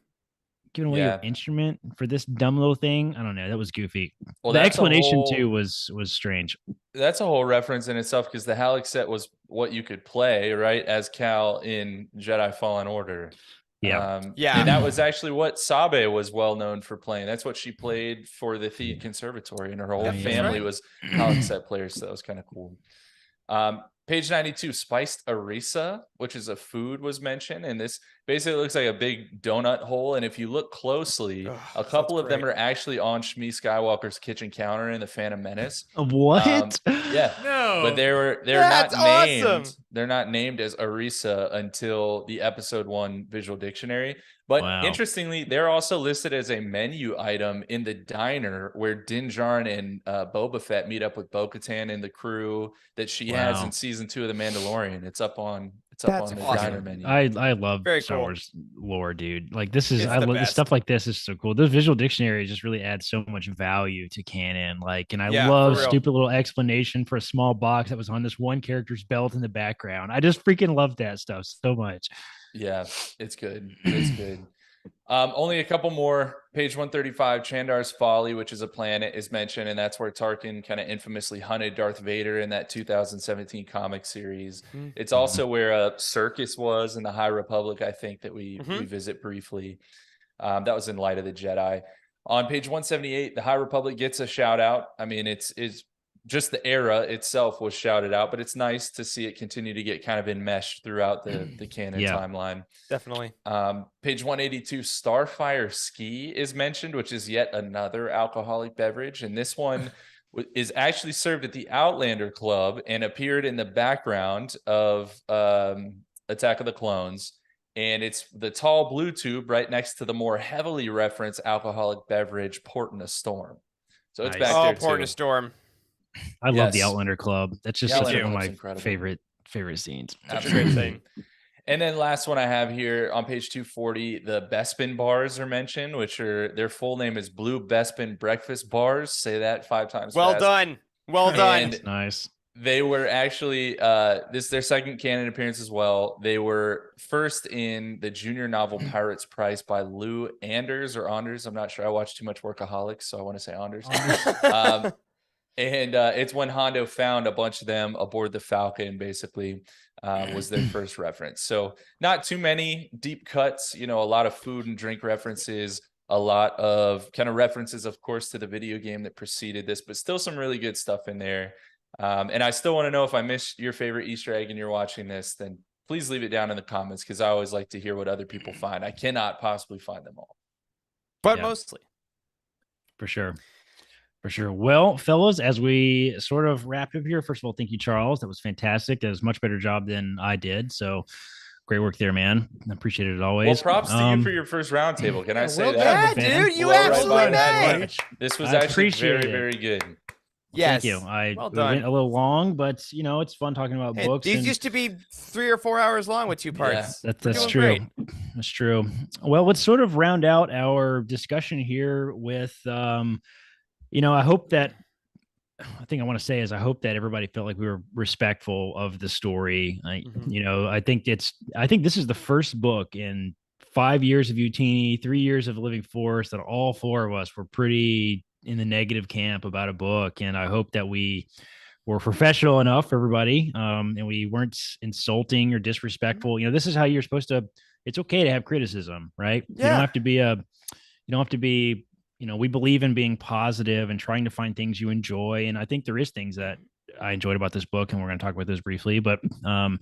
giving away your instrument for this dumb little thing. I don't know. That was goofy. Well, the that's explanation too was strange. That's a whole reference in itself because the Halleck set was what you could play, right, as Cal in Jedi Fallen Order. Yeah. And that was actually what Sabe was well known for playing. That's what she played for the Theed Conservatory, and her whole family was Halleck set players. So that was kind of cool. Page 92, spiced arisa, which is a food, was mentioned. And this basically looks like a big donut hole. And if you look closely, a couple of them are actually on Shmi Skywalker's kitchen counter in the Phantom Menace. What? Yeah. No. But they're That's not named. awesome. They're not named as arisa until the episode 1 visual dictionary. But interestingly, they're also listed as a menu item in the diner where Din Djarin and Boba Fett meet up with Bo-Katan and the crew that she has in season 2 of The Mandalorian. It's up on the diner menu. I love Star Wars lore, dude. Like this is stuff like this is so cool. Those visual dictionaries just really add so much value to canon. Like, and I love stupid little explanation for a small box that was on this one character's belt in the background. I just freaking love that stuff so much. Yeah, it's good. It's good. Only a couple more. Page 135, Chandar's Folly, which is a planet, is mentioned, and that's where Tarkin kind of infamously hunted Darth Vader in that 2017 comic series. It's also where a circus was in the High Republic, I think, that we visit briefly. That was in Light of the Jedi. On page 178, the High Republic gets a shout out. I mean, it's just the era itself was shouted out, but it's nice to see it continue to get kind of enmeshed throughout the canon timeline. Definitely. Page 182, Starfire Ski is mentioned, which is yet another alcoholic beverage. And this one is actually served at the Outlander Club and appeared in the background of Attack of the Clones. And it's the tall blue tube right next to the more heavily referenced alcoholic beverage, Port in a Storm. So it's back there too. Port in a Storm. I love the Outlander Club. That's just one of my incredible. favorite scenes. Such a great scene. And then last one I have here on page 240, the Bespin bars are mentioned, which are their full name is Blue Bespin Breakfast Bars. Say that 5 times. Well fast. done. Well done. That's nice. They were actually this is their second canon appearance as well. They were first in the junior novel Pirates Price by Lou Anders or Anders. I'm not sure. I watched too much Workaholics, so I want to say Anders. And it's when Hondo found a bunch of them aboard the Falcon, basically, was their first reference. So not too many deep cuts, a lot of food and drink references, a lot of kind of references, of course, to the video game that preceded this, but still some really good stuff in there. And I still want to know if I missed your favorite Easter egg and you're watching this, then please leave it down in the comments because I always like to hear what other people find. I cannot possibly find them all. But mostly. For sure. For sure. Well, fellas, as we sort of wrap up here, first of all, thank you, Charles. That was fantastic. That was a much better job than I did. So great work there, man. I appreciate it always. Well, props to you for your first roundtable. Can I say that? Yeah, dude, you absolutely made. This was actually very, very good. Yes. Thank you. I went a little long, but it's fun talking about books. These used to be 3 or 4 hours long with 2 parts. Yeah, that's true. Great. That's true. Well, let's sort of round out our discussion here with I hope that I want to say is I hope that everybody felt like we were respectful of the story. I think this is the first book in 5 years of Utini, 3 years of Living Force that all 4 of us were pretty in the negative camp about a book. And I hope that we were professional enough for everybody. And we weren't insulting or disrespectful. This is how you're supposed to, it's okay to have criticism, right? Yeah. You don't have to be, we believe in being positive and trying to find things you enjoy. And I think there is things that I enjoyed about this book, and we're going to talk about this briefly, but, I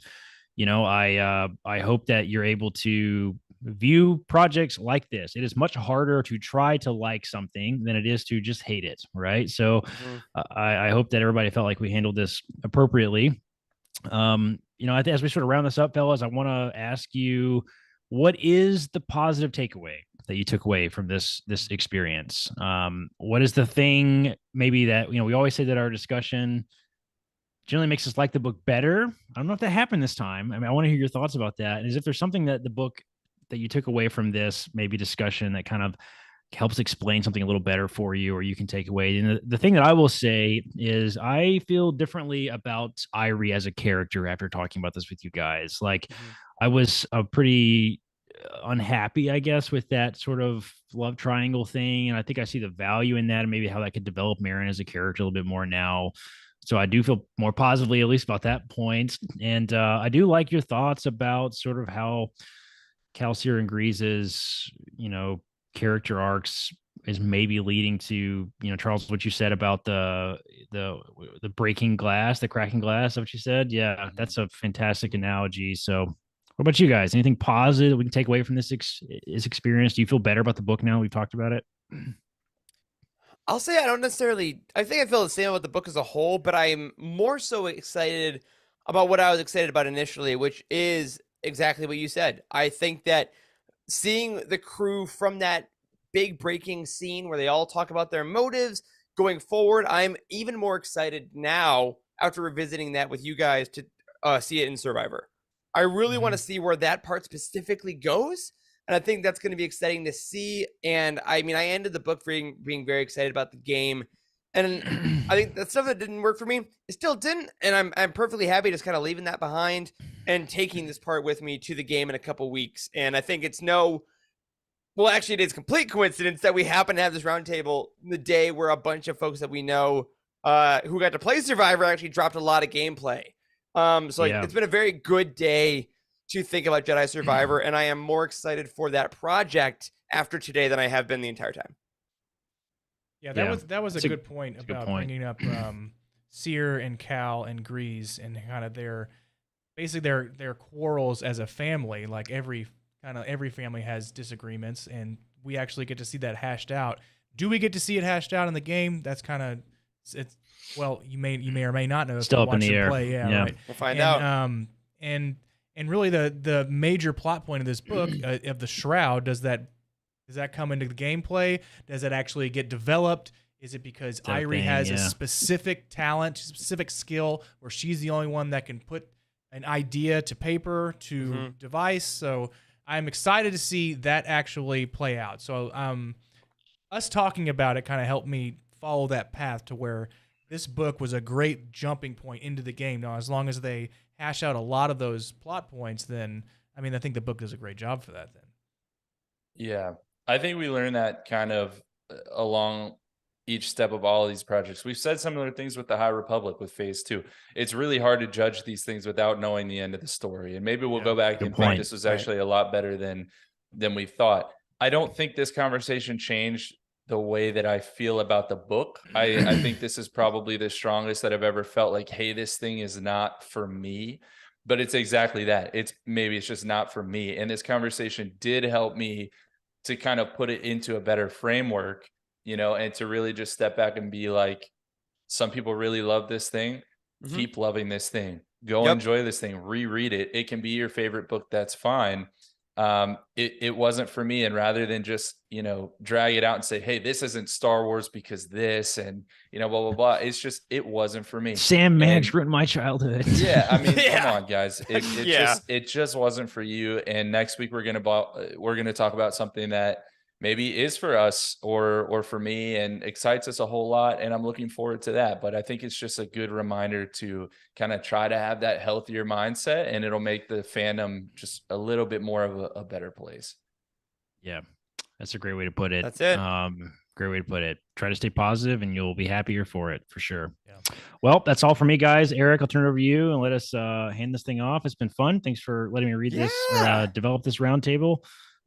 hope that you're able to view projects like this. It is much harder to try to like something than it is to just hate it. Right. So I hope that everybody felt like we handled this appropriately. I think as we sort of round this up, fellas, I want to ask you, what is the positive takeaway that you took away from this experience? What is the thing maybe that, we always say that our discussion generally makes us like the book better. I don't know if that happened this time. I want to hear your thoughts about that. And if there's something that the book that you took away from this maybe discussion that kind of helps explain something a little better for you, or you can take away. And the thing that I will say is I feel differently about Irie as a character after talking about this with you guys. Like I was pretty unhappy, I guess, with that sort of love triangle thing. And I think I see the value in that and maybe how that could develop Marin as a character a little bit more now. So I do feel more positively, at least about that point. And I do like your thoughts about sort of how Calcier and Grease's, character arcs is maybe leading to, Charles, what you said about the breaking glass, the cracking glass, what you said. Yeah, that's a fantastic analogy. So what about you guys? Anything positive we can take away from this experience? Do you feel better about the book now we've talked about it? I'll say I think I feel the same about the book as a whole, but I'm more so excited about what I was excited about initially, which is exactly what you said. I think that seeing the crew from that big breaking scene where they all talk about their motives going forward, I'm even more excited now after revisiting that with you guys to see it in Survivor. I really want to see where that part specifically goes. And I think that's going to be exciting to see. And I mean, I ended the book being very excited about the game. And I think that stuff that didn't work for me, it still didn't. And I'm perfectly happy just kind of leaving that behind and taking this part with me to the game in a couple weeks. And I think it is complete coincidence that we happen to have this roundtable the day where a bunch of folks that we know who got to play Survivor actually dropped a lot of gameplay. It's been a very good day to think about Jedi Survivor, and I am more excited for that project after today than I have been the entire time. Yeah, that was a good point about bringing up Seer and Cal and Grease and kind of their quarrels as a family. Like every family has disagreements, and we actually get to see that hashed out. Do we get to see it hashed out in the game? That's kind of it's well, you may or may not know. Still up in the air. Play. Yeah, right. We'll find out. And really the major plot point of this book of the Shroud, does that come into the gameplay? Does it actually get developed? Is it because Irie has a specific talent, specific skill, where she's the only one that can put an idea to paper, to device? So I'm excited to see that actually play out. So us talking about it kind of helped me follow that path to where this book was a great jumping point into the game. Now, as long as they hash out a lot of those plot points, then, I mean, I think the book does a great job for that then. Yeah. I think we learned that kind of along each step of all of these projects. We've said similar things with the High Republic with Phase 2. It's really hard to judge these things without knowing the end of the story. And maybe we'll go back and think this was actually a lot better than we thought. I don't think this conversation changed the way that I feel about the book. I think this is probably the strongest that I've ever felt like, hey, this thing is not for me. But it's exactly that. It's just not for me. And this conversation did help me to kind of put it into a better framework, and to really just step back and be like, some people really love this thing. Keep loving this thing. Go enjoy this thing. Reread it. It can be your favorite book. That's fine. It wasn't for me. And rather than just, drag it out and say, hey, this isn't Star Wars because this, and, blah, blah, blah. It's just, it wasn't for me. Sam Maddox ruined my childhood. Yeah. I mean, come on, guys. It just wasn't for you. And next week we're going to talk about something that maybe is for us or for me and excites us a whole lot. And I'm looking forward to that. But I think it's just a good reminder to kind of try to have that healthier mindset, and it'll make the fandom just a little bit more of a better place. Yeah, that's a great way to put it. That's it. Great way to put it. Try to stay positive and you'll be happier for it, for sure. Yeah. Well, that's all for me, guys. Eric, I'll turn it over to you and let us hand this thing off. It's been fun. Thanks for letting me read this or develop this roundtable.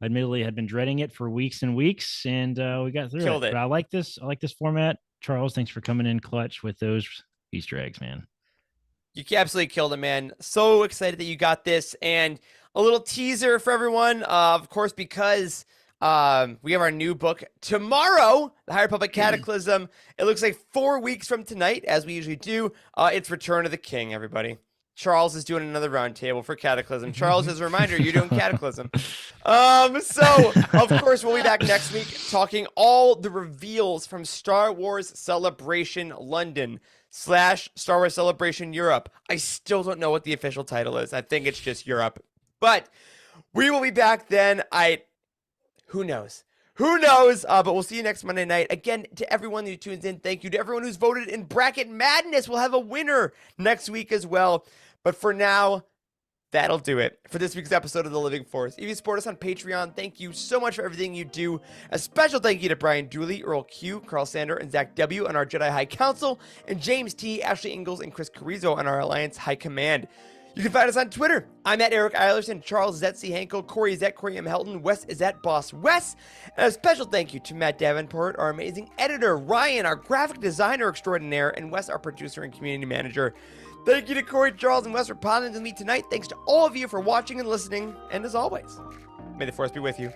I admittedly had been dreading it for weeks and weeks, and we got through it. But I like this. I like this format. Charles, thanks for coming in clutch with those Easter eggs, man. You absolutely killed it, man. So excited that you got this. And a little teaser for everyone, of course, because we have our new book tomorrow, The High Republic Cataclysm. It looks like 4 weeks from tonight, as we usually do. It's Return of the King, everybody. Charles is doing another roundtable for Cataclysm. Charles, as a reminder, you're doing Cataclysm. So, of course, we'll be back next week talking all the reveals from Star Wars Celebration London / Star Wars Celebration Europe. I still don't know what the official title is. I think it's just Europe. But we will be back then. Who knows? Who knows? But we'll see you next Monday night. Again, to everyone who tunes in, thank you. To everyone who's voted in Bracket Madness, we'll have a winner next week as well. But for now, that'll do it for this week's episode of The Living Force. If you support us on Patreon, thank you so much for everything you do. A special thank you to Brian Dooley, Earl Q, Carl Sander, and Zach W. on our Jedi High Council, and James T, Ashley Ingalls, and Chris Carrizo on our Alliance High Command. You can find us on Twitter. I'm at Eric Eilerson, Charles is at C. Hankel, Corey is at Corey M. Helton, Wes is at Boss Wes. And a special thank you to Matt Davenport, our amazing editor, Ryan, our graphic designer extraordinaire, and Wes, our producer and community manager. Thank you to Corey, Charles, and Wes for podding with me tonight. Thanks to all of you for watching and listening. And as always, may the Force be with you.